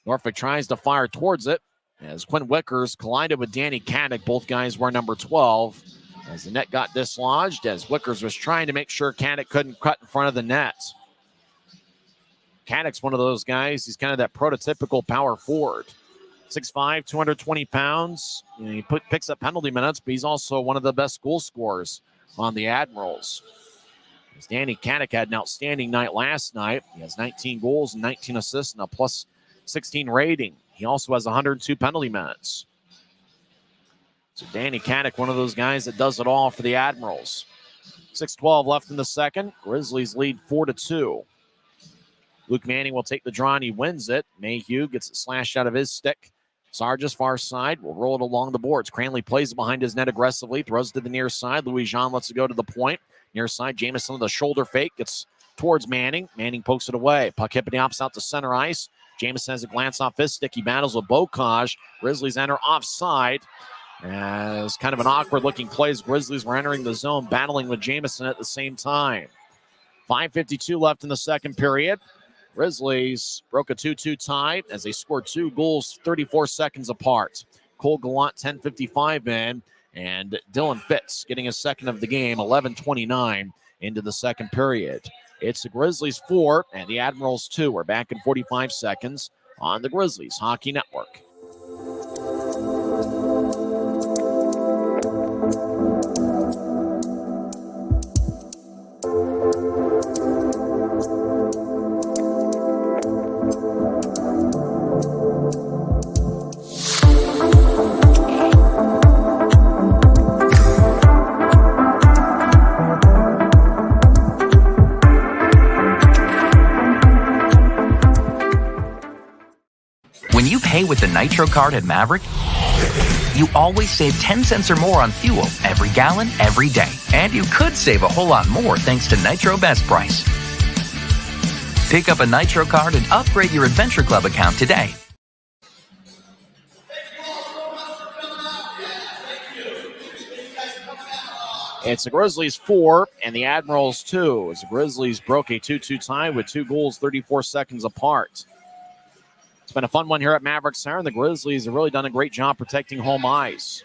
A: Norfolk tries to fire towards it as Quinn Wickers collided with Danny Caddick. Both guys wear number 12 as the net got dislodged, as Wickers was trying to make sure Caddick couldn't cut in front of the net. Caddick's one of those guys. He's kind of that prototypical power forward. 6'5", 220 pounds. He picks up penalty minutes, but he's also one of the best goal scorers on the Admirals. As Danny Caddick had an outstanding night last night. He has 19 goals and 19 assists and a plus 16 rating. He also has 102 penalty minutes. So Danny Caddick, one of those guys that does it all for the Admirals. 6:12 left in the second. Grizzlies lead 4-2. Luke Manning will take the draw and he wins it. Mayhew gets it slashed out of his stick. Sargis far side will roll it along the boards. Cranley plays it behind his net aggressively, throws it to the near side. Louis Jean lets it go to the point. Near side, Jamison with a shoulder fake, gets towards Manning. Manning pokes it away. Puck hippity hops out to center ice. Jamison has a glance off his stick. He battles with Bocage. Grizzlies enter offside. As kind of an awkward looking play as Grizzlies were entering the zone, battling with Jamison at the same time. 5:52 left in the second period. Grizzlies broke a 2-2 tie as they scored 2 goals 34 seconds apart. Cole Gallant 10:55 in, and Dylan Fitz getting his second of the game, 11:29 into the second period. It's the Grizzlies 4 and the Admirals 2. We're back in 45 seconds on the Grizzlies Hockey Network.
K: When you pay with the Nitro card at Maverik, you always save 10 cents or more on fuel every gallon, every day. And you could save a whole lot more thanks to Nitro Best Price. Pick up a Nitro card and upgrade your Adventure Club account today.
A: It's the Grizzlies 4 and the Admirals 2 as the Grizzlies broke a 2-2 tie with 2 goals 34 seconds apart. It's been a fun one here at Maverik Center. The Grizzlies have really done a great job protecting home ice.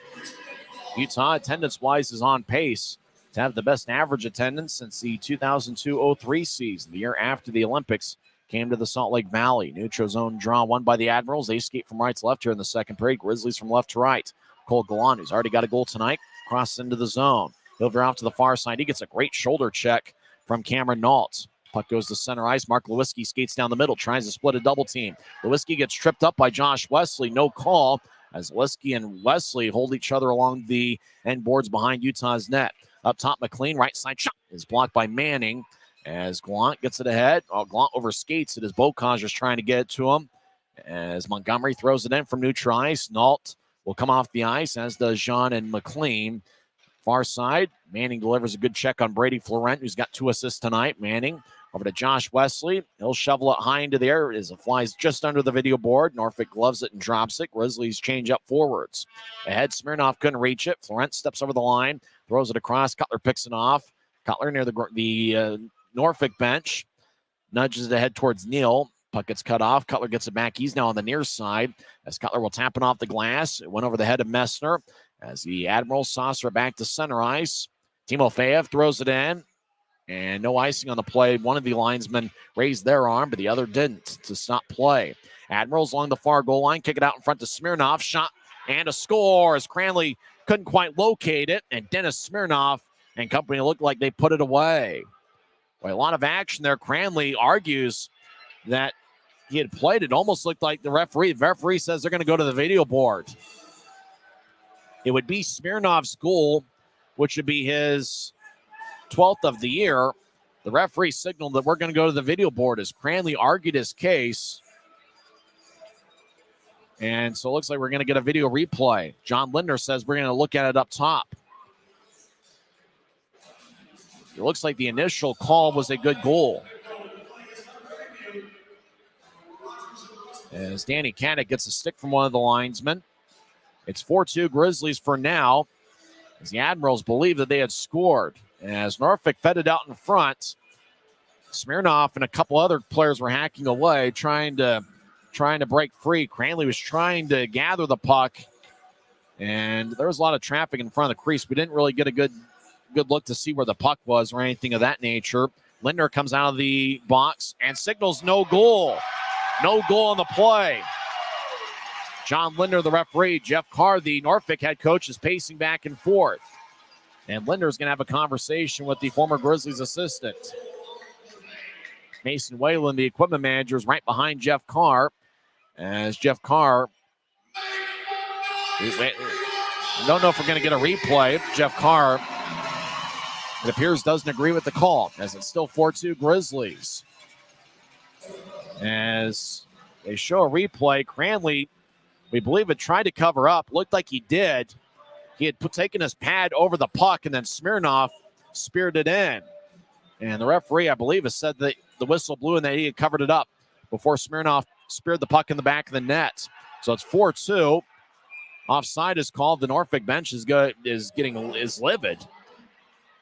A: Utah, attendance-wise, is on pace to have the best average attendance since the 2002-03 season, the year after the Olympics came to the Salt Lake Valley. Neutral zone draw won by the Admirals. They skate from right to left here in the second period. Grizzlies from left to right. Cole Galan, who's already got a goal tonight, crosses into the zone. He'll veer off to the far side. He gets a great shoulder check from Cameron Nault. Puck goes to center ice. Mark Lewiski skates down the middle, tries to split a double team. Lewiski gets tripped up by Josh Wesley. No call as Lewiski and Wesley hold each other along the end boards behind Utah's net. Up top, McLean, right side shot is blocked by Manning as Gallant gets it ahead. Gallant overskates it as Bocage is trying to get it to him. As Montgomery throws it in from neutral ice. Nault will come off the ice, as does Jean and McLean. Far side, Manning delivers a good check on Brady Florent, who's got 2 assists tonight. Manning over to Josh Wesley. He'll shovel it high into the air as it flies just under the video board. Norfolk gloves it and drops it. Grizzlies change up forwards. Ahead, Smirnoff couldn't reach it. Florent steps over the line, throws it across. Cutler picks it off. Cutler near the Norfolk bench. Nudges it ahead towards Neal. Puck gets cut off. Cutler gets it back. He's now on the near side as Cutler will tap it off the glass. It went over the head of Messner as the Admirals saucer back to center ice. Timofeyev throws it in. And no icing on the play. One of the linesmen raised their arm, but the other didn't to stop play. Admirals along the far goal line. Kick it out in front to Smirnoff. Shot and a score as Cranley couldn't quite locate it. And Dennis Smirnoff and company looked like they put it away. Well, a lot of action there. Cranley argues that he had played it. Almost looked like the referee says they're going to go to the video board. It would be Smirnoff's goal, which would be his 12th of the year. The referee signaled that we're going to go to the video board as Cranley argued his case. And so it looks like we're going to get a video replay. John Lindner says we're going to look at it up top. It looks like the initial call was a good goal. As Danny Caddick gets a stick from one of the linesmen. It's 4-2 Grizzlies for now, as the Admirals believe that they had scored. As Norfolk fed it out in front, Smirnoff and a couple other players were hacking away, trying to break free. Cranley was trying to gather the puck, and there was a lot of traffic in front of the crease. We didn't really get a good look to see where the puck was or anything of that nature. Lindner comes out of the box and signals no goal. No goal on the play. John Lindner, the referee. Jeff Carr, the Norfolk head coach, is pacing back and forth. And Linder's going to have a conversation with the former Grizzlies assistant. Mason Whalen, the equipment manager, is right behind Jeff Carr. As Jeff Carr, I don't know if we're going to get a replay. Jeff Carr, it appears, doesn't agree with the call, as it's still 4-2 Grizzlies. As they show a replay, Cranley, we believe, had tried to cover up. Looked like he did. He had taken his pad over the puck, and then Smirnoff speared it in. And the referee, I believe, has said that the whistle blew and that he had covered it up before Smirnoff speared the puck in the back of the net. So it's 4-2. Offside is called. The Norfolk bench is livid.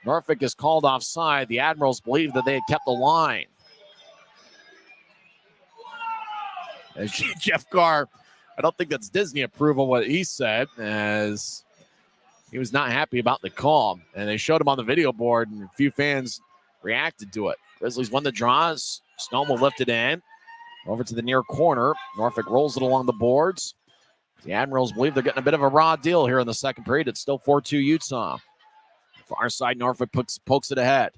A: Norfolk is called offside. The Admirals believe that they had kept the line. As Jeff Carr, I don't think that's Disney approval what he said, as he was not happy about the call. And they showed him on the video board, and a few fans reacted to it. Grizzlies won the draws. Stone will lift it in. Over to the near corner. Norfolk rolls it along the boards. The Admirals believe they're getting a bit of a raw deal here in the second period. It's still 4-2 Utah. Far side, Norfolk pokes it ahead.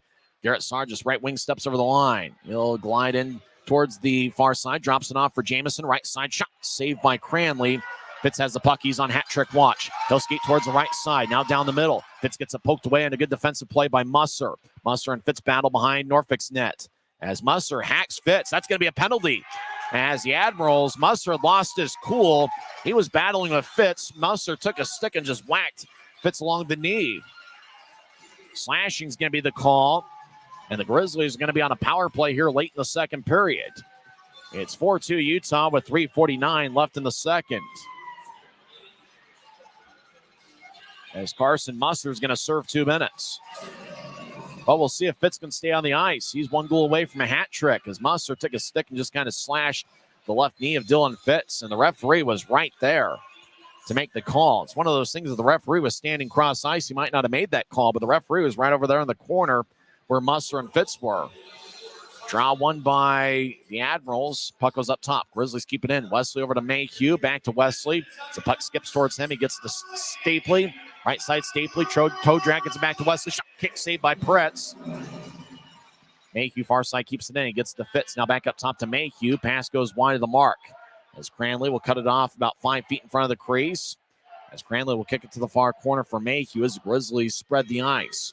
A: Garrett Sargis, right wing, steps over the line. He'll glide in towards the far side, drops it off for Jamison. Right side shot, saved by Cranley. Fitz has the puck. He's on hat trick watch. He'll skate towards the right side. Now down the middle. Fitz gets it poked away, and a good defensive play by Musser. Musser and Fitz battle behind Norfolk's net. As Musser hacks Fitz, that's going to be a penalty. As the Admirals, Musser lost his cool. He was battling with Fitz. Musser took a stick and just whacked Fitz along the knee. Slashing's going to be the call. And the Grizzlies are going to be on a power play here late in the second period. It's 4-2 Utah with 3:49 left in the second. As Carson Musser is going to serve 2 minutes. But we'll see if Fitz can stay on the ice. He's 1 goal away from a hat trick as Musser took a stick and just kind of slashed the left knee of Dylan Fitz. And the referee was right there to make the call. It's one of those things that the referee was standing cross ice. He might not have made that call, but the referee was right over there in the corner where Musser and Fitz were. Draw one by the Admirals. Puck goes up top. Grizzlies keep it in. Wesley over to Mayhew. Back to Wesley. The puck skips towards him. He gets to Stapley. Right side Stapley. Toe drag gets it back to Wesley. Shot kick saved by Pretz. Mayhew far side keeps it in. He gets the Fitz. Now back up top to Mayhew. Pass goes wide of the mark. As Cranley will cut it off about 5 feet in front of the crease. As Cranley will kick it to the far corner for Mayhew as the Grizzlies spread the ice.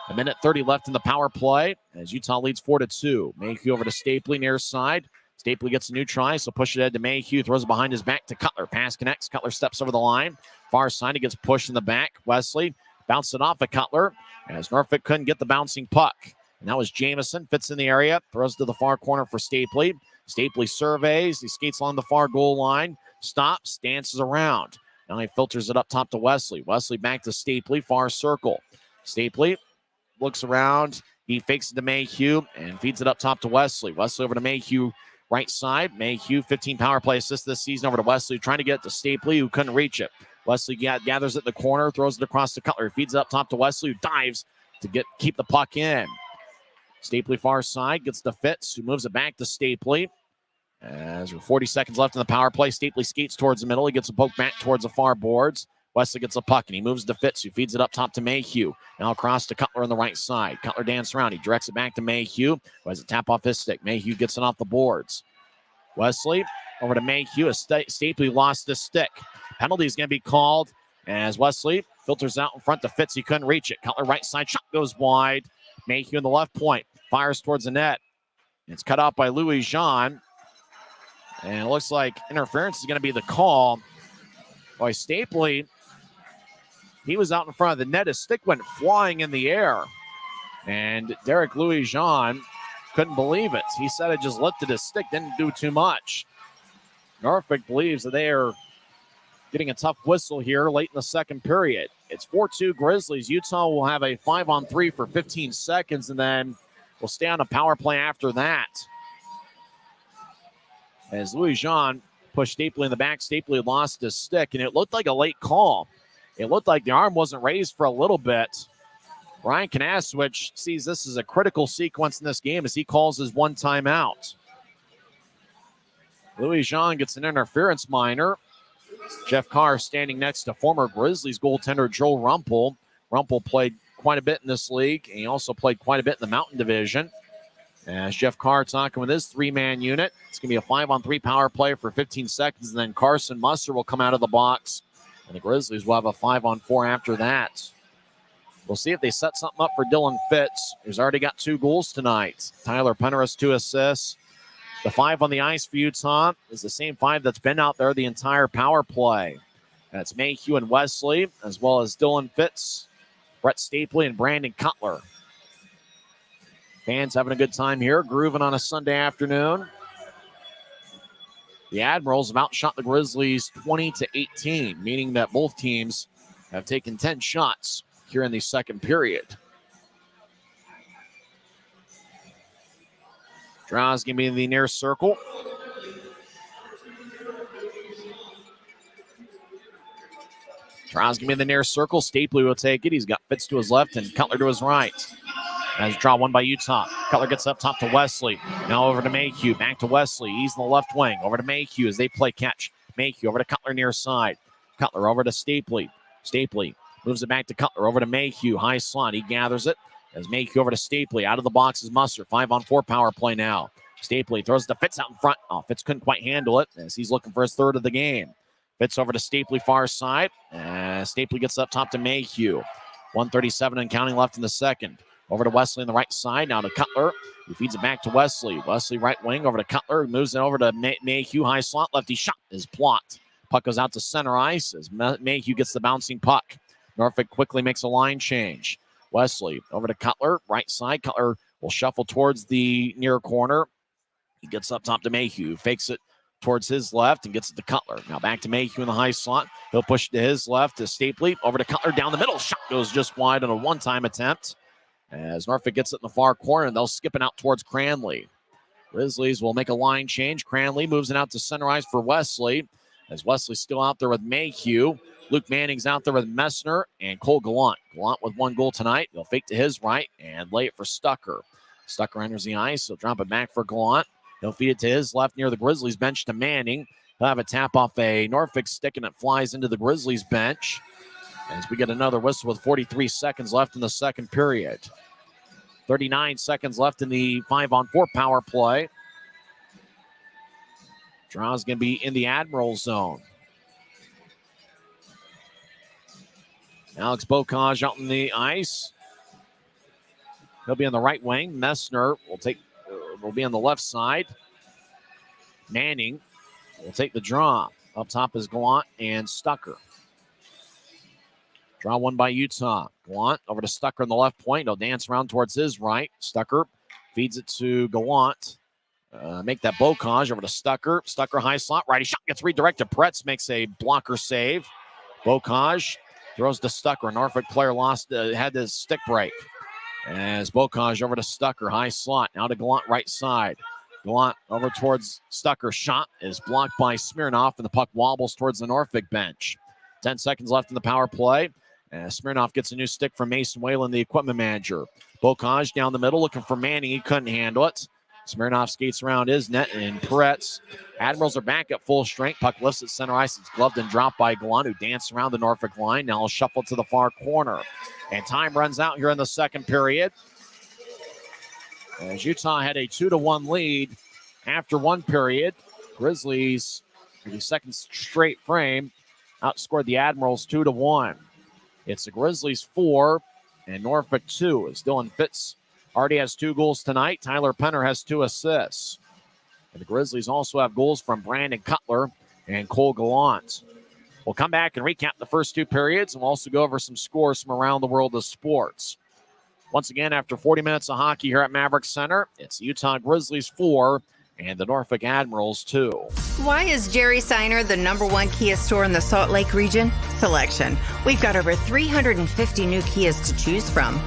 A: 1:30 left in the power play as Utah leads 4-2. Mayhew over to Stapley near side. Stapley gets a new try, so push it ahead to Mayhew. Throws it behind his back to Cutler. Pass connects. Cutler steps over the line. Far side, he gets pushed in the back. Wesley bounced it off of Cutler as Norfolk couldn't get the bouncing puck. And that was Jamison. Fits in the area. Throws to the far corner for Stapley. Stapley surveys. He skates along the far goal line. Stops. Dances around. Now he filters it up top to Wesley. Wesley back to Stapley. Far circle. Stapley looks around. He fakes it to Mayhew and feeds it up top to Wesley. Wesley over to Mayhew, right side. Mayhew, 15 power play assists this season over to Wesley, trying to get it to Stapley, who couldn't reach it. Wesley gathers it in the corner, throws it across to Cutler. Feeds it up top to Wesley, who dives to keep the puck in. Stapley far side, gets the Fitz, who moves it back to Stapley. As we're 40 seconds left in the power play, Stapley skates towards the middle. He gets a poke back towards the far boards. Wesley gets a puck, and he moves to Fitz, who feeds it up top to Mayhew. Now across to Cutler on the right side. Cutler dances around. He directs it back to Mayhew, who has a tap off his stick. Mayhew gets it off the boards. Wesley over to Mayhew. Stapley lost his stick. Penalty is going to be called as Wesley filters out in front to Fitz. He couldn't reach it. Cutler right side. Shot goes wide. Mayhew in the left point. Fires towards the net. It's cut out by Louis Jean. And it looks like interference is going to be the call. Boy, Stapley, he was out in front of the net. His stick went flying in the air. And Derek Louis Jean couldn't believe it. He said it just lifted his stick, didn't do too much. Norfolk believes that they are getting a tough whistle here late in the second period. It's 4-2 Grizzlies. Utah will have a 5-on-3 for 15 seconds, and then we'll stay on a power play after that. As Louis Jean pushed Stapley in the back, Stapley lost his stick, and it looked like a late call. It looked like the arm wasn't raised for a little bit. Ryan Kanaswich sees this as a critical sequence in this game as he calls his one timeout. Louis Jean gets an interference minor. Jeff Carr standing next to former Grizzlies goaltender Joe Rumpel. Rumpel played quite a bit in this league, and he also played quite a bit in the Mountain Division. As Jeff Carr talking with his three-man unit, it's going to be a 5-on-3 power play for 15 seconds, and then Carson Musser will come out of the box. And the Grizzlies will have a 5-on-4 after that. We'll see if they set something up for Dylan Fitz, who's already got 2 goals tonight. Tyler Penrose, 2 assists. The 5 on the ice for Utah is the same 5 that's been out there the entire power play. That's Mayhew and Wesley, as well as Dylan Fitz, Brett Stapley, and Brandon Cutler. Fans having a good time here, grooving on a Sunday afternoon. The Admirals have outshot the Grizzlies 20-18, meaning that both teams have taken 10 shots here in the second period. Draws going to be in the near circle. Draws going to be in the near circle. Stapley will take it. He's got Fitz to his left and Cutler to his right. As draw one by Utah. Cutler gets up top to Wesley. Now over to Mayhew. Back to Wesley. He's in the left wing. Over to Mayhew as they play catch. Mayhew over to Cutler near side. Cutler over to Stapley. Stapley moves it back to Cutler. Over to Mayhew. High slot. He gathers it. As Mayhew over to Stapley. Out of the box is Musser. 5-on-4 power play now. Stapley throws the Fitz out in front. Oh, Fitz couldn't quite handle it as he's looking for his third of the game. Fitz over to Stapley far side. Stapley gets up top to Mayhew. 1:37 and counting left in the second. Over to Wesley on the right side. Now to Cutler. He feeds it back to Wesley. Wesley right wing over to Cutler. Moves it over to Mayhew. High slot. Lefty shot is blocked. Puck goes out to center ice as Mayhew gets the bouncing puck. Norfolk quickly makes a line change. Wesley over to Cutler. Right side. Cutler will shuffle towards the near corner. He gets up top to Mayhew. Fakes it towards his left and gets it to Cutler. Now back to Mayhew in the high slot. He'll push to his left to Stapley. Over to Cutler down the middle. Shot goes just wide on a one-time attempt. As Norfolk gets it in the far corner, and they'll skip it out towards Cranley. Grizzlies will make a line change. Cranley moves it out to center ice for Wesley. As Wesley's still out there with Mayhew. Luke Manning's out there with Messner and Cole Gallant. Gallant with 1 goal tonight. He'll fake to his right and lay it for Stucker. Stucker enters the ice. He'll drop it back for Gallant. He'll feed it to his left near the Grizzlies bench to Manning. He'll have a tap off a Norfolk stick, and it flies into the Grizzlies bench as we get another whistle with 43 seconds left in the second period. 39 seconds left in the 5-on-4 power play. Draw's going to be in the Admiral zone. Alex Bocage out on the ice. He'll be on the right wing. Messner will be on the left side. Manning will take the draw. Up top is Gallant and Stucker. Draw won by Utah. Gallant over to Stucker on the left point. He'll dance around towards his right. Stucker feeds it to Gallant. Make that Bocage over to Stucker. Stucker high slot. Righty shot gets redirected. Pretz makes a blocker save. Bocage throws to Stucker. Norfolk player had his stick break. As Bocage over to Stucker. High slot. Now to Gallant right side. Gallant over towards Stucker. Shot is blocked by Smirnoff, and the puck wobbles towards the Norfolk bench. 10 seconds left in the power play. Smirnoff gets a new stick from Mason Whalen, the equipment manager. Bocage down the middle looking for Manning. He couldn't handle it. Smirnoff skates around his net, and Peretz. Admirals are back at full strength. Puck lifts at center ice. It's gloved and dropped by Gallant, who danced around the Norfolk line. Now he'll shuffle to the far corner. And time runs out here in the second period. As Utah had a 2-1 lead after one period. Grizzlies, for the second straight frame, outscored the Admirals 2-1. It's the Grizzlies 4 and Norfolk 2 as Dylan Fitz already has 2 goals tonight. Tyler Penner has 2 assists. And the Grizzlies also have goals from Brandon Cutler and Cole Gallant. We'll come back and recap the first 2 periods, and we'll also go over some scores from around the world of sports. Once again, after 40 minutes of hockey here at Maverik Center, it's Utah Grizzlies 4 and the Norfolk Admirals 2.
C: Why is Jerry Seiner the #1 Kia store in the Salt Lake region? Selection. We've got over 350 new Kias to choose from.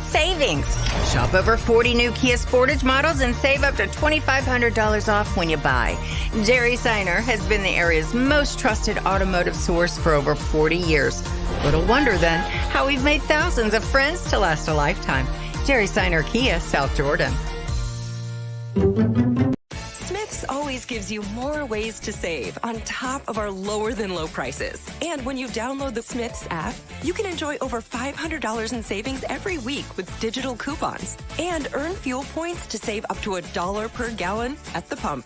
C: Savings. Shop over 40 new Kia Sportage models and save up to $2,500 off when you buy. Jerry Seiner has been the area's most trusted automotive source for over 40 years. Little wonder then how we've made thousands of friends to last a lifetime. Jerry Seiner Kia, South Jordan.
D: Smith's always gives you more ways to save on top of our lower than low prices. And when you download the Smith's app, you can enjoy over $500 in savings every week with digital coupons and earn fuel points to save up to $1 per gallon at the pump.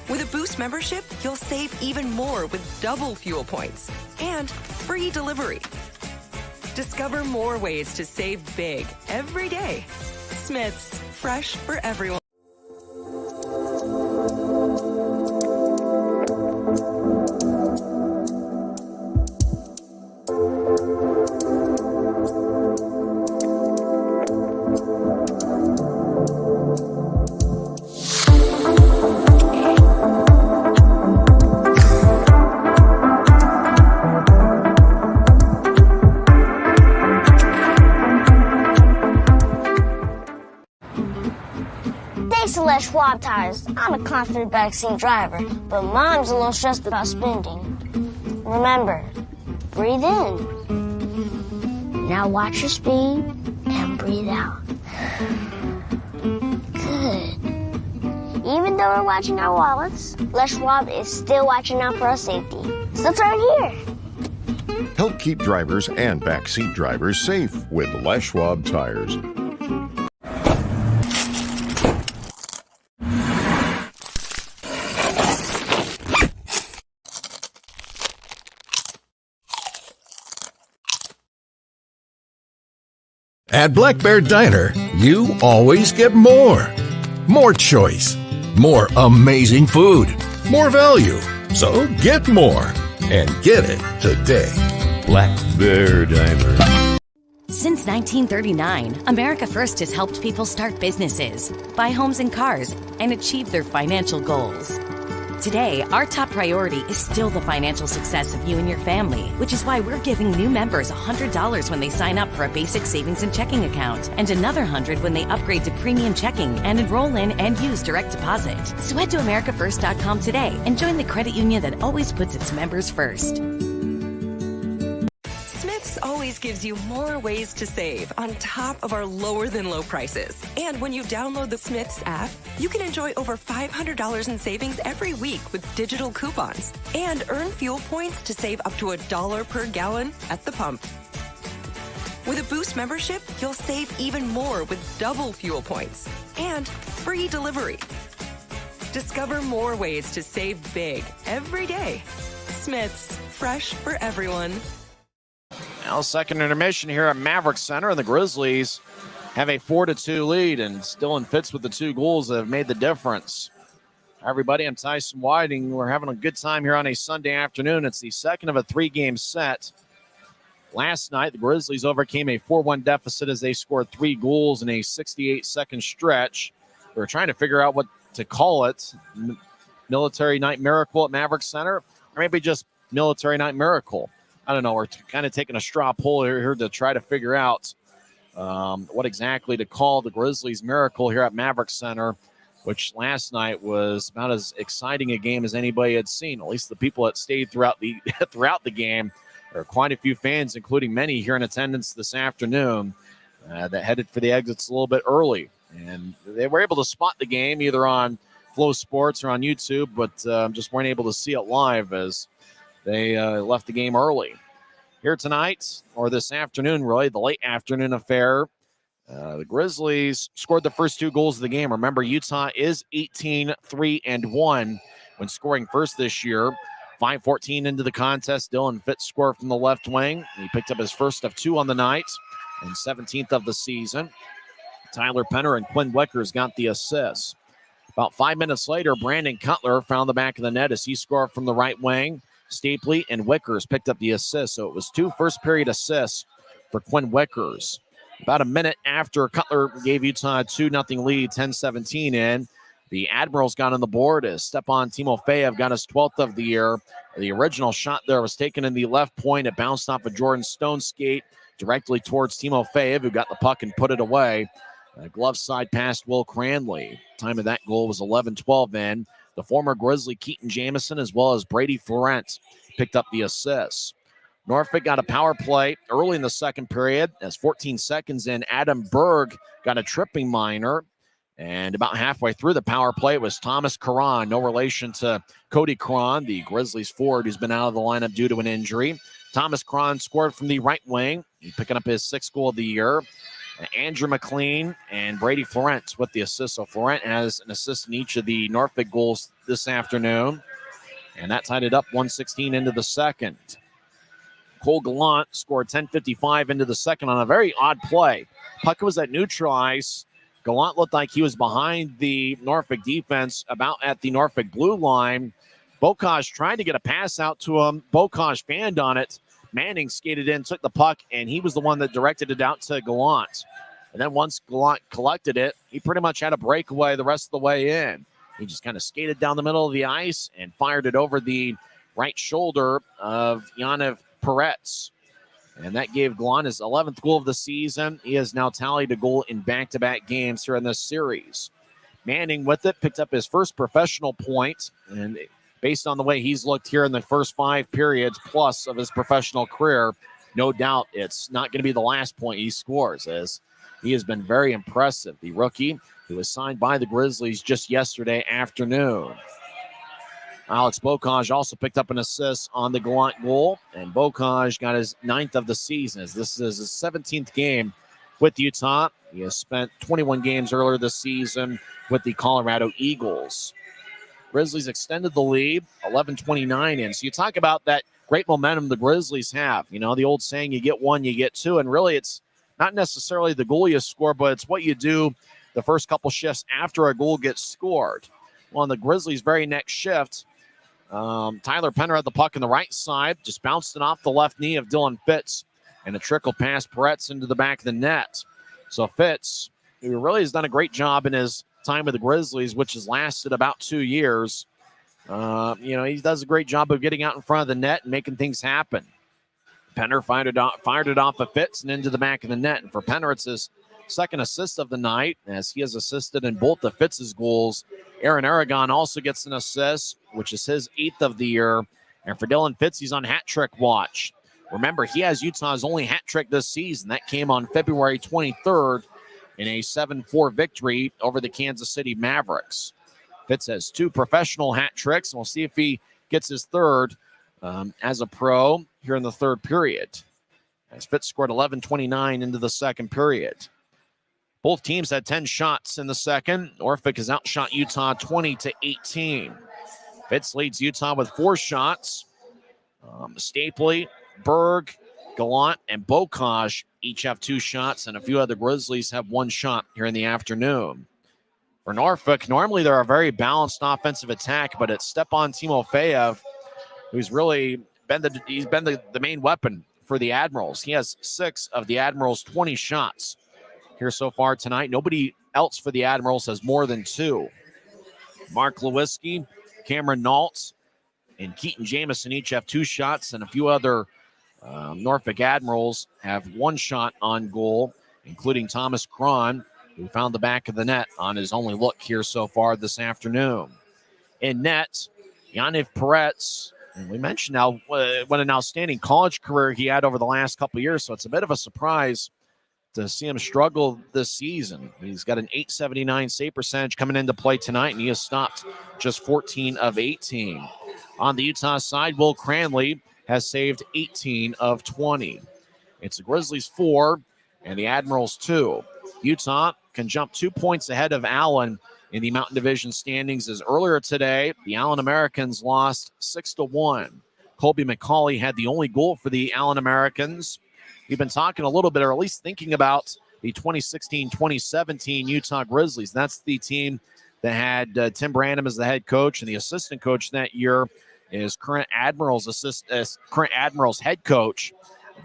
D: With a Boost membership, you'll save even more with double fuel points and free delivery. Discover more ways to save big every day. Smith's, fresh for everyone.
E: Schwab tires. I'm a confident backseat driver, but Mom's a little stressed about spending. Remember, breathe in. Now watch your speed and breathe out. Good. Even though we're watching our wallets, Les Schwab is still watching out for our safety. So turn here.
F: Help keep drivers and backseat drivers safe with Les Schwab tires.
G: At Black Bear Diner, you always get more. More choice, more amazing food, more value. So get more and get it today.
H: Black Bear Diner.
B: Since 1939, America First has helped people start businesses, buy homes and cars, and achieve their financial goals. Today, our top priority is still the financial success of you and your family, which is why we're giving new members $100 when they sign up for a basic savings and checking account, and another $100 when they upgrade to premium checking and enroll in and use direct deposit. So head to AmericaFirst.com today and join the credit union that always puts its members first.
D: Smith's always always gives you more ways to save on top of our lower than low prices. And when you download the Smiths app, you can enjoy over $500 in savings every week with digital coupons and earn fuel points to save up to $1 per gallon at the pump. With a Boost membership, you'll save even more with double fuel points and free delivery. Discover more ways to save big every day. Smiths, fresh for everyone.
A: Now, second intermission here at Maverik Center, and the Grizzlies have a 4-2 lead, and Dylan Fitz with the 2 goals that have made the difference. Hi, everybody, I'm Tyson Whiting. We're having a good time here on a Sunday afternoon. It's the second of a 3-game set. Last night, the Grizzlies overcame a 4-1 deficit as they scored 3 goals in a 68-second stretch. We were trying to figure out what to call it. Military Night Miracle at Maverik Center, or maybe just Military Night Miracle. I don't know. We're kind of taking a straw poll here to try to figure out what exactly to call the Grizzlies miracle here at Maverik Center, which last night was about as exciting a game as anybody had seen. At least the people that stayed throughout the game. There are quite a few fans, including many here in attendance this afternoon, that headed for the exits a little bit early. And they were able to spot the game either on Flow Sports or on YouTube, but just weren't able to see it live as they left the game early. Here tonight, or this afternoon, really, the late afternoon affair, the Grizzlies scored the first 2 goals of the game. Remember, Utah is 18-3-1 when scoring first this year. 5:14 into the contest, Dylan Fitz scored from the left wing. He picked up his first of 2 on the night and 17th of the season. Tyler Penner and Quinn Wickers got the assists. About 5 minutes later, Brandon Cutler found the back of the net as he scored from the right wing. Stapley and Wickers picked up the assist, so it was 2 first-period assists for Quinn Wickers. About a minute after Cutler gave Utah a 2-0 lead, 10-17 in, the Admirals got on the board as Stepan Timofeyev got his 12th of the year. The original shot there was taken in the left point. It bounced off of Jordan Stone's skate directly towards Timofeyev, who got the puck and put it away. Glove side past Will Cranley. Time of that goal was 11-12 in. The former Grizzly Keaton Jamison as well as Brady Florent picked up the assists. Norfolk got a power play early in the second period. As 14 seconds in, Adam Berg got a tripping minor. And about halfway through the power play, it was Thomas Caron, no relation to Cody Caron, the Grizzlies forward who's been out of the lineup due to an injury. Thomas Caron scored from the right wing. He's picking up his 6th goal of the year. Andrew McLean and Brady Florent with the assist. So Florent has an assist in each of the Norfolk goals this afternoon. And that tied it up 1:16 into the second. Cole Gallant scored 10:55 into the second on a very odd play. Puck was at neutral ice. Gallant looked like he was behind the Norfolk defense, about at the Norfolk blue line. Bokaj tried to get a pass out to him. Bokaj fanned on it. Manning skated in, took the puck, and he was the one that directed it out to Gallant. And then once Gallant collected it, he pretty much had a breakaway the rest of the way in. He just kind of skated down the middle of the ice and fired it over the right shoulder of Yaniv Peretz. And that gave Gallant his 11th goal of the season. He has now tallied a goal in back-to-back games here in this series. Manning with it picked up his first professional point, and based on the way he's looked here in the first 5 periods plus of his professional career, no doubt it's not going to be the last point he scores, as he has been very impressive. The rookie who was signed by the Grizzlies just yesterday afternoon. Alex Bokaj also picked up an assist on the Gallant goal, and Bokaj got his 9th of the season, as this is his 17th game with Utah. He has spent 21 games earlier this season with the Colorado Eagles. Grizzlies extended the lead, 11:29 in. So you talk about that great momentum the Grizzlies have. You know, the old saying, you get 1, you get 2. And really, it's not necessarily the goal you score, but it's what you do the first couple shifts after a goal gets scored. Well, on the Grizzlies' very next shift, Tyler Penner had the puck on the right side, just bounced it off the left knee of Dylan Fitz, and a trickle past Peretz into the back of the net. So Fitz, who really has done a great job in his time with the Grizzlies, which has lasted about 2 years. He does a great job of getting out in front of the net and making things happen. Penner fired it off of Fitz and into the back of the net. And for Penner, it's his 2nd assist of the night, as he has assisted in both of Fitz's goals. Aaron Aragon also gets an assist, which is his 8th of the year. And for Dylan Fitz, he's on hat trick watch. Remember, he has Utah's only hat trick this season. That came on February 23rd in a 7-4 victory over the Kansas City Mavericks. Fitz has 2 professional hat tricks, and we'll see if he gets his third as a pro here in the third period. As Fitz scored 11:29 into the second period. Both teams had 10 shots in the second. Norfolk has outshot Utah 20-18. Fitz leads Utah with 4 shots. Stapley, Berg, Gallant, and Bocage each have 2 shots, and a few other Grizzlies have 1 shot here in the afternoon. For Norfolk, normally they're a very balanced offensive attack, but it's Stepan Timofeyev who's really been the main weapon for the Admirals. He has 6 of the Admirals' 20 shots here so far tonight. Nobody else for the Admirals has more than 2. Mark Lewinsky, Cameron Naultz, and Keaton Jamison each have 2 shots, and a few other Norfolk Admirals have 1 shot on goal, including Thomas Cron, who found the back of the net on his only look here so far this afternoon. In net, Yaniv Peretz, and we mentioned now what an outstanding college career he had over the last couple of years, so it's a bit of a surprise to see him struggle this season. He's got an .879 save percentage coming into play tonight, and he has stopped just 14 of 18. On the Utah side, Will Cranley has saved 18 of 20. It's the Grizzlies 4 and the Admirals 2. Utah can jump 2 points ahead of Allen in the Mountain Division standings, as earlier today, the Allen Americans lost 6-1. Colby McCauley had the only goal for the Allen Americans. We've been talking a little bit, or at least thinking about the 2016-2017 Utah Grizzlies. That's the team that had Tim Branham as the head coach, and the assistant coach that year is current Admirals head coach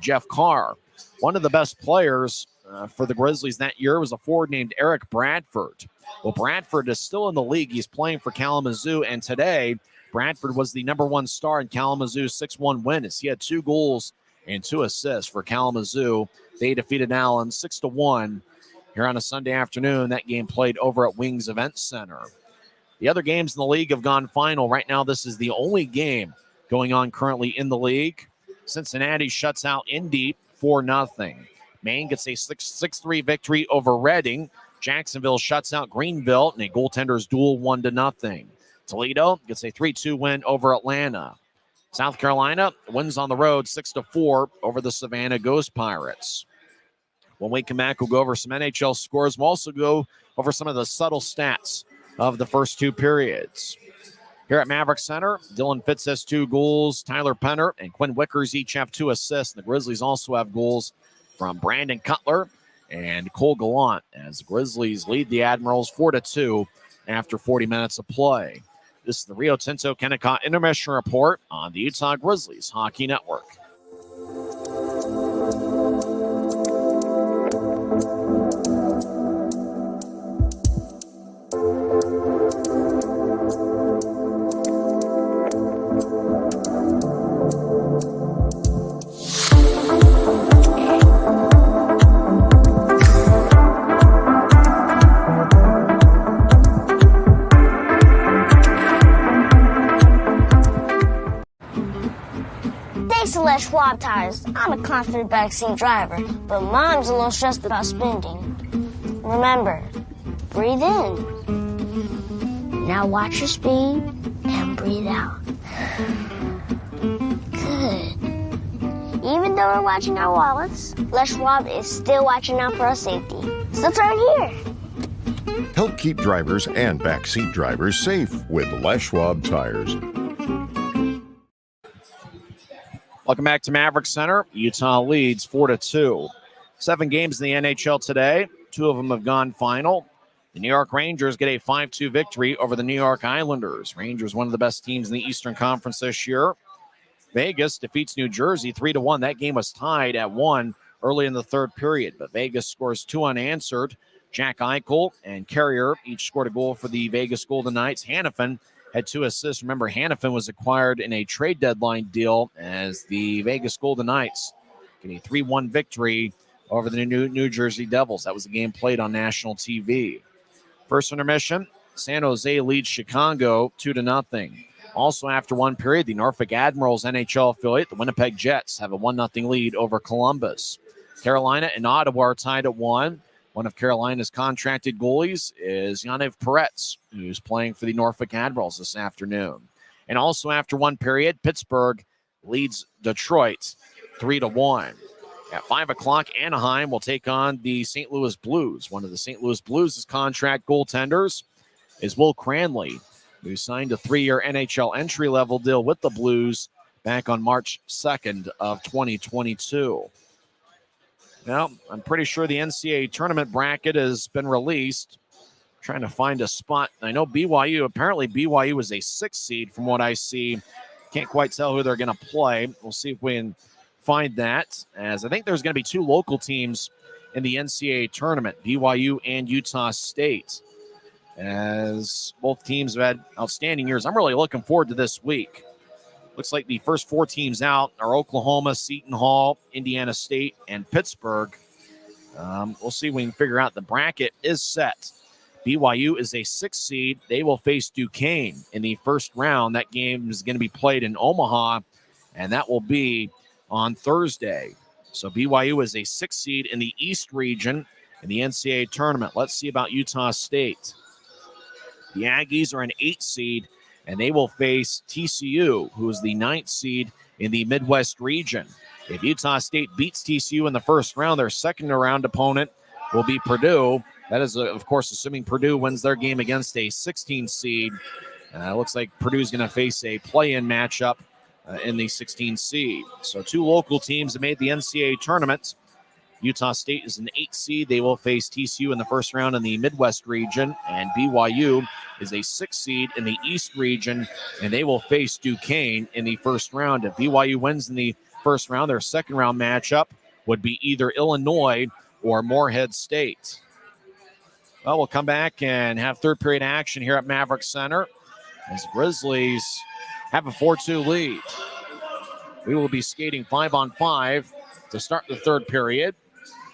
A: Jeff Carr. One of the best players for the Grizzlies that year was a forward named Eric Bradford. Well, Bradford is still in the league. He's playing for Kalamazoo, and today Bradford was the number 1 star in Kalamazoo's 6-1 win, as he had 2 goals and 2 assists for Kalamazoo. They defeated Allen 6-1 here on a Sunday afternoon. That game played over at Wings Event Center. The other games in the league have gone final. Right now, this is the only game going on currently in the league. Cincinnati shuts out Indy 4-0. Maine gets a 6-3 victory over Reading. Jacksonville shuts out Greenville in a goaltender's duel 1-0. Toledo gets a 3-2 win over Atlanta. South Carolina wins on the road 6-4 over the Savannah Ghost Pirates. When we come back, we'll go over some NHL scores. We'll also go over some of the subtle stats of the first 2 periods. Here at Maverik Center, Dylan Fitz has 2 goals. Tyler Penner and Quinn Wickers each have 2 assists. The Grizzlies also have goals from Brandon Cutler and Cole Gallant, as the Grizzlies lead the Admirals 4-2 after 40 minutes of play. This is the Rio Tinto Kennecott Intermission Report on the Utah Grizzlies Hockey Network.
E: Schwab tires. I'm a confident backseat driver, but Mom's a little stressed about spending. Remember, breathe in. Now watch your speed and breathe out. Good. Even though we're watching our wallets, Les Schwab is still watching out for our safety. So turn here.
F: Help keep drivers and backseat drivers safe with Les Schwab tires.
A: Welcome back to Maverik Center. Utah leads 4-2. 7 games in the NHL today. 2 of them have gone final. The New York Rangers get a 5-2 victory over the New York Islanders. Rangers, one of the best teams in the Eastern Conference this year. Vegas defeats New Jersey 3-1. That game was tied at 1 early in the third period, but Vegas scores 2 unanswered. Jack Eichel and Carrier each scored a goal for the Vegas Golden Knights. Hanifin had 2 assists. Remember, Hanifin was acquired in a trade deadline deal as the Vegas Golden Knights get a 3-1 victory over the New Jersey Devils. That was a game played on national TV. First intermission, San Jose leads Chicago 2-0. Also, after one period, the Norfolk Admirals NHL affiliate, the Winnipeg Jets, have a 1-0 lead over Columbus. Carolina and Ottawa are tied at 1. One of Carolina's contracted goalies is Yaniv Peretz, who's playing for the Norfolk Admirals this afternoon. And also after one period, Pittsburgh leads Detroit 3-1. At 5 o'clock, Anaheim will take on the St. Louis Blues. One of the St. Louis Blues' contract goaltenders is Will Cranley, who signed a 3-year NHL entry-level deal with the Blues back on March 2nd of 2022. Now, I'm pretty sure the NCAA tournament bracket has been released. Trying to find a spot. I know apparently BYU is a 6th seed from what I see. Can't quite tell who they're going to play. We'll see if we can find that, as I think there's going to be 2 local teams in the NCAA tournament, BYU and Utah State, as both teams have had outstanding years. I'm really looking forward to this week. Looks like the first 4 teams out are Oklahoma, Seton Hall, Indiana State, and Pittsburgh. We'll see if we can figure out. The bracket is set. BYU is a 6th seed. They will face Duquesne in the first round. That game is going to be played in Omaha, and that will be on Thursday. So BYU is a 6th seed in the East region in the NCAA tournament. Let's see about Utah State. The Aggies are an 8th seed, and they will face TCU, who is the 9th seed in the Midwest region. If Utah State beats TCU in the first round, their second-round opponent will be Purdue. That is, of course, assuming Purdue wins their game against a 16 seed. It looks like Purdue's going to face a play-in matchup in the 16 seed. So 2 local teams have made the NCAA tournament. Utah State is an 8th seed. They will face TCU in the first round in the Midwest region. And BYU is a 6th seed in the East region, and they will face Duquesne in the first round. If BYU wins in the first round, their second-round matchup would be either Illinois or Morehead State. Well, we'll come back and have third-period action here at Maverik Center as the Grizzlies have a 4-2 lead. We will be skating 5-on-5 to start the third period.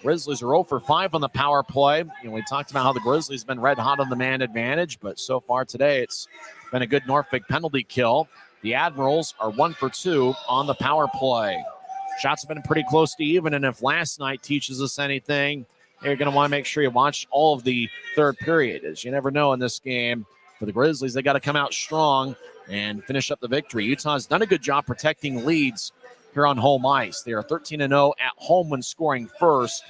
A: Grizzlies are 0 for 5 on the power play. We talked about how the Grizzlies have been red hot on the man advantage, but so far today it's been a good Norfolk penalty kill. The Admirals are 1 for 2 on the power play. Shots have been pretty close to even, and if last night teaches us anything, you're going to want to make sure you watch all of the third period, as you never know in this game. For the Grizzlies, they got to come out strong and finish up the victory. Utah's done a good job protecting leads here on home ice. They are 13-0 at home when scoring first.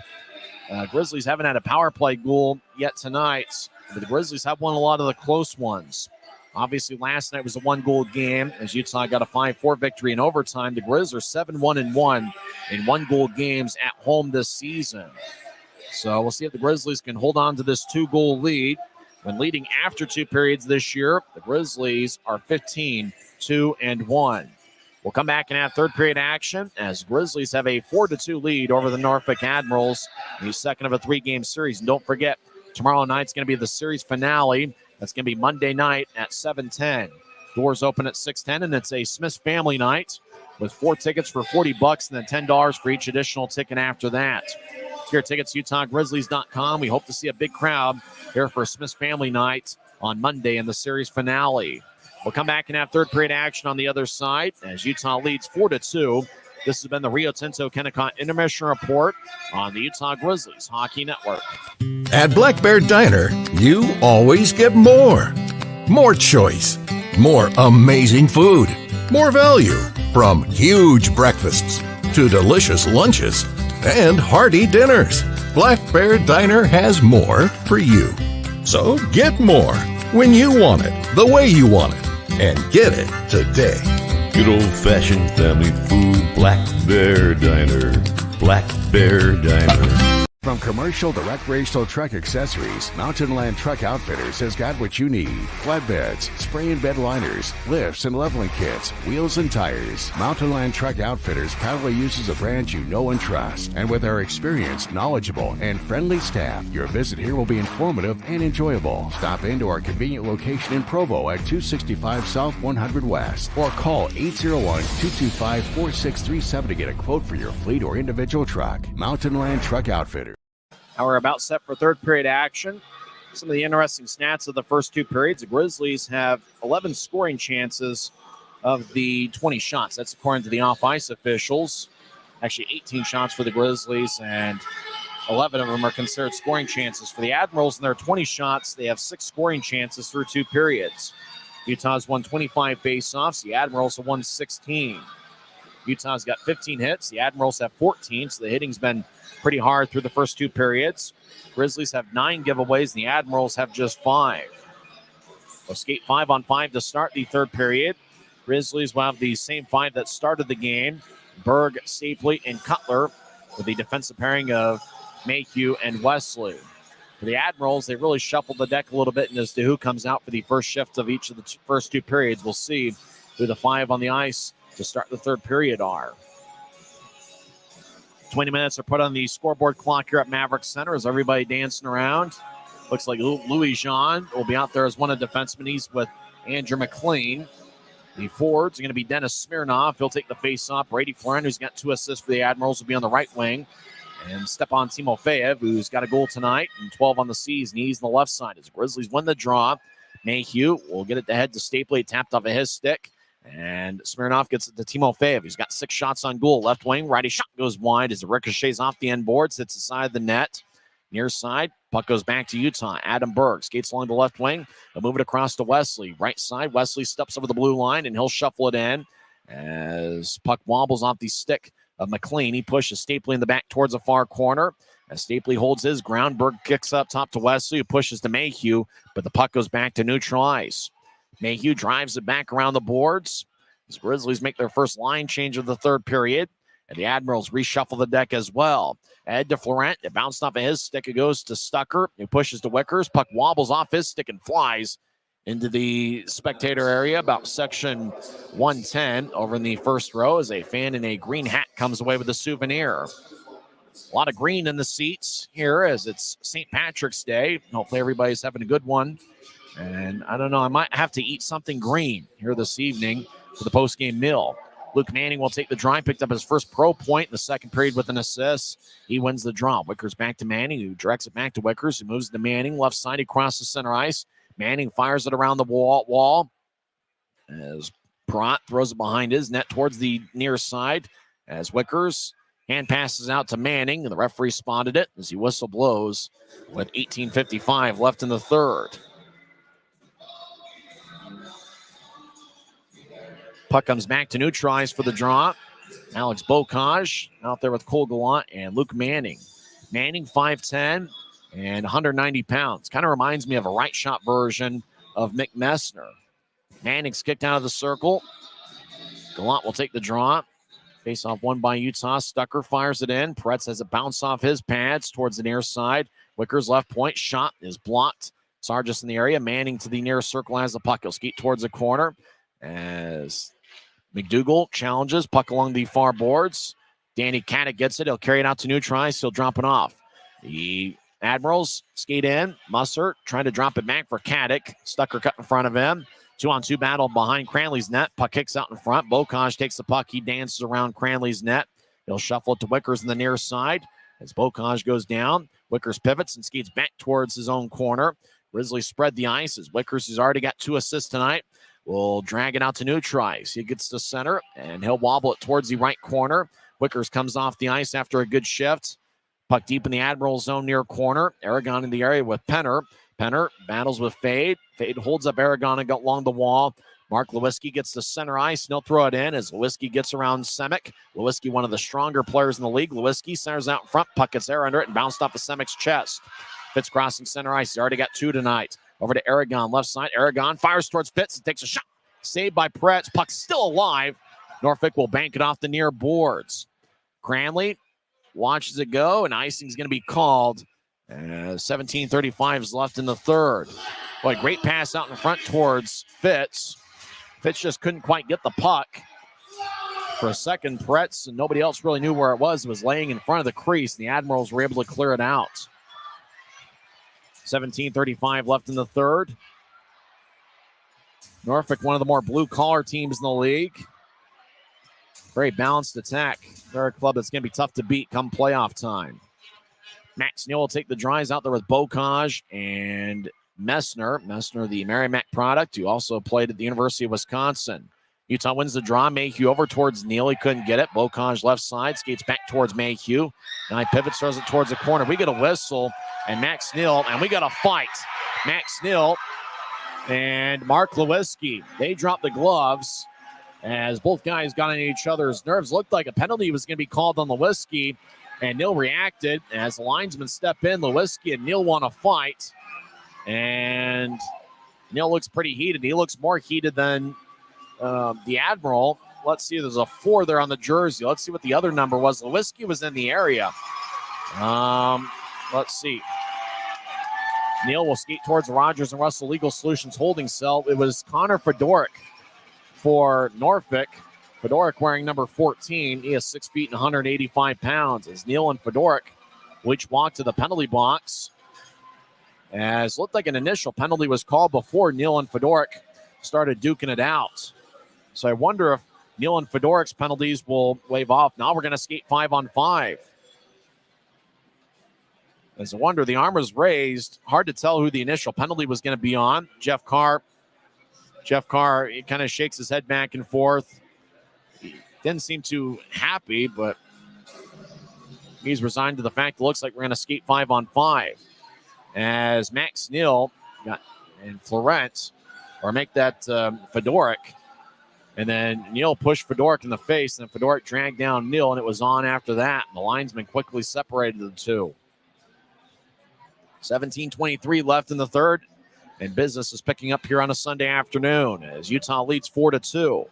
A: Grizzlies haven't had a power play goal yet tonight, but the Grizzlies have won a lot of the close ones. Obviously, last night was a 1-goal game as Utah got a 5-4 victory in overtime. The Grizz are 7-1-1 in 1-goal games at home this season. So we'll see if the Grizzlies can hold on to this 2-goal lead. When leading after 2 periods this year, the Grizzlies are 15-2-1. We'll come back and have third period action as Grizzlies have a 4-2 lead over the Norfolk Admirals in the second of a 3-game series. And don't forget, tomorrow night's going to be the series finale. That's going to be Monday night at 7:10. Doors open at 6:10, and it's a Smith family night with 4 tickets for $40 and then $10 for each additional ticket after that. Secure tickets, UtahGrizzlies.com. We hope to see a big crowd here for Smith family night on Monday in the series finale. We'll come back and have third period action on the other side as Utah leads 4-2. This has been the Rio Tinto Kennecott Intermission Report on the Utah Grizzlies Hockey Network.
G: At Black Bear Diner, you always get more. More choice, more amazing food, more value, from huge breakfasts to delicious lunches and hearty dinners. Black Bear Diner has more for you. So get more when you want it, the way you want it, and get it today.
H: Good old-fashioned family food, Black Bear Diner. Black Bear Diner.
I: From commercial to recreational truck accessories, Mountain Land Truck Outfitters has got what you need. Flatbeds, spray and bed liners, lifts and leveling kits, wheels and tires. Mountain Land Truck Outfitters proudly uses a brand you know and trust. And with our experienced, knowledgeable, and friendly staff, your visit here will be informative and enjoyable. Stop into our convenient location in Provo at 265 South 100 West or call 801-225-4637 to get a quote for your fleet or individual truck. Mountain Land Truck Outfitters.
A: Now we're about set for third period action. Some of the interesting stats of the first 2 periods. The Grizzlies have 11 scoring chances of the 20 shots. That's according to the off-ice officials. Actually, 18 shots for the Grizzlies, and 11 of them are considered scoring chances. For the Admirals, in their 20 shots, they have 6 scoring chances through 2 periods. Utah's won 25 faceoffs. The Admirals have won 16. Utah's got 15 hits. The Admirals have 14, so the hitting's been pretty hard through the first 2 periods. Grizzlies have 9 giveaways, and the Admirals have just 5. They'll skate 5-on-5 to start the 3rd period. Grizzlies will have the same 5 that started the game. Berg, Stapley, and Cutler, with the defensive pairing of Mayhew and Wesley. For the Admirals, they really shuffled the deck a little bit as to who comes out for the first shift of each of the first 2 periods. We'll see who the 5 on the ice to start the 3rd period are. 20 minutes are put on the scoreboard clock here at Maverik Center as everybody dancing around. Looks like Louis Jean will be out there as one of the defensemen. He's with Andrew McLean. The forwards are going to be Dennis Smirnoff. He'll take the face-off. Brady Florin, who's got 2 assists for the Admirals, will be on the right wing. And Stepan Timofeyev, who's got a goal tonight and 12 on the season. He's on the left side. As the Grizzlies win the draw, Mayhew will get it to head to Stapley, tapped off of his stick. And Smirnoff gets it to Timofeyev. He's got 6 shots on goal. Left wing, righty shot goes wide as it ricochets off the end boards, hits the side of the net. Near side, puck goes back to Utah. Adam Berg skates along the left wing. They'll move it across to Wesley. Right side, Wesley steps over the blue line, and he'll shuffle it in as puck wobbles off the stick of McLean. He pushes Stapley in the back towards the far corner. As Stapley holds his ground, Berg kicks up top to Wesley, who pushes to Mayhew, but the puck goes back to neutral ice. Mayhew drives it back around the boards. The Grizzlies make their first line change of the 3rd period, and the Admirals reshuffle the deck as well. Ed to Florent. It bounced off of his stick. It goes to Stucker. He pushes to Wickers. Puck wobbles off his stick and flies into the spectator area, about section 110 over in the first row, as a fan in a green hat comes away with a souvenir. A lot of green in the seats here as it's St. Patrick's Day. Hopefully everybody's having a good one. And I don't know, I might have to eat something green here this evening for the postgame meal. Luke Manning will take the draw. He picked up his first pro point in the 2nd period with an assist. He wins the draw. Wickers back to Manning, who directs it back to Wickers, who moves to Manning. Left side, he crosses center ice. Manning fires it around the wall as Perrott throws it behind his net towards the near side. As Wickers hand passes out to Manning, and the referee spotted it as he whistle blows with 18:55 left in the 3rd. Puck comes back to neutral ice for the draw. Alex Bocage out there with Cole Gallant and Luke Manning. Manning 5'10", and 190 pounds. Kind of reminds me of a right shot version of Mick Messner. Manning's kicked out of the circle. Gallant will take the draw. Face off won by Utah. Stucker fires it in. Pretz has a bounce off his pads towards the near side. Wickers left point. Shot is blocked. Sargis in the area. Manning to the near circle has the puck. He'll skate towards the corner as McDougal challenges. Puck along the far boards. Danny Caddick gets it. He'll carry it out to neutral ice. He'll drop it off. The Admirals skate in. Musser trying to drop it back for Caddick. Stucker cut in front of him. 2-on-2 battle behind Cranley's net. Puck kicks out in front. Bocage takes the puck. He dances around Cranley's net. He'll shuffle it to Wickers in the near side. As Bocage goes down, Wickers pivots and skates back towards his own corner. Grizzlies spread the ice as Wickers, who's already got 2 assists tonight, will drag it out to neutral ice. He gets to center, and he'll wobble it towards the right corner. Wickers comes off the ice after a good shift. Puck deep in the Admiral zone near corner. Aragon in the area with Penner. Penner battles with Fade. Fade holds up Aragon and got along the wall. Mark Lewiski gets to center ice, and he'll throw it in as Lewiski gets around Semick. Lewiski, one of the stronger players in the league. Lewiski centers out in front. Puck gets air under it and bounced off of Semick's chest. Fitz crossing center ice. He's already got 2 tonight. Over to Aragon, left side. Aragon fires towards Fitz and takes a shot. Saved by Pretz. Puck still alive. Norfolk will bank it off the near boards. Cranley watches it go, and icing's going to be called. 17:35 is left in the 3rd. Boy, great pass out in front towards Fitz. Fitz just couldn't quite get the puck. For a second, Pretz and nobody else really knew where it was. It was laying in front of the crease, and the Admirals were able to clear it out. 17:35 left in the 3rd. Norfolk, one of the more blue-collar teams in the league. Very balanced attack. They're a club that's going to be tough to beat come playoff time. Max Neal will take the drives out there with Bocage and Messner. Messner, the Merrimack product, who also played at the University of Wisconsin. Utah wins the draw. Mayhew over towards Neal. He couldn't get it. Bocage left side. Skates back towards Mayhew. Now he pivots, throws it towards the corner. We get a whistle. And Max Neal. And we got a fight. Max Neal and Mark Lewinsky. They dropped the gloves as both guys got on each other's nerves. Looked like a penalty was going to be called on Lewinsky. And Neal reacted as the linesmen step in. Lewinsky and Neal want to fight. And Neal looks pretty heated. He looks more heated than the Admiral. Let's see. There's a 4 there on the jersey. Let's see what the other number was. Lewinsky was in the area. Let's see. Neal will skate towards the Rogers and Russell Legal Solutions holding cell. It was Connor Fedoruk for Norfolk. Fedoruk wearing number 14. He is 6 feet and 185 pounds. As Neal and Fedoruk each walk to the penalty box. As looked like an initial penalty was called before Neal and Fedoruk started duking it out. So I wonder if Neal and Fedoruk's penalties will wave off. Now we're going to skate 5-on-5. As I wonder, the arm was raised. Hard to tell who the initial penalty was going to be on. Jeff Carr, he kind of shakes his head back and forth. He didn't seem too happy, but he's resigned to the fact it looks like we're going to skate 5-on-5. As Max Neal and Florent, or make that Fedoruk. And then Neal pushed Fedoruk in the face, and Fedoruk dragged down Neal, and it was on after that. And the linesman quickly separated the two. 17:23 left in the third, and business is picking up here on a Sunday afternoon as Utah leads 4-2.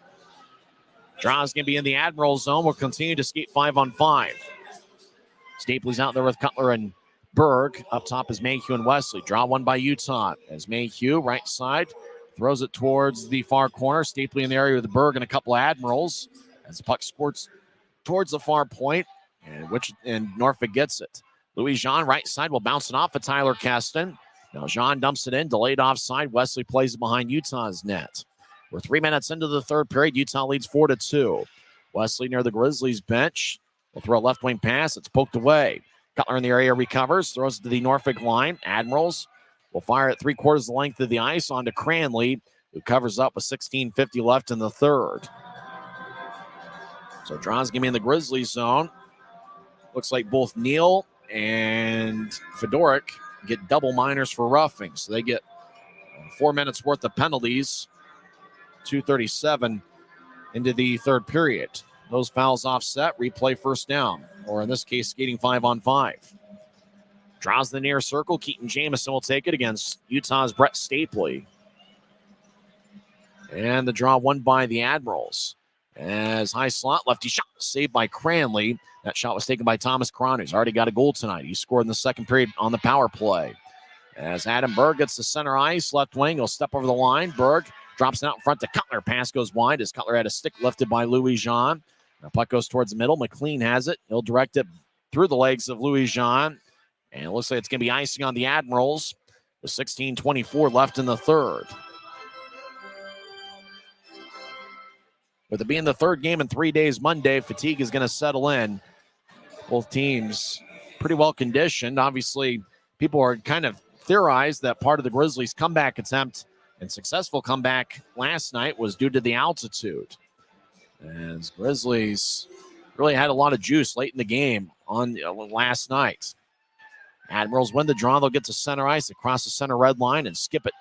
A: Draw is going to be in the Admiral zone. We'll continue to skate 5-on-5. Stapley's out there with Cutler and Berg. Up top is Mayhew and Wesley. Draw one by Utah as Mayhew, right side, throws it towards the far corner. Stapley in the area with Berg and a couple of Admirals as the puck squirts towards the far point, and Norfolk gets it. Louis Jean, right side, will bounce it off of Tyler Keston. Now Jean dumps it in, delayed offside. Wesley plays it behind Utah's net. We're 3 minutes into the third period. Utah leads 4-2. Wesley near the Grizzlies bench will throw a left wing pass. It's poked away. Cutler in the area recovers, throws it to the Norfolk line. Admirals will fire at 3/4 the length of the ice onto Cranley, who covers up with 16:50 left in the third. So draw's going to be in the Grizzlies zone. Looks like both Neal and Fedoruk get double minors for roughing. So they get 4 minutes worth of penalties. 2:37 into the third period. Those fouls offset, replay first down, or in this case, skating 5-on-5. Draws the near circle. Keaton Jamison will take it against Utah's Brett Stapley. And the draw won by the Admirals. As high slot, lefty shot saved by Cranley. That shot was taken by Thomas Cron, who's already got a goal tonight. He scored in the second period on the power play. As Adam Berg gets the center ice, left wing, he'll step over the line. Berg drops it out in front to Cutler. Pass goes wide as Cutler had a stick lifted by Louis Jean. The puck goes towards the middle. McLean has it. He'll direct it through the legs of Louis Jean. And it looks like it's going to be icing on the Admirals with 16:24 left in the third. With it being the third game in 3 days, Monday, fatigue is going to settle in. Both teams pretty well conditioned. Obviously, people are kind of theorized that part of the Grizzlies' comeback attempt and successful comeback last night was due to the altitude. As Grizzlies really had a lot of juice late in the game on last night. Admirals win the draw. They'll get to center ice, across the center red line, and skip it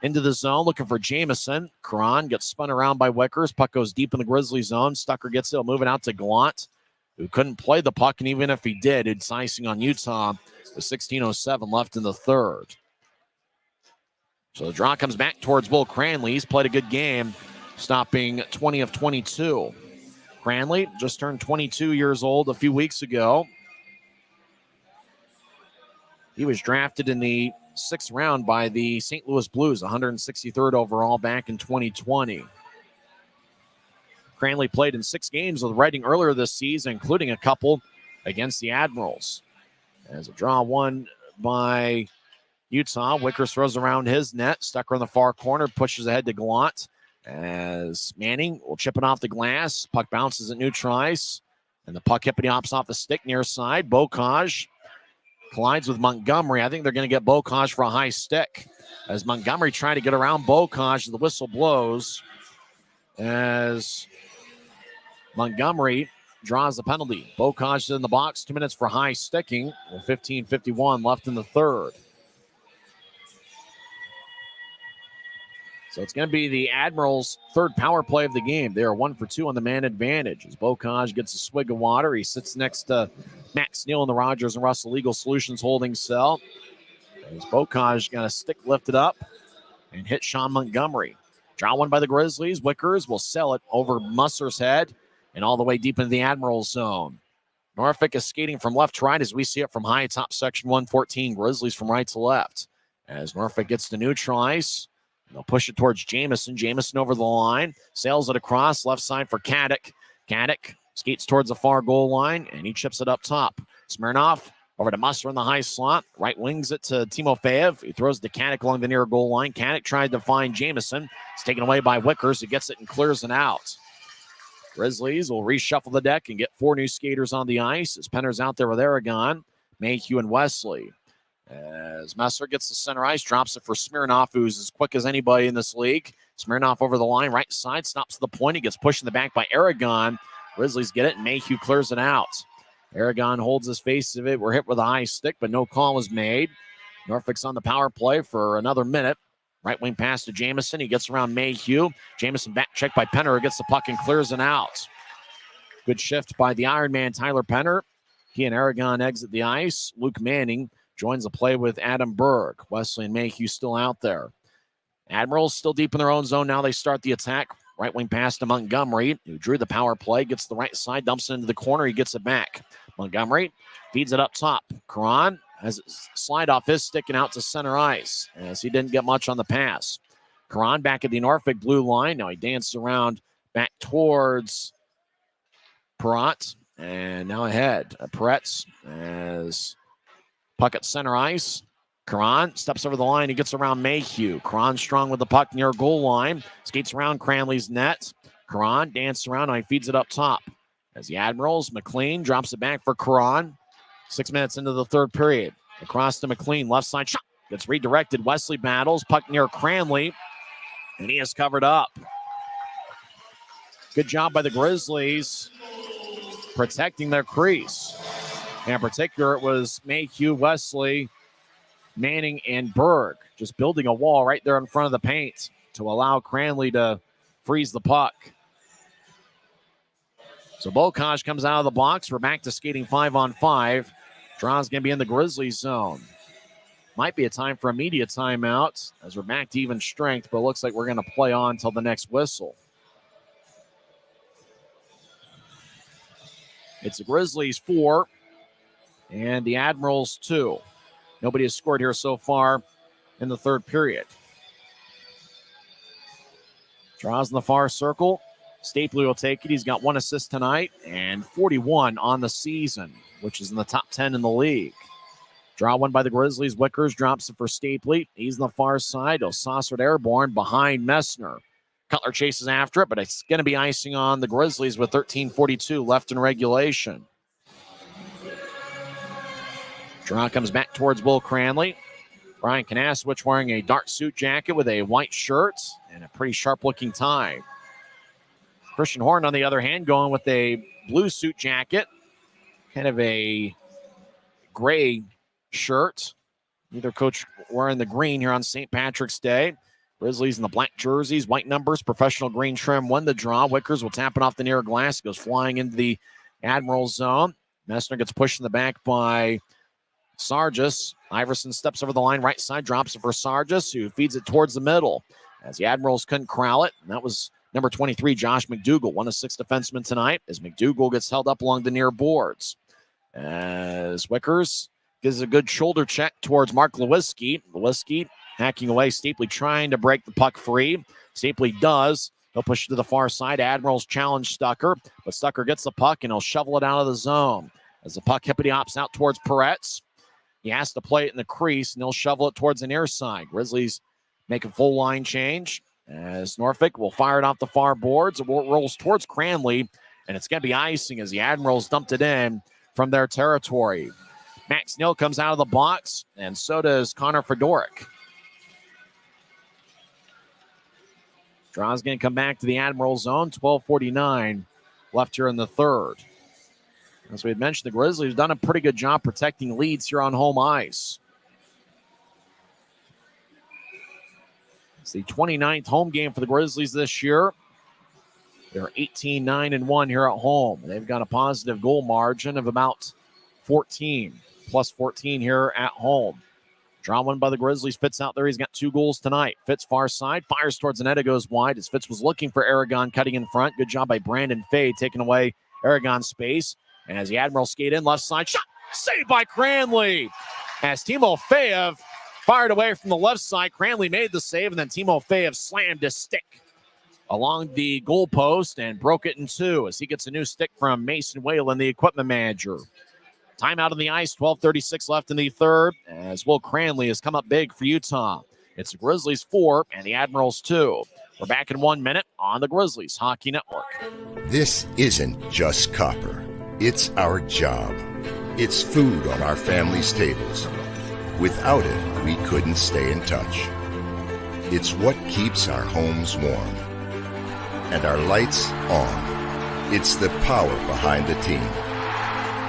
A: into the zone, looking for Jamison. Cron gets spun around by Wickers. Puck goes deep in the Grizzly zone. Stucker gets it. He'll move it out to Gallant, who couldn't play the puck, and even if he did, it's icing on Utah with 16:07 left in the third. So the draw comes back towards Will Cranley. He's played a good game, stopping 20 of 22. Cranley just turned 22 years old a few weeks ago. He was drafted in the 6th round by the St. Louis Blues, 163rd overall back in 2020. Cranley played in 6 games with Reading earlier this season, including a couple against the Admirals. As a draw won by Utah, Wickers throws around his net. Stucker in the far corner, pushes ahead to Gallant. As Manning will chip it off the glass. Puck bounces at neutral ice. And the puck hippity hops off the stick near side. Bocage collides with Montgomery. I think they're going to get Bocage for a high stick. As Montgomery tried to get around Bocage, the whistle blows. as Montgomery draws the penalty. Bocage is in the box. 2 minutes for high sticking. 15:51 left in the third. So it's going to be the Admirals' third power play of the game. They are 1 for 2 on the man advantage. As Bocage gets a swig of water, he sits next to Max Neal in the Rogers and Russell Legal Solutions holding cell. As Bocage got a stick lifted up and hit Sean Montgomery. Draw one by the Grizzlies. Wickers will sell it over Musser's head and all the way deep into the Admirals zone. Norfolk is skating from left to right as we see it from high top section 114. Grizzlies from right to left. As Norfolk gets to neutralize, they'll push it towards Jamison. Jamison over the line. Sails it across. Left side for Kadek. Kadek skates towards the far goal line, and he chips it up top. Smirnoff over to Musser in the high slot. Right wings it to Timofeyev. He throws to Kadek along the near goal line. Kadek tried to find Jamison. It's taken away by Wickers, who gets it and clears it out. Grizzlies will reshuffle the deck and get 4 new skaters on the ice as Penner's out there with Aragon, Mayhew, and Wesley. As Messer gets the center ice, drops it for Smirnoff, who's as quick as anybody in this league. Smirnoff over the line, right side, stops to the point. He gets pushed in the back by Aragon. Grizzlies get it, and Mayhew clears it out. Aragon holds his face of it. We're hit with a high stick, but no call was made. Norfolk's on the power play for another minute. Right wing pass to Jamison. He gets around Mayhew. Jamison back checked by Penner, who gets the puck and clears it out. Good shift by the Iron Man, Tyler Penner. He and Aragon exit the ice. Luke Manning joins the play with Adam Berg. Wesley and Mayhew still out there. Admirals still deep in their own zone. Now they start the attack. Right wing pass to Montgomery, who drew the power play. Gets the right side, dumps it into the corner. He gets it back. Montgomery feeds it up top. Karan has it slide off his stick and out to center ice as he didn't get much on the pass. Karan back at the Norfolk blue line. Now he dances around back towards Perrott. And now ahead. Peretz as puck at center ice. Karan steps over the line. He gets around Mayhew. Karan strong with the puck near goal line. Skates around Cranley's net. Karan dances around and he feeds it up top. As the Admirals, McLean drops it back for Karan. 6 minutes into the third period. Across to McLean. Left side shot. Gets redirected. Wesley battles. Puck near Cranley. And he is covered up. Good job by the Grizzlies protecting their crease. In particular, it was Mayhew, Wesley, Manning, and Berg just building a wall right there in front of the paint to allow Cranley to freeze the puck. So Bocage comes out of the box. We're back to skating 5-on-5. Draw's going to be in the Grizzlies zone. Might be a time for immediate timeout as we're back to even strength, but it looks like we're going to play on until the next whistle. It's the Grizzlies 4 and the Admirals 2. Nobody has scored here so far in the third period. Draws in the far circle. Stapley will take it. He's got 1 assist tonight and 41 on the season, which is in the top 10 in the league. Draw one by the Grizzlies. Wickers drops it for Stapley. He's on the far side. He'll saucer it airborne behind Messner. Cutler chases after it, but it's going to be icing on the Grizzlies with 13:42 left in regulation. Draw comes back towards Will Cranley. Brian Kanasowicz wearing a dark suit jacket with a white shirt and a pretty sharp-looking tie. Christian Horn, on the other hand, going with a blue suit jacket, kind of a gray shirt. Neither coach wearing the green here on St. Patrick's Day. Grizzlies in the black jerseys, white numbers, professional green trim won the draw. Wickers will tap it off the near glass. Goes flying into the Admiral zone. Messner gets pushed in the back by Sargis. Iverson steps over the line, right side, drops it for Sargis, who feeds it towards the middle. As the Admirals couldn't corral it, and that was number 23, Josh McDougall, 1 of 6 defensemen tonight, as McDougall gets held up along the near boards. As Wickers gives a good shoulder check towards Mark Lewinsky. Lewinsky hacking away. Stapley trying to break the puck free. Stapley does. He'll push it to the far side. Admirals challenge Stucker, but Stucker gets the puck and he'll shovel it out of the zone. As the puck hippity-hops out towards Peretz, he has to play it in the crease, and he'll shovel it towards the near side. Grizzlies make a full line change as Norfolk will fire it off the far boards. It rolls towards Cranley, and it's going to be icing as the Admirals dumped it in from their territory. Max Neal comes out of the box, and so does Connor Fedoruk. Draw's going to come back to the Admiral zone. 12:49 left here in the third. As we had mentioned, the Grizzlies have done a pretty good job protecting leads here on home ice. It's the 29th home game for the Grizzlies this year. They're 18-9-1 here at home. They've got a positive goal margin of about 14, plus 14 here at home. Draw one by the Grizzlies. Fitz out there. He's got 2 goals tonight. Fitz far side, fires towards the net. It goes wide as Fitz was looking for Aragon cutting in front. Good job by Brandon Fay taking away Aragon's space. And as the Admiral skate in, left side shot, saved by Cranley. As Timo Fayev fired away from the left side, Cranley made the save, and then Timo Fayev slammed his stick along the goal post and broke it in 2 as he gets a new stick from Mason Whalen, the equipment manager. Timeout on the ice, 12:36 left in the third, as Will Cranley has come up big for Utah. It's the Grizzlies 4 and the Admirals 2. We're back in 1 minute on the Grizzlies Hockey Network.
F: This isn't just copper. It's our job. It's food on our family's tables. Without it, we couldn't stay in touch. It's what keeps our homes warm and our lights on. It's the power behind the team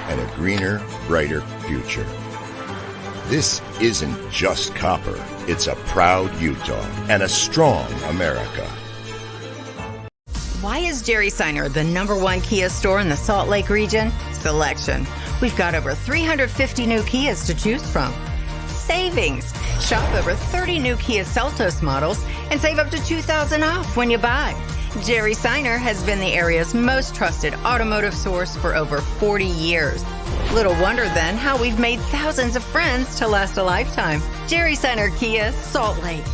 F: and a greener, brighter future. This isn't just copper. It's a proud Utah and a strong America.
C: Why is Jerry Seiner the #1 Kia store in the Salt Lake region? Selection. We've got over 350 new Kias to choose from. Savings. Shop over 30 new Kia Seltos models and save up to $2,000 off when you buy. Jerry Seiner has been the area's most trusted automotive source for over 40 years. Little wonder then how we've made thousands of friends to last a lifetime. Jerry Seiner Kia, Salt Lake.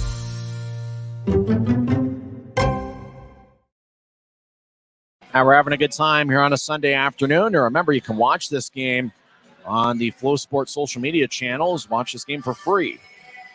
A: Now we're having a good time here on a Sunday afternoon. And remember, you can watch this game on the Flow Sports social media channels. Watch this game for free.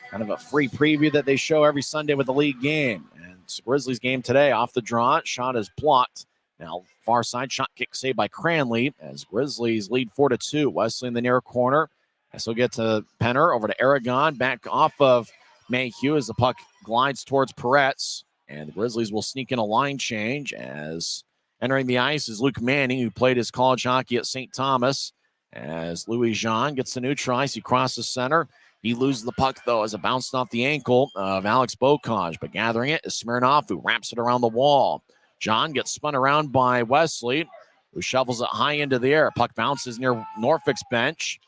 A: Kind of a free preview that they show every Sunday with the league game. And it's the Grizzlies game today. Off the draw, shot is blocked. Now far side shot kick saved by Cranley as Grizzlies lead 4-2. Wesley in the near corner. And so get to Penner, over to Aragon, back off of Mayhew as the puck glides towards Peretz. And the Grizzlies will sneak in a line change as entering the ice is Luke Manning, who played his college hockey at St. Thomas. As Louis Jean gets the neutralize, he crosses center. He loses the puck, though, as it bounced off the ankle of Alex Bocage. But gathering it is Smirnoff, who wraps it around the wall. John gets spun around by Wesley, who shovels it high into the air. Puck bounces near Norfolk's bench.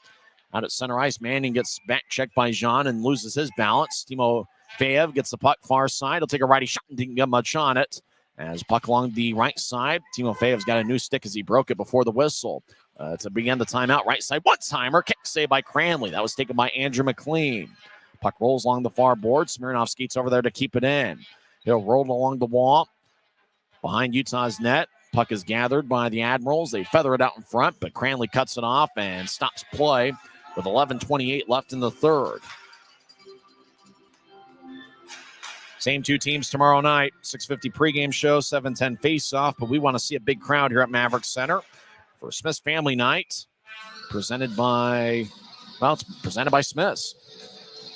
A: Out at center ice, Manning gets back checked by Jean and loses his balance. Timo Fayev gets the puck far side. He'll take a righty shot and didn't get much on it. As puck along the right side, Timo Fayev's got a new stick as he broke it before the whistle. To begin the timeout, right side, one-timer, kick save by Cranley. That was taken by Andrew McLean. Puck rolls along the far board. Smirnoff skates over there to keep it in. He'll roll it along the wall behind Utah's net. Puck is gathered by the Admirals. They feather it out in front, but Cranley cuts it off and stops play with 11:28 left in the third. Same 2 teams tomorrow night. 6:50 pregame show, 7:10 face-off, but we want to see a big crowd here at Maverik Center for Smith's Family Night, presented by Smith's.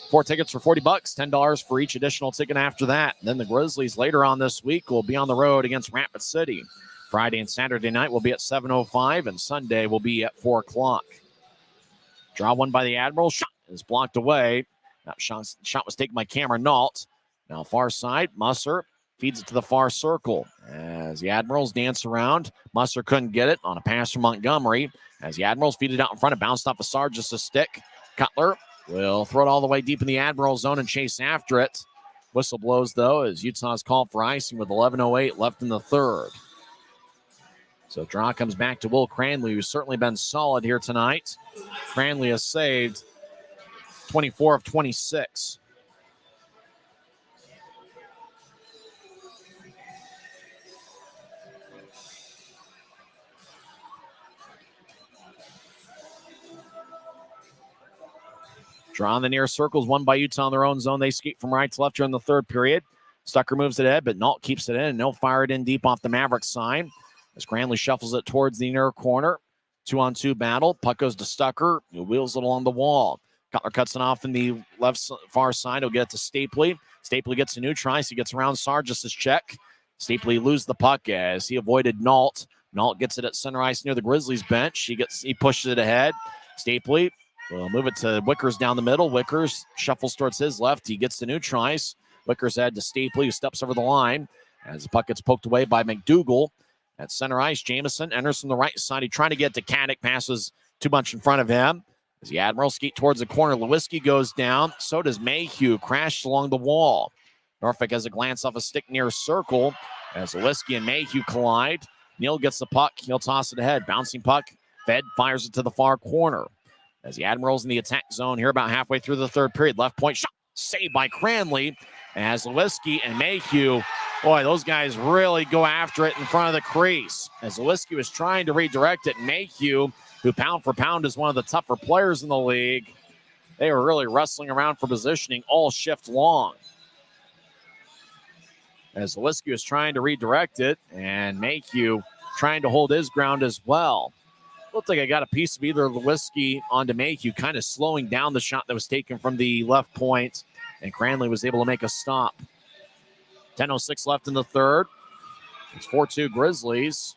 A: 4 tickets for $40, $10 for each additional ticket after that. And then the Grizzlies later on this week will be on the road against Rapid City. Friday and Saturday night will be at 7:05, and Sunday will be at 4 o'clock. Draw one by the Admiral. Shot is blocked away. That shot was taken by Cameron Nault. Now far side, Musser feeds it to the far circle. As the Admirals dance around, Musser couldn't get it on a pass from Montgomery. As the Admirals feed it out in front, it bounced off of Sargis' stick. Cutler will throw it all the way deep in the Admiral zone and chase after it. Whistle blows, though, as Utah's called for icing with 11:08 left in the third. So draw comes back to Will Cranley, who's certainly been solid here tonight. Cranley has saved 24 of 26. Draw in the near circles, one by Utah in their own zone. They skate from right to left during the third period. Stucker moves it ahead, but Nault keeps it in, and they'll fire it in deep off the Maverik side. As Cranley shuffles it towards the near corner. 2-on-2 battle. Puck goes to Stucker, who wheels it along the wall. Cutler cuts it off in the left far side. He'll get it to Stapley. Stapley gets a new try. So he gets around Sargis' check. Stapley loses the puck as he avoided Nault. Nault gets it at center ice near the Grizzlies bench. He pushes it ahead. Stapley will move it to Wickers down the middle. Wickers shuffles towards his left. He gets the new tries. Wickers head to Stapley, who steps over the line as the puck gets poked away by McDougal. At center ice, Jamison enters from the right side. He's trying to get to Caddick. Passes too much in front of him. As the Admirals skate towards the corner, Lewinsky goes down. So does Mayhew, crashed along the wall. Norfolk has a glance off a stick near circle as Lewinsky and Mayhew collide. Neal gets the puck. He'll toss it ahead. Bouncing puck. Fed fires it to the far corner. As the Admirals in the attack zone here about halfway through the third period. Left point shot. Saved by Cranley. As Lewinsky and Mayhew, boy, those guys really go after it in front of the crease. As Lewinsky was trying to redirect it, Mayhew, who pound for pound is one of the tougher players in the league, they were really wrestling around for positioning all shift long. As Lewinsky was trying to redirect it, and Mayhew trying to hold his ground as well. Looked like I got a piece of either Lewinsky onto Mayhew, kind of slowing down the shot that was taken from the left point, and Cranley was able to make a stop. 10:06 left in the third. It's 4-2 Grizzlies.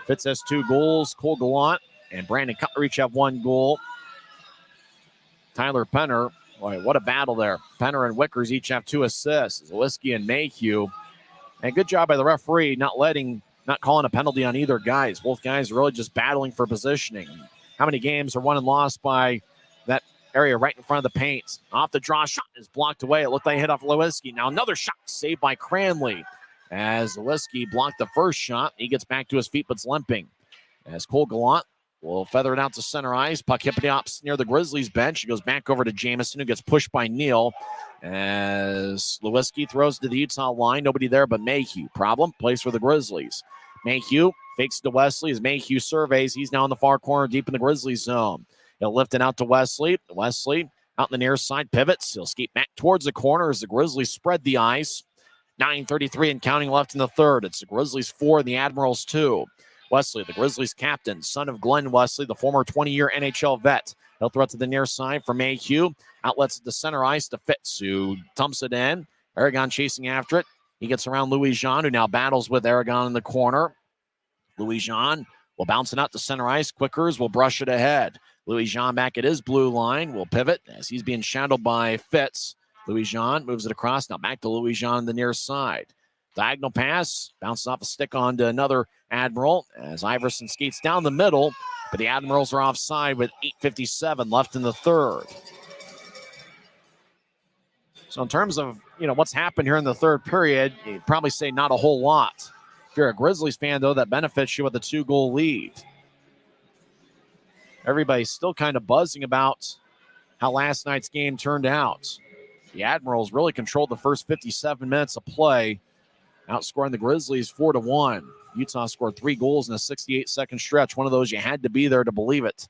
A: Fitz has 2 goals. Cole Gallant and Brandon Cutler each have 1 goal. Tyler Penner, boy, what a battle there. Penner and Wickers each have 2 assists. Lewinsky and Mayhew. And good job by the referee not calling a penalty on either guys. Both guys are really just battling for positioning. How many games are won and lost by that area right in front of the paint? Off the draw, shot is blocked away. It looked like it hit off Lewinsky. Now another shot saved by Cranley. As Lewinsky blocked the first shot, he gets back to his feet but's limping. As Cole Gallant will feather it out to center ice. Puck hippity hops near the Grizzlies bench. It goes back over to Jamison, who gets pushed by Neal. As Lewinsky throws to the Utah line. Nobody there but Mayhew. Problem, plays for the Grizzlies. Mayhew fakes it to Wesley as Mayhew surveys. He's now in the far corner deep in the Grizzlies zone. He'll lift it out to Wesley. Wesley out in the near side pivots. He'll skate back towards the corner as the Grizzlies spread the ice. 9:33 and counting left in the third. It's the Grizzlies 4 and the Admirals 2. Wesley, the Grizzlies captain, son of Glenn Wesley, the former 20-year NHL vet. He'll throw it to the near side for Mayhew. Outlets at the center ice to Fitz, who dumps it in. Aragon chasing after it. He gets around Louis Jean, who now battles with Aragon in the corner. Louis Jean will bounce it out to center ice. Quickers will brush it ahead. Louis Jean back at his blue line will pivot as he's being shadowed by Fitz. Louis Jean moves it across. Now back to Louis Jean on the near side. Diagonal pass. Bounces off a stick onto another Admiral as Iverson skates down the middle. But the Admirals are offside with 8:57 left in the third. So in terms of, what's happened here in the third period, you'd probably say not a whole lot. If you're a Grizzlies fan, though, that benefits you with a 2-goal lead. Everybody's still kind of buzzing about how last night's game turned out. The Admirals really controlled the first 57 minutes of play, outscoring the Grizzlies 4-1. Utah scored 3 goals in a 68-second stretch. One of those you had to be there to believe it,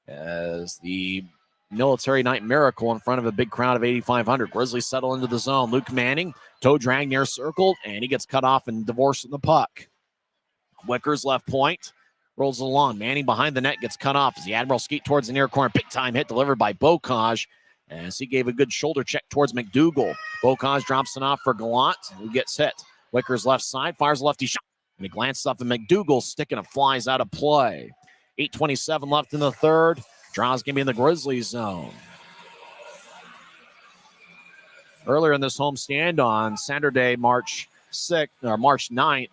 A: as the military night miracle in front of a big crowd of 8,500. Grizzlies settle into the zone. Luke Manning, toe drag near circle, and he gets cut off and divorcing the puck. Wickers left point, rolls along. Manning behind the net gets cut off as the Admiral skate towards the near corner. Big time hit delivered by Bocage as he gave a good shoulder check towards McDougal. Bocage drops it off for Gallant, who gets hit. Wickers left side, fires a lefty shot, and he glances off at McDougal, stick and it flies out of play. 8:27 left in the third. Draw's going to be in the Grizzlies zone. Earlier in this homestand on Saturday, March 9th,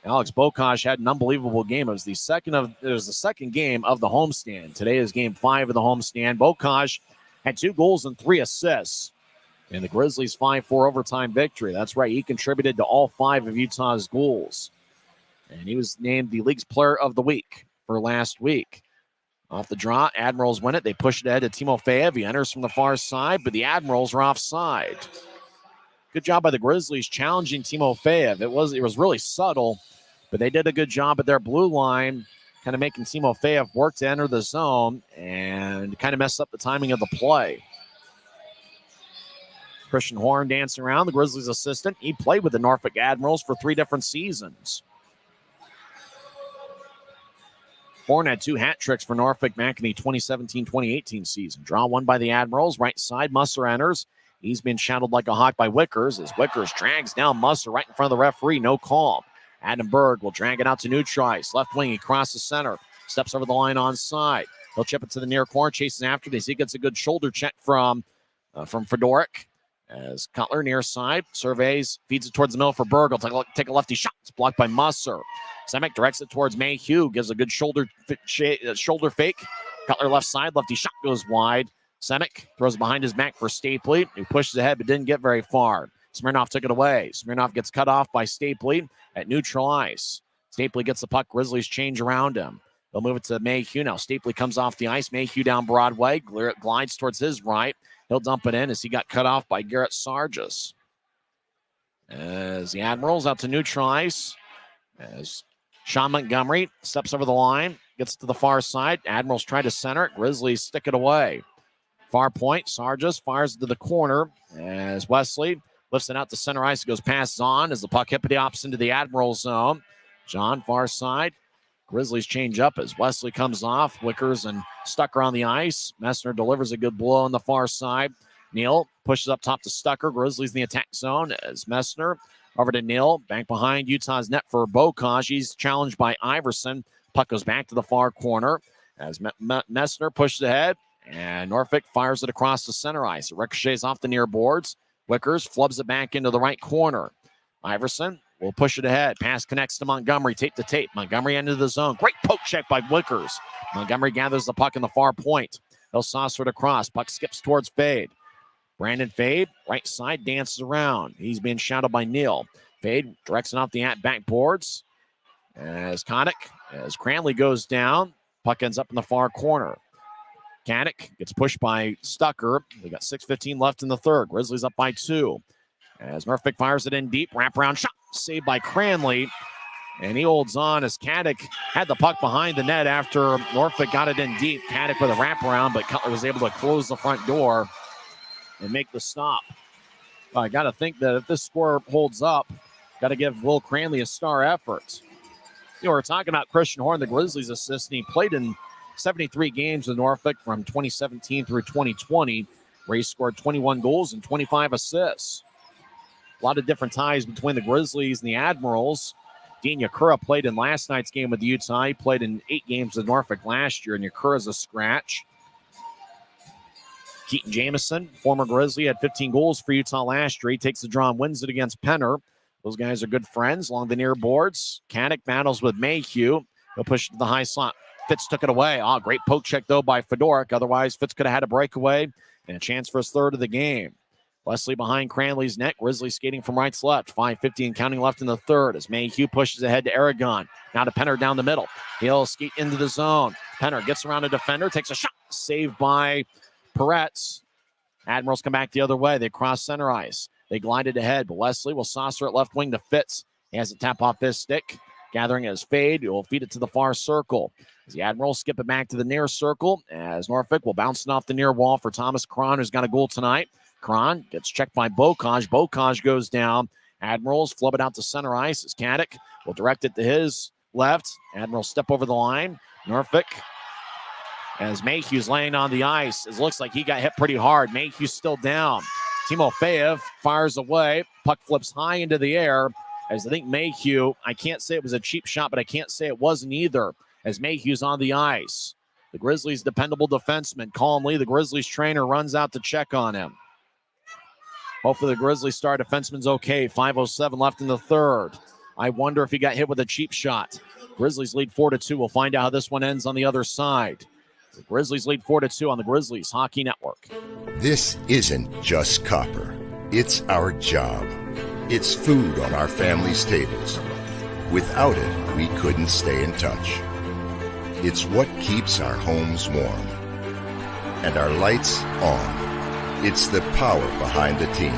A: Alex Bocage had an unbelievable game. It was the second game of the homestand. Today is game 5 of the homestand. Bocage had 2 goals and 3 assists in the Grizzlies' 5-4 overtime victory. That's right, he contributed to all 5 of Utah's goals. And he was named the league's player of the week for last week. Off the draw, Admirals win it. They push it ahead to Timofeyev. He enters from the far side, but the Admirals are offside. Good job by the Grizzlies challenging Timofeyev. It was really subtle, but they did a good job at their blue line, kind of making Timofeyev work to enter the zone and kind of mess up the timing of the play. Christian Horn dancing around, the Grizzlies assistant. He played with the Norfolk Admirals for 3 different seasons. Horn had 2 hat tricks for Norfolk back in the 2017-2018 season. Draw one by the Admirals. Right side, Musser enters. He's been shadowed like a hawk by Wickers as Wickers drags down Musser right in front of the referee. No call. Adam Berg will drag it out to neutral ice. Left wing, he crosses center. Steps over the line on side. He'll chip it to the near corner, chases after this. He gets a good shoulder check from Fedoruk. As Cutler near side surveys, feeds it towards the middle for Berg. He'll take a lefty shot. It's blocked by Musser. Semick directs it towards Mayhew. Gives a good shoulder fake. Cutler left side. Lefty shot goes wide. Semick throws it behind his back for Stapley. He pushes ahead but didn't get very far. Smirnoff took it away. Smirnoff gets cut off by Stapley at neutral ice. Stapley gets the puck. Grizzlies change around him. They'll move it to Mayhew now. Stapley comes off the ice. Mayhew down Broadway. Glides towards his right. He'll dump it in as he got cut off by Garrett Sargis. As the Admirals out to neutral ice. As Sean Montgomery steps over the line. Gets to the far side. Admirals try to center it. Grizzlies stick it away. Far point. Sargis fires it to the corner. As Wesley lifts it out to center ice. It goes past Zahn as the puck hippity hops into the Admirals zone. John far side. Grizzlies change up as Wesley comes off. Wickers and Stucker on the ice. Messner delivers a good blow on the far side. Neal pushes up top to Stucker. Grizzlies in the attack zone as Messner over to Neal. Back behind Utah's net for Bocage. He's challenged by Iverson. Puck goes back to the far corner as Messner pushes ahead. And Norfolk fires it across the center ice. It ricochets off the near boards. Wickers flubs it back into the right corner. Iverson will push it ahead. Pass connects to Montgomery. Tape to tape. Montgomery into the zone. Great poke check by Wickers. Montgomery gathers the puck in the far point. He'll saucer it across. Puck skips towards Fade. Brandon Fade, right side, dances around. He's being shadowed by Neal. Fade directs it off the back boards. As Cranley goes down. Puck ends up in the far corner. Caddick gets pushed by Stucker. We got 6:15 left in the third. Grizzlies up by 2. As Norfolk fires it in deep. Wraparound shot. Saved by Cranley. And he holds on as Caddick had the puck behind the net after Norfolk got it in deep. Caddick with a wraparound, but Cutler was able to close the front door and make the stop. I got to think that if this score holds up, got to give Will Cranley a star effort. We're talking about Christian Horn, the Grizzlies assistant. He played in 73 games with Norfolk from 2017 through 2020, where he scored 21 goals and 25 assists. A lot of different ties between the Grizzlies and the Admirals. Dean Yakura played in last night's game with Utah. He played in 8 games with Norfolk last year, and Yakura's a scratch. Keaton Jamison, former Grizzly, had 15 goals for Utah last year. He takes the draw and wins it against Penner. Those guys are good friends along the near boards. Caddick battles with Mayhew. He'll push it to the high slot. Fitz took it away. Great poke check, though, by Fedoruk. Otherwise, Fitz could have had a breakaway and a chance for his third of the game. Wesley behind Cranley's net. Grizzlies skating from right to left. 5:50 and counting left in the third as Mayhew pushes ahead to Aragon. Now to Penner down the middle. He'll skate into the zone. Penner gets around a defender, takes a shot. Saved by Peretz. Admirals come back the other way. They cross center ice. They glided ahead, but Wesley will saucer at left wing to Fitz. He has a tap off his stick. Gathering as Fade. He will feed it to the far circle. As the Admirals skip it back to the near circle, as Norfolk will bounce it off the near wall for Thomas Cron, who's got a goal tonight. Cron gets checked by Bocage. Bocage goes down. Admirals flub it out to center ice as Caddick will direct it to his left. Admirals step over the line. Norfolk, as Mayhew's laying on the ice, it looks like he got hit pretty hard. Mayhew's still down. Timofeyev fires away. Puck flips high into the air. As I think Mayhew, I can't say it was a cheap shot, but I can't say it wasn't either. As Mayhew's on the ice. The Grizzlies' dependable defenseman, calmly, the Grizzlies trainer runs out to check on him. Hopefully the Grizzlies star defenseman's okay. 5:07 left in the third. I wonder if he got hit with a cheap shot. Grizzlies lead 4-2. We'll find out how this one ends on the other side. The Grizzlies lead 4-2 on the Grizzlies Hockey Network.
F: This isn't just copper. It's our job. It's food on our family's tables. Without it, we couldn't stay in touch. It's what keeps our homes warm and our lights on. It's the power behind the team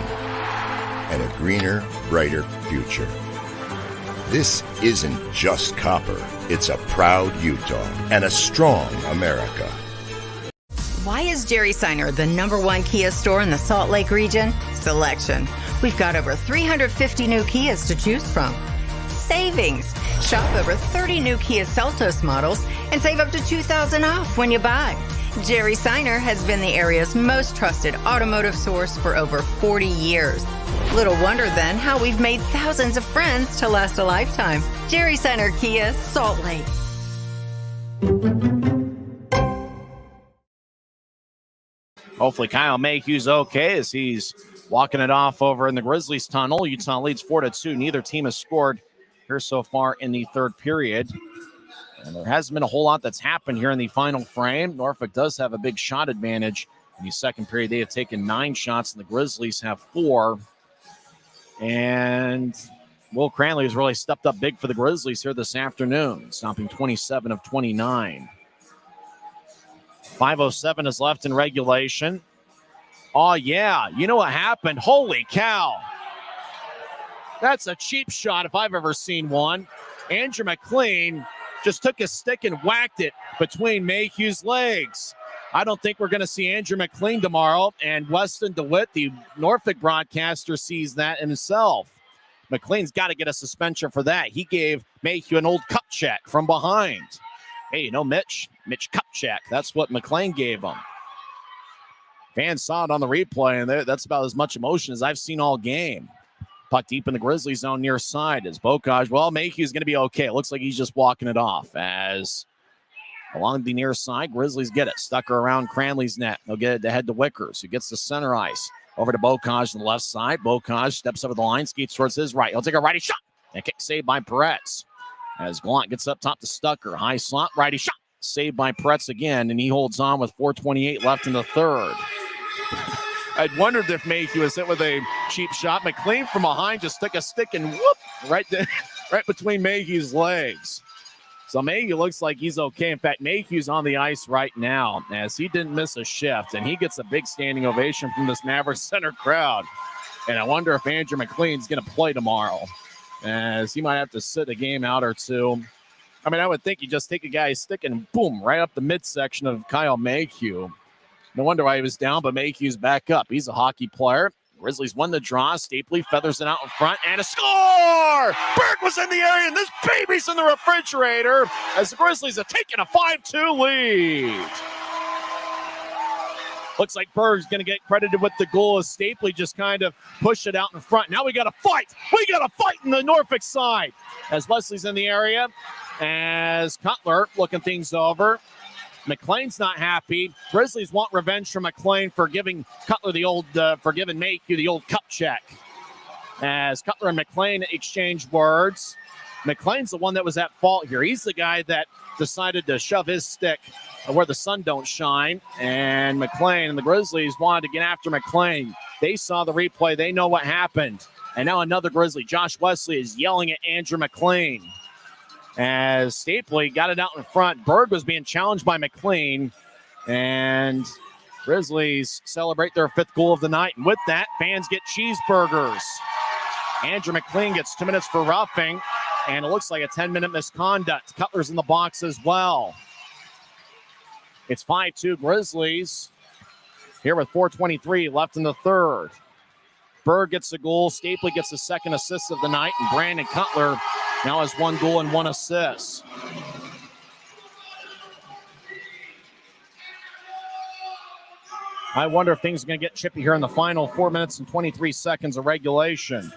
F: and a greener, brighter future. This isn't just copper. It's a proud Utah and a strong America.
C: Why is Jerry Seiner the #1 Kia store in the Salt Lake region? Selection. We've got over 350 new Kias to choose from. savings. Shop over 30 new Kia Seltos models and save up to $2,000 off when you buy. Jerry Seiner has been the area's most trusted automotive source for over 40 years. Little wonder then how we've made thousands of friends to last a lifetime. Jerry Seiner Kia, Salt Lake.
A: Hopefully Kyle Mayhew's okay as he's walking it off over in the Grizzlies tunnel. Utah leads 4-2. Neither team has scored here so far in the third period. And there hasn't been a whole lot that's happened here in the final frame. Norfolk does have a big shot advantage. In the second period, they have taken 9 shots, and the Grizzlies have 4. And Will Cranley has really stepped up big for the Grizzlies here this afternoon, stopping 27 of 29. 5:07 is left in regulation. Oh, yeah. You know what happened? Holy cow. That's a cheap shot if I've ever seen one. Andrew McLean just took his stick and whacked it between Mayhew's legs. I don't think we're going to see Andrew McLean tomorrow, and Weston DeWitt, the Norfolk broadcaster, sees that himself. McLean's got to get a suspension for that. He gave Mayhew an old cup check from behind. Hey, you know Mitch cup check. That's what McLean gave him. Fans saw it on the replay, and that's about as much emotion as I've seen all game. Puck deep in the Grizzly zone near side as Bocage. Well, Mayhew's going to be okay. It looks like he's just walking it off as along the near side, Grizzlies get it. Stucker around Cranley's net. They'll get it to head to Wickers, who gets the center ice. Over to Bocage on the left side. Bocage steps over the line, skates towards his right. He'll take a righty shot. And kick saved by Peretz. As Gallant gets up top to Stucker. High slot, righty shot. Saved by Peretz again, and he holds on with 4:28 left in the third. I'd wondered if Mayhew was hit with a cheap shot. McLean from behind just took a stick and whoop right between Mayhew's legs. So Mayhew looks like he's okay. In fact, Mayhew's on the ice right now as he didn't miss a shift, and he gets a big standing ovation from this Maverik Center crowd. And I wonder if Andrew McLean's going to play tomorrow, as he might have to sit a game out or two. I mean, I would think you just take a guy's stick and boom, right up the midsection of Kyle Mayhew. No wonder why he was down, but Mayhew's back up. He's a hockey player. Grizzlies won the draw. Stapley feathers it out in front, and a score! Berg was in the area, and this baby's in the refrigerator as the Grizzlies have taken a 5-2 lead. Looks like Berg's going to get credited with the goal as Stapley just kind of pushed it out in front. Now we got to fight. We got to fight in the Norfolk side as Wesley's in the area, as Cutler looking things over. McLean's not happy. Grizzlies want revenge from McLean for giving Cutler for giving Mayhew the old cup check. As Cutler and McLean exchange words, McLean's the one that was at fault here. He's the guy that decided to shove his stick where the sun don't shine. And McLean and the Grizzlies wanted to get after McLean. They saw the replay. They know what happened. And now another Grizzly, Josh Wesley, is yelling at Andrew McLean. As Stapley got it out in front, Berg was being challenged by McLean, and Grizzlies celebrate their 5th goal of the night. And with that, fans get cheeseburgers. Andrew McLean gets 2 minutes for roughing, and it looks like a 10-minute misconduct. Cutler's in the box as well. It's 5-2 Grizzlies here with 4:23 left in the third. Berg gets a goal. Stapley gets the second assist of the night, and Brandon Cutler now has 1 goal and 1 assist. I wonder if things are going to get chippy here in the final 4 minutes and 23 seconds of regulation.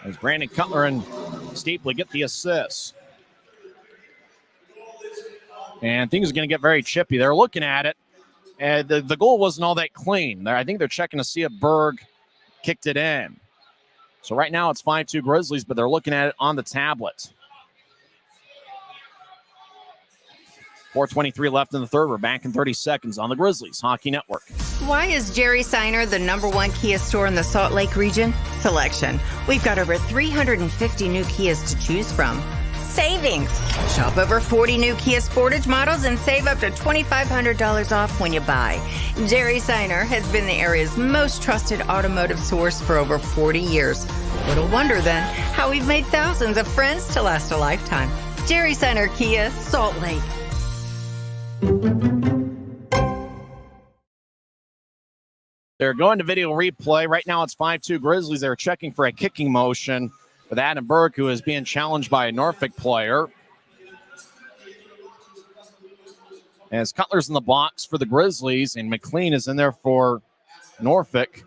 A: As Brandon Cutler and Stapley get the assists. And things are going to get very chippy. They're looking at it. And the goal wasn't all that clean. I think they're checking to see if Berg kicked it in. So right now it's 5-2 Grizzlies, but they're looking at it on the tablet. 4:23 left in the third. We're back in 30 seconds on the Grizzlies Hockey Network.
C: Why is Jerry Seiner the #1 Kia store in the Salt Lake region? Selection. We've got over 350 new Kias to choose from. Savings. Shop over 40 new Kia Sportage models and save up to $2,500 off when you buy. Jerry Seiner has been the area's most trusted automotive source for over 40 years. Little wonder then how we've made thousands of friends to last a lifetime. Jerry Seiner Kia, Salt Lake.
A: They're going to video replay. Right now it's 5-2 Grizzlies. They're checking for a kicking motion with Adam Berg, who is being challenged by a Norfolk player. As Cutler's in the box for the Grizzlies, and McLean is in there for Norfolk.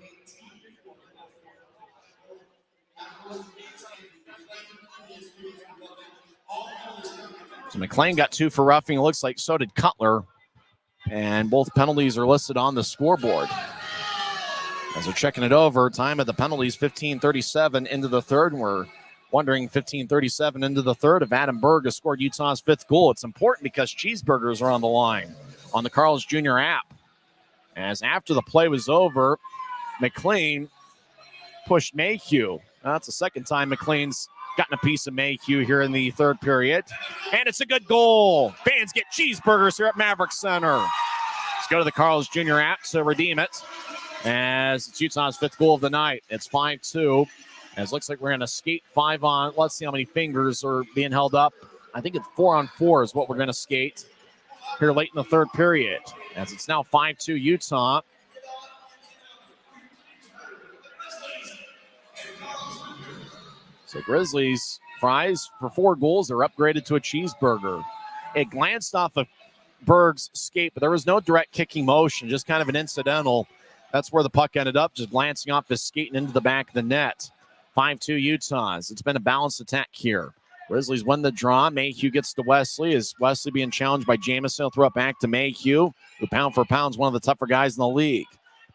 A: So McLean got 2 for roughing. It looks like so did Cutler. And both penalties are listed on the scoreboard. As they're checking it over, time of the penalties, 15:37 into the third. And we're wondering, 15:37 into the third, if Adam Berg has scored Utah's 5th goal. It's important because cheeseburgers are on the line on the Carl's Jr. app. As after the play was over, McLean pushed Mayhew. That's the second time McLean's gotten a piece of Mayhew here in the third period. And it's a good goal. Fans get cheeseburgers here at Maverik Center. Let's go to the Carl's Jr. app to redeem it. As it's Utah's 5th goal of the night. It's 5-2. As it looks like we're going to skate 5 on. Let's see how many fingers are being held up. I think it's 4-on-4 is what we're going to skate here late in the third period. As it's now 5-2 Utah. So Grizzlies fries for 4 goals. They're upgraded to a cheeseburger. It glanced off of Berg's skate, but there was no direct kicking motion, just kind of an incidental. That's where the puck ended up, just glancing off his skate and into the back of the net. 5-2 Utahs. It's been a balanced attack here. Grizzlies win the draw. Mayhew gets to Wesley. Is Wesley being challenged by Jamison? He'll throw it back to Mayhew, who pound for pound is one of the tougher guys in the league.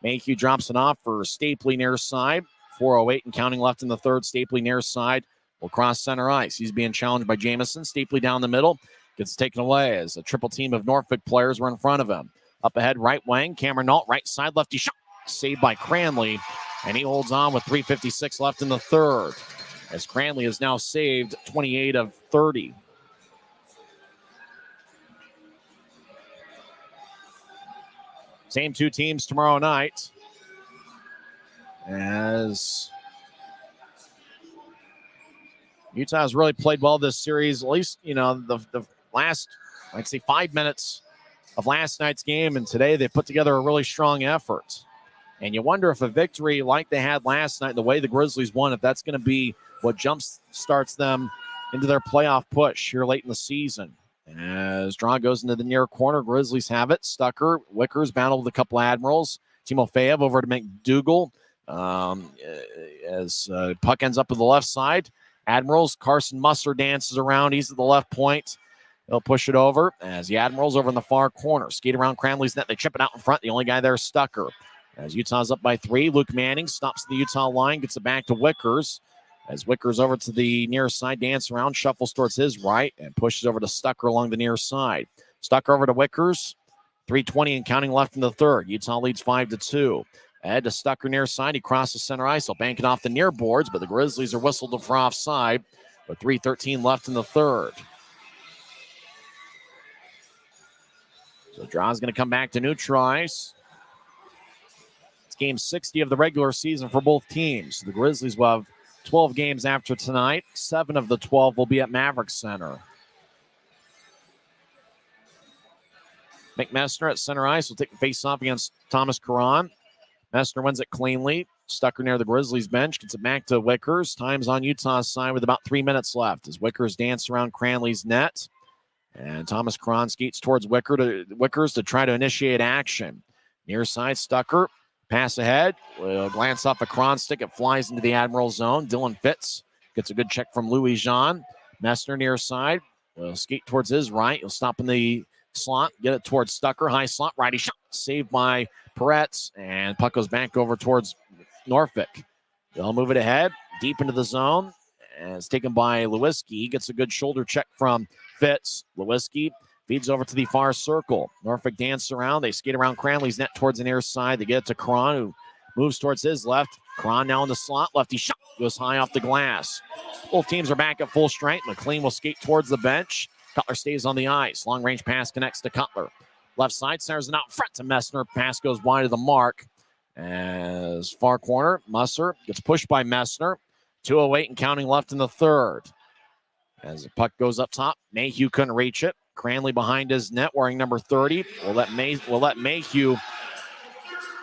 A: Mayhew drops it off for Stapley near side. 4:08 and counting left in the third. Stapley near side will cross center ice. He's being challenged by Jamison. Stapley down the middle. Gets taken away as a triple team of Norfolk players were in front of him. Up ahead, right wing. Cameron Nault, right side, lefty shot. Saved by Cranley. And he holds on with 3:56 left in the third. As Cranley has now saved 28 of 30. Same 2 teams tomorrow night. As Utah's really played well this series, at least, the last, I'd say 5 minutes of last night's game, and today they put together a really strong effort. And you wonder if a victory like they had last night, the way the Grizzlies won, if that's going to be what jump starts them into their playoff push here late in the season. As draw goes into the near corner, Grizzlies have it. Stucker, Wickers battle with a couple Admirals. Timofeyev over to McDougal. As puck ends up to the left side. Admirals, Carson Musser dances around. He's at the left point. They'll push it over as the Admirals over in the far corner. Skate around Cranley's net. They chip it out in front. The only guy there is Stucker. As Utah's up by 3, Luke Manning stops the Utah line, gets it back to Wickers. As Wickers over to the near side, dance around, shuffles towards his right, and pushes over to Stucker along the near side. Stucker over to Wickers. 3:20 and counting left in the third. Utah leads 5-2. Ahead to Stucker near side. He crosses center ice. He'll bank it off the near boards, but the Grizzlies are whistled for offside with 3:13 left in the third. So draw's going to come back to neutralize. It's game 60 of the regular season for both teams. The Grizzlies will have 12 games after tonight. 7 of the 12 will be at Maverik Center. Nick Messner at center ice will take the face-off against Thomas Caron. Messner wins it cleanly. Stucker near the Grizzlies bench. Gets it back to Wickers. Time's on Utah's side with about 3 minutes left as Wickers dance around Cranley's net. And Thomas Caron skates towards Wickers to try to initiate action. Near side, Stucker. Pass ahead. Will glance off a Caron stick. It flies into the Admiral zone. Dylan Fitz gets a good check from Louis Jean. Messner near side. Will skate towards his right. He'll stop in the slot. Get it towards Stucker. High slot. Righty shot. Saved by Peretz. And puck goes back over towards Norfolk. They'll move it ahead. Deep into the zone. And it's taken by Lewiski. He gets a good shoulder check from Fitz. Lewiski feeds over to the far circle. Norfolk dance around. They skate around Cranley's net towards the near side. They get it to Caron, who moves towards his left. Caron now in the slot. Lefty shot. Goes high off the glass. Both teams are back at full strength. McLean will skate towards the bench. Cutler stays on the ice. Long range pass connects to Cutler. Left side centers it out in front to Messner. Pass goes wide of the mark. As far corner, Musser gets pushed by Messner. 2:08 and counting left in the third. As the puck goes up top, Mayhew couldn't reach it. Cranley behind his net wearing number 30. We'll let Mayhew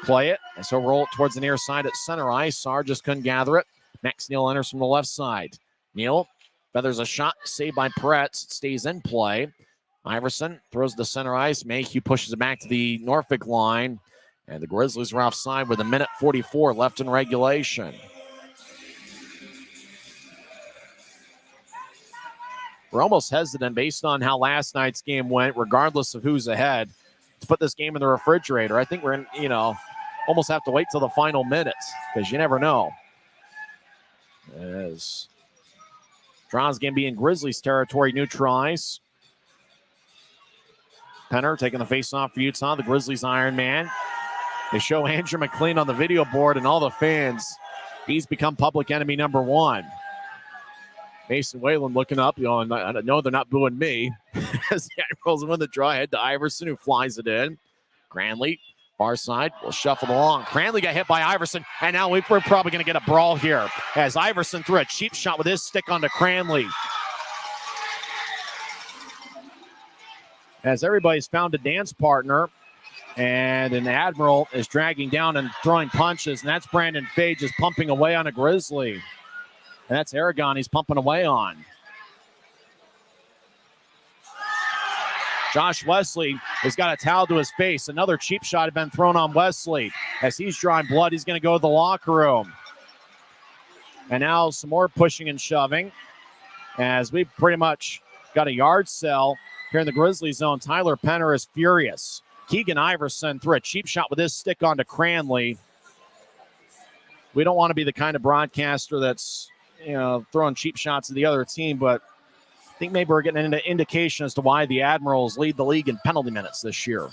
A: play it. And so roll it towards the near side at center ice. Sarr just couldn't gather it. Max Neal enters from the left side. Neal feathers a shot, saved by Pretz. Stays in play. Iverson throws the center ice. Mayhew pushes it back to the Norfolk line. And the Grizzlies are offside with 1:44 left in regulation. We're almost hesitant based on how last night's game went, regardless of who's ahead, to put this game in the refrigerator. I think we're in, almost have to wait till the final minutes because you never know. As Draw's going to be in Grizzlies territory, neutral ice. Penner taking the face-off for Utah, the Grizzlies Iron Man. They show Andrew McLean on the video board and all the fans. He's become public enemy number one. Mason Whalen looking up, and I know they're not booing me. As the Admirals win the draw, head to Iverson, who flies it in. Cranley, far side, will shuffle along. Cranley got hit by Iverson, and now we're probably going to get a brawl here as Iverson threw a cheap shot with his stick onto Cranley. As everybody's found a dance partner, and an Admiral is dragging down and throwing punches, and that's Brandon Fay just pumping away on a Grizzly. And that's Aragon he's pumping away on. Josh Wesley has got a towel to his face. Another cheap shot had been thrown on Wesley. As he's drawing blood, he's going to go to the locker room. And now some more pushing and shoving. As we pretty much got a yard sell here in the Grizzly zone. Tyler Penner is furious. Keegan Iverson threw a cheap shot with his stick onto Cranley. We don't want to be the kind of broadcaster that's throwing cheap shots at the other team, but I think maybe we're getting an indication as to why the Admirals lead the league in penalty minutes this year.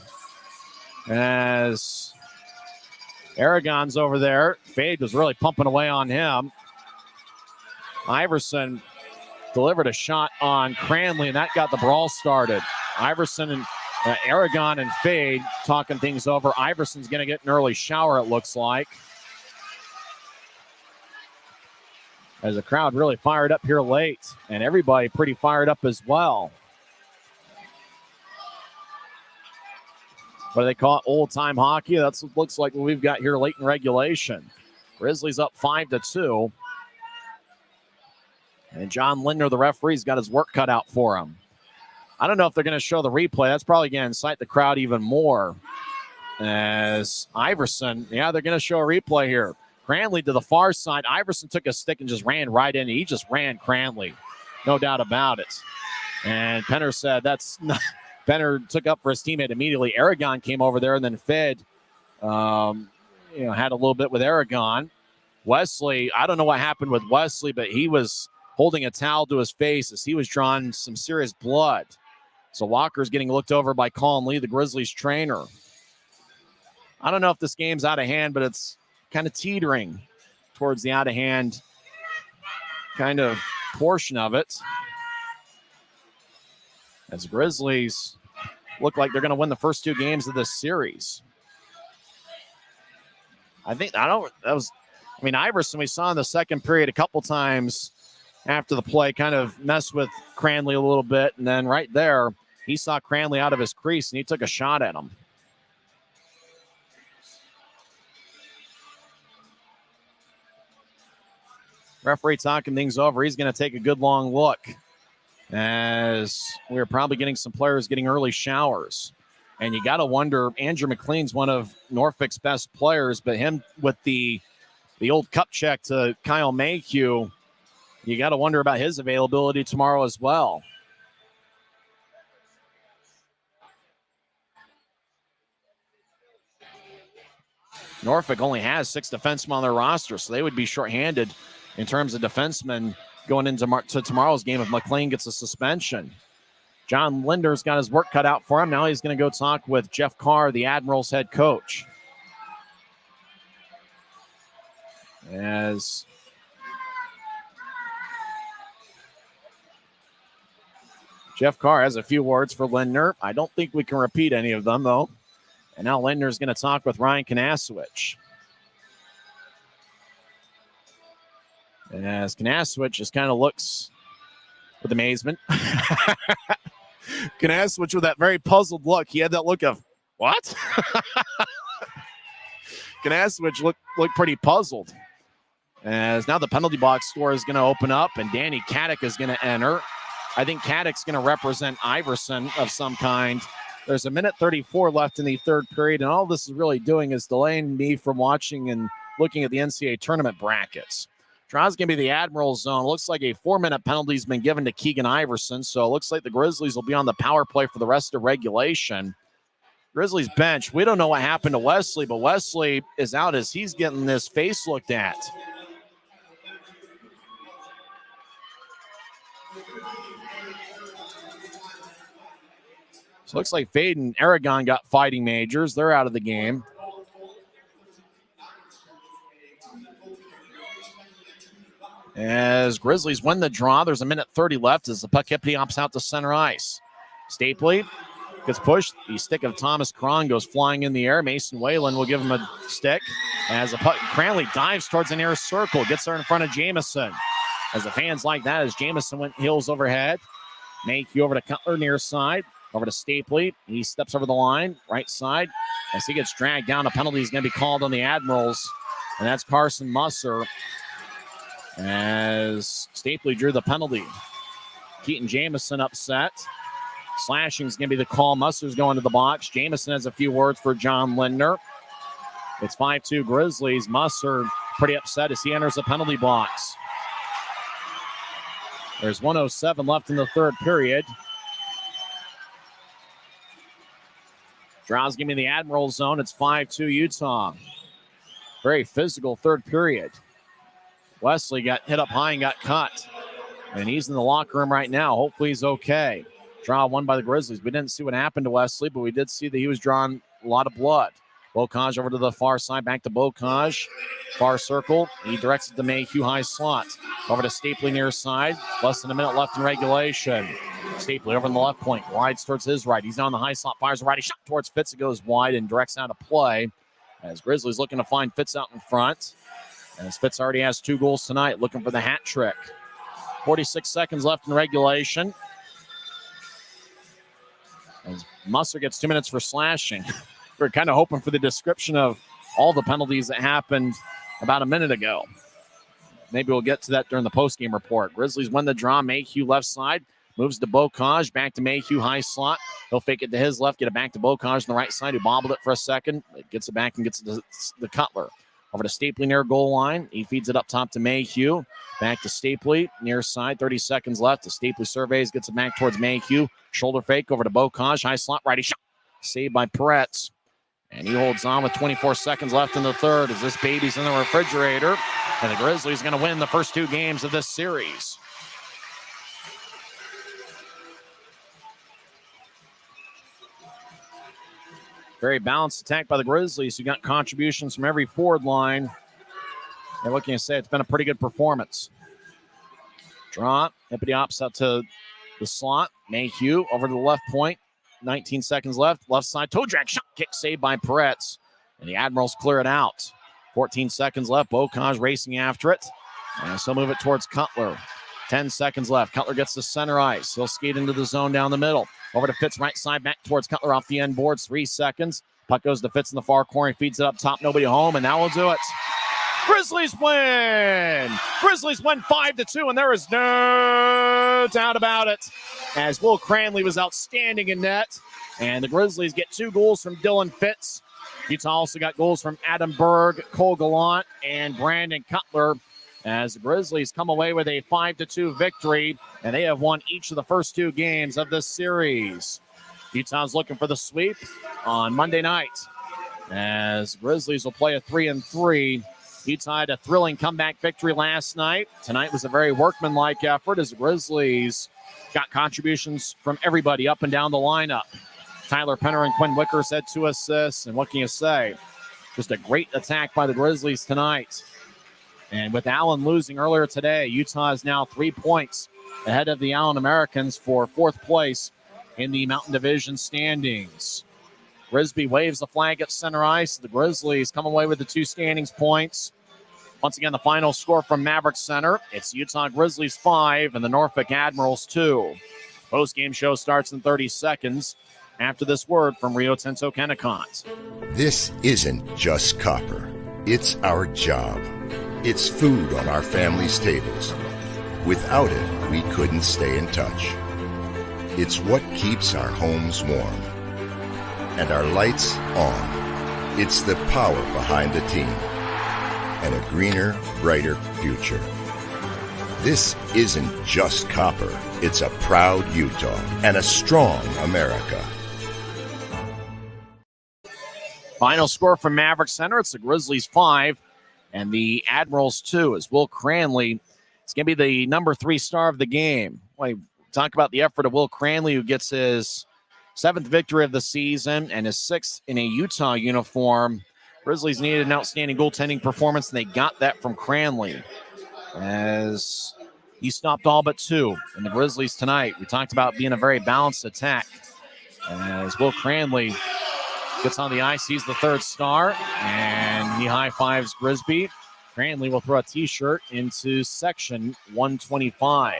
A: As Aragon's over there, Fade was really pumping away on him. Iverson delivered a shot on Cranley, and that got the brawl started. Iverson and Aragon and Fade talking things over. Iverson's going to get an early shower, it looks like. As the crowd really fired up here late, and everybody pretty fired up as well. What do they call it? Old-time hockey? That's what looks like what we've got here late in regulation. Grizzlies up 5-2. And John Lindner, the referee's got his work cut out for him. I don't know if they're going to show the replay. That's probably going to incite the crowd even more. As Iverson, they're going to show a replay here. Cranley to the far side. Iverson took a stick and just ran right in. He just ran Cranley. No doubt about it. And Penner said that's not. Penner took up for his teammate immediately. Aragon came over there and then Fed, had a little bit with Aragon. Wesley, I don't know what happened with Wesley, but he was holding a towel to his face as he was drawing some serious blood. So Walker's getting looked over by Colin Lee, the Grizzlies trainer. I don't know if this game's out of hand, but it's kind of teetering towards the out of hand kind of portion of it. As the Grizzlies look like they're going to win the first two games of this series. Iverson, we saw in the second period a couple times after the play kind of mess with Cranley a little bit. And then right there, he saw Cranley out of his crease and he took a shot at him. Referee talking things over. He's going to take a good long look as we're probably getting some players getting early showers. And you got to wonder, Andrew McLean's one of Norfolk's best players, but him with the old cup check to Kyle Mayhew, you got to wonder about his availability tomorrow as well. Norfolk only has 6 defensemen on their roster, so they would be shorthanded in terms of defensemen going into to tomorrow's game if McLean gets a suspension. John Linder's got his work cut out for him. Now he's going to go talk with Jeff Carr, the Admirals head coach. As Jeff Carr has a few words for Lindner. I don't think we can repeat any of them, though. And now Lindner's going to talk with Ryan Kanasowicz. As Kanasowicz just kind of looks with amazement. Kanasowicz with that very puzzled look. He had that look of, what? Ganasowicz looked pretty puzzled. As now the penalty box score is going to open up, and Danny Caddick is going to enter. I think Caddick's going to represent Iverson of some kind. There's 1:34 left in the third period, and all this is really doing is delaying me from watching and looking at the NCAA tournament brackets. Draw's going to be the Admirals zone. Looks like a 4-minute penalty has been given to Keegan Iverson, so it looks like the Grizzlies will be on the power play for the rest of regulation. Grizzlies bench, we don't know what happened to Wesley, but Wesley is out as he's getting this face looked at. So it looks like Fade and Aragon got fighting majors. They're out of the game. As Grizzlies win the draw, there's 1:30 left as the puck hippity hops out to center ice. Stapley gets pushed. The stick of Thomas Cron goes flying in the air. Mason Whalen will give him a stick. As the puck, Cranley dives towards the near circle, gets there in front of Jamison. As the fans like that, as Jamison went heels overhead. Mayhew over to Cutler near side. Over to Stapley. He steps over the line, right side. As he gets dragged down, a penalty is going to be called on the Admirals. And that's Carson Musser. As Stapley drew the penalty. Keaton Jamison upset. Slashing is going to be the call. Musser's going to the box. Jamison has a few words for John Lindner. It's 5-2 Grizzlies. Musser pretty upset as he enters the penalty box. There's 1:07 left in the third period. Draw's giving me the Admiral zone. It's 5-2 Utah. Very physical third period. Wesley got hit up high and got cut. And he's in the locker room right now. Hopefully he's okay. Draw won by the Grizzlies. We didn't see what happened to Wesley, but we did see that he was drawing a lot of blood. Bocage over to the far side, back to Bocage. Far circle. He directs it to Mayhew high slot. Over to Stapley near side. Less than a minute left in regulation. Stapley over on the left point. Rides towards his right. He's on the high slot. Fires a righty shot towards Fitz. It goes wide and directs out of play. As Grizzlies looking to find Fitz out in front. As Fitz already has 2 goals tonight. Looking for the hat trick. 46 seconds left in regulation. As Musser gets 2 minutes for slashing. We're kind of hoping for the description of all the penalties that happened about a minute ago. Maybe we'll get to that during the postgame report. Grizzlies win the draw. Mayhew left side. Moves to Bocage. Back to Mayhew high slot. He'll fake it to his left. Get it back to Bocage on the right side, who bobbled it for a second. It gets it back and gets it to the Cutler. Over to Stapley near goal line. He feeds it up top to Mayhew. Back to Stapley near side. 30 seconds left. The Stapley surveys. Gets it back towards Mayhew. Shoulder fake over to Bocage. High slot. Righty shot. Saved by Peretz. And he holds on with 24 seconds left in the third as this baby's in the refrigerator. And the Grizzlies going to win the first 2 games of this series. Very balanced attack by the Grizzlies, who got contributions from every forward line. And what can you say? It's been a pretty good performance. Draw. Hippity hops out to the slot. Mayhew over to the left point. 19 seconds left. Left side. Toe drag shot. Kick saved by Peretz. And the Admirals clear it out. 14 seconds left. Bocage racing after it. And so move it towards Cutler. 10 seconds left. Cutler gets to center ice. He'll skate into the zone down the middle. Over to Fitz, right side, back towards Cutler off the end boards. 3 seconds. Puck goes to Fitz in the far corner. He feeds it up top. Nobody home, and that will do it. Grizzlies win! Grizzlies win 5-2, and there is no doubt about it. As Will Cranley was outstanding in net, and the Grizzlies get 2 goals from Dylan Fitz. Utah also got goals from Adam Berg, Cole Gallant, and Brandon Cutler. As the Grizzlies come away with a 5-2 victory, and they have won each of the first 2 games of this series. Utah's looking for the sweep on Monday night, as Grizzlies will play a 3-3. Utah had a thrilling comeback victory last night. Tonight was a very workmanlike effort as the Grizzlies got contributions from everybody up and down the lineup. Tyler Penner and Quinn Wickers had 2 assists, and what can you say? Just a great attack by the Grizzlies tonight. And with Allen losing earlier today, Utah is now 3 points ahead of the Allen Americans for 4th place in the Mountain Division standings. Grisby waves the flag at center ice. The Grizzlies come away with the 2 standings points. Once again, the final score from Maverik Center. It's Utah Grizzlies 5 and the Norfolk Admirals 2. Post-game show starts in 30 seconds after this word from Rio Tinto Kennecott.
F: This isn't just copper. It's our job. It's food on our family's tables. Without it, we couldn't stay in touch. It's what keeps our homes warm and our lights on. It's the power behind the team and a greener, brighter future. This isn't just copper. It's a proud Utah and a strong America.
A: Final score from Maverik Center. It's the Grizzlies 5 and the Admirals 2 as Will Cranley is going to be the number 3 star of the game. We talk about the effort of Will Cranley, who gets his 7th victory of the season and his 6th in a Utah uniform. Grizzlies needed an outstanding goaltending performance, and they got that from Cranley as he stopped all but 2 in the Grizzlies tonight. We talked about being a very balanced attack as Will Cranley gets on the ice. He's the 3rd star, and he high-fives Grisby. Cranley will throw a T-shirt into section 125.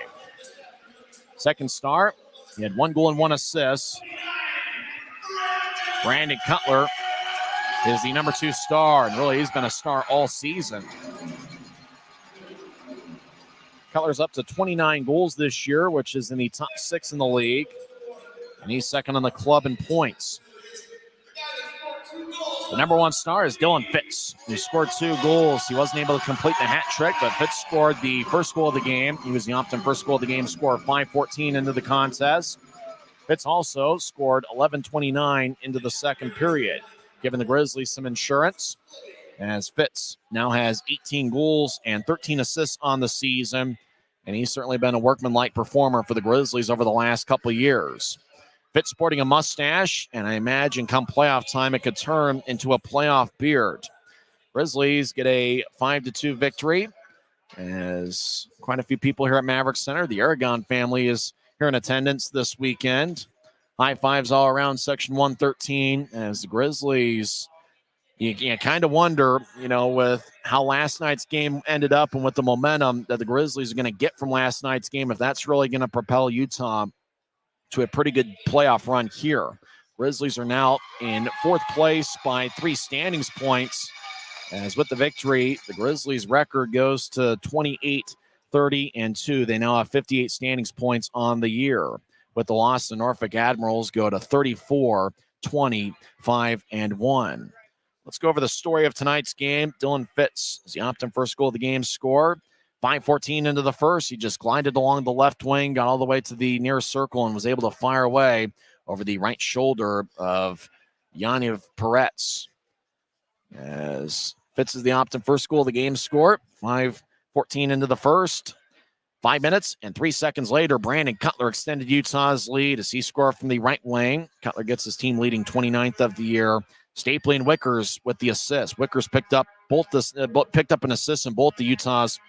A: 2nd star, he had 1 goal and 1 assist. Brandon Cutler is the number 2 star, and really he's been a star all season. Cutler's up to 29 goals this year, which is in the top 6 in the league, and he's 2nd on the club in points. The number 1 star is Dylan Fitz. He scored 2 goals. He wasn't able to complete the hat trick, but Fitz scored the first goal of the game. He was the Optum first goal of the game, scored 5:14 into the contest. Fitz also scored 11:29 into the second period, giving the Grizzlies some insurance, as Fitz now has 18 goals and 13 assists on the season, and he's certainly been a workmanlike performer for the Grizzlies over the last couple of years. Fitz sporting a mustache, and I imagine come playoff time it could turn into a playoff beard. Grizzlies get a 5-2 victory, as quite a few people here at Maverik Center. The Aragon family is here in attendance this weekend. High fives all around section 113, as the Grizzlies, you kind of wonder, with how last night's game ended up and with the momentum that the Grizzlies are going to get from last night's game, if that's really going to propel Utah to a pretty good playoff run here. Grizzlies are now in 4th place by 3 standings points, as with the victory, the Grizzlies record goes to 28-30-2. They now have 58 standings points on the year. With the loss, the Norfolk Admirals go to 34-25-1. Let's go over the story of tonight's game. Dylan Fitz is the Optum first goal of the game scored. 5:14 into the first, he just glided along the left wing, got all the way to the near circle, and was able to fire away over the right shoulder of Yaniv Peretz. As Fitz is the Optum first goal of the game score. 5:14 into the first. 5 minutes and 3 seconds later, Brandon Cutler extended Utah's lead as he scored from the right wing. Cutler gets his team leading 29th of the year. Stapley and Wickers with the assist. Wickers picked up an assist in both the Utah's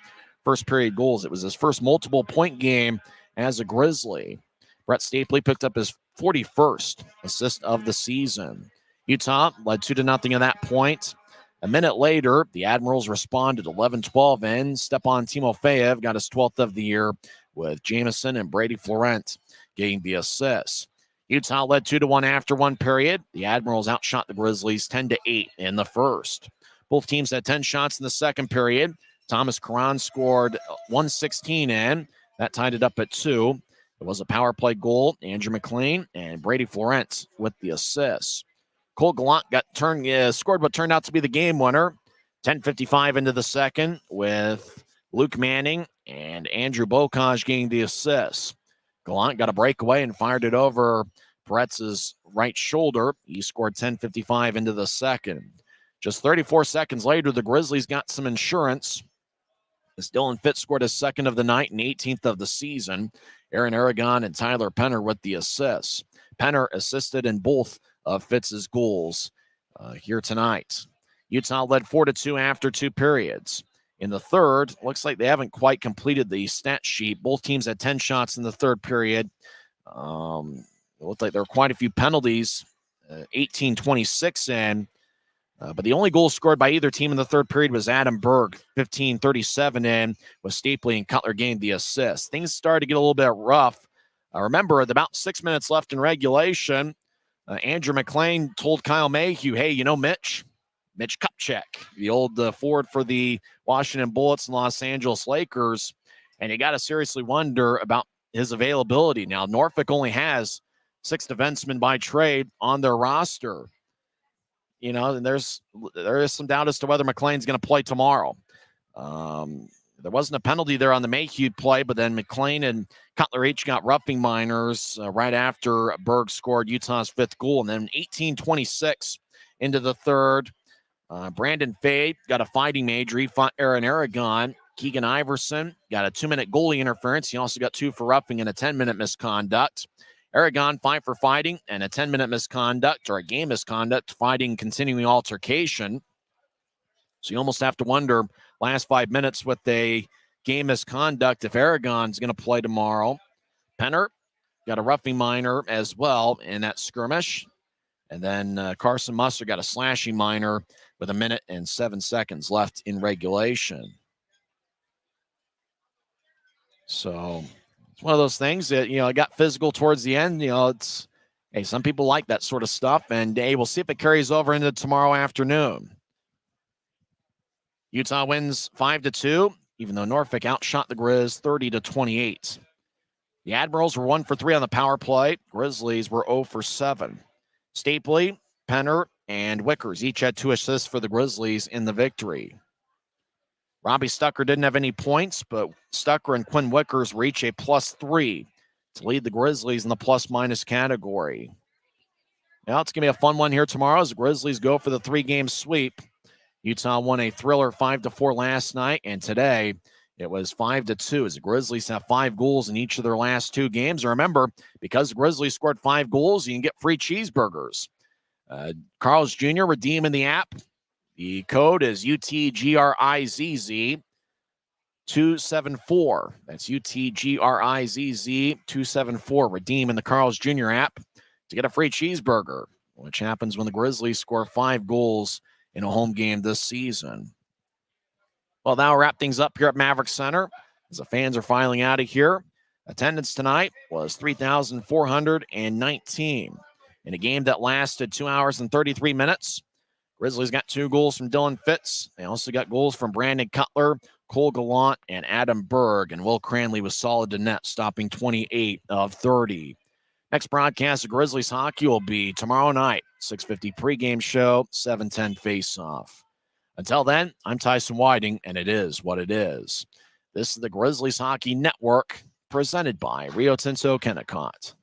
A: first period goals. It was his first multiple point game as a Grizzly. Brett Stapley picked up his 41st assist of the season. Utah led 2-0 at that point. A minute later, the Admirals responded 11-12 in. Stepan Timofeyev got his 12th of the year, with Jamison and Brady Florent getting the assists. Utah led 2-1 after 1 period. The Admirals outshot the Grizzlies 10-8 in the first. Both teams had 10 shots in the second period. Thomas Karan scored 1:16 in. That tied it up at 2. It was a power play goal. Andrew McLean and Brady Florent with the assists. Cole Gallant scored what turned out to be the game winner. 10:55 into the second, with Luke Manning and Andrew Bocage getting the assists. Gallant got a breakaway and fired it over Peretz's right shoulder. He scored 10:55 into the second. Just 34 seconds later, the Grizzlies got some insurance, as Dylan Fitz scored his 2nd of the night and 18th of the season. Aaron Aragon and Tyler Penner with the assists. Penner assisted in both of Fitz's goals here tonight. Utah led 4-2 after 2 periods. In the third, looks like they haven't quite completed the stat sheet. Both teams had 10 shots in the third period. It looked like there were quite a few penalties, 18-26 in. But the only goal scored by either team in the third period was Adam Berg, 15-37 in, with Stapley and Cutler getting the assist. Things started to get a little bit rough. Remember, with about 6 minutes left in regulation, Andrew McLean told Kyle Mayhew, hey, Mitch, Mitch Kupchak, the old forward for the Washington Bullets and Los Angeles Lakers. And you got to seriously wonder about his availability. Now, Norfolk only has 6 defensemen by trade on their roster. You know, and there is some doubt as to whether McLean's going to play tomorrow. There wasn't a penalty there on the Mayhew play, but then McLean and Cutler each got roughing minors right after Berg scored Utah's 5th goal. And then 18:26 into the third, Brandon Fade got a fighting major. He fought Aaron Aragon. Keegan Iverson got a 2-minute goalie interference. He also got 2 for roughing and a 10-minute misconduct. Aragon 5 for fighting and a 10-minute misconduct, or a game misconduct, fighting, continuing altercation. So you almost have to wonder, last 5 minutes with a game misconduct, if Aragon's going to play tomorrow. Penner got a roughing minor as well in that skirmish. And then Carson Musser got a slashing minor with 1 minute and 7 seconds left in regulation. So it's one of those things that, you know, it got physical towards the end. You know, it's, hey, some people like that sort of stuff. And, hey, we'll see if it carries over into tomorrow afternoon. Utah wins 5-2, even though Norfolk outshot the Grizz 30-28. The Admirals were 1 for 3 on the power play. Grizzlies were 0 for 7. Stapley, Penner, and Wickers each had 2 assists for the Grizzlies in the victory. Robbie Stucker didn't have any points, but Stucker and Quinn Wickers were each a +3 to lead the Grizzlies in the plus-minus category. Now it's going to be a fun one here tomorrow as the Grizzlies go for the 3-game sweep. Utah won a thriller 5-4 last night, and today it was 5-2 as the Grizzlies have 5 goals in each of their last 2 games. And remember, because the Grizzlies scored 5 goals, you can get free cheeseburgers. Carl's Jr. redeeming the app. The code is UTGRIZZ 274. That's UTGRIZZ 274. Redeem in the Carl's Jr. app to get a free cheeseburger, which happens when the Grizzlies score 5 goals in a home game this season. Well, now we'll wrap things up here at Maverik Center as the fans are filing out of here. Attendance tonight was 3,419 in a game that lasted 2 hours and 33 minutes. Grizzlies got 2 goals from Dylan Fitz. They also got goals from Brandon Cutler, Cole Gallant, and Adam Berg. And Will Cranley was solid to net, stopping 28 of 30. Next broadcast of Grizzlies hockey will be tomorrow night, 6:50 pregame show, 7:10 face-off. Until then, I'm Tyson Whiting, and it is what it is. This is the Grizzlies Hockey Network, presented by Rio Tinto Kennecott.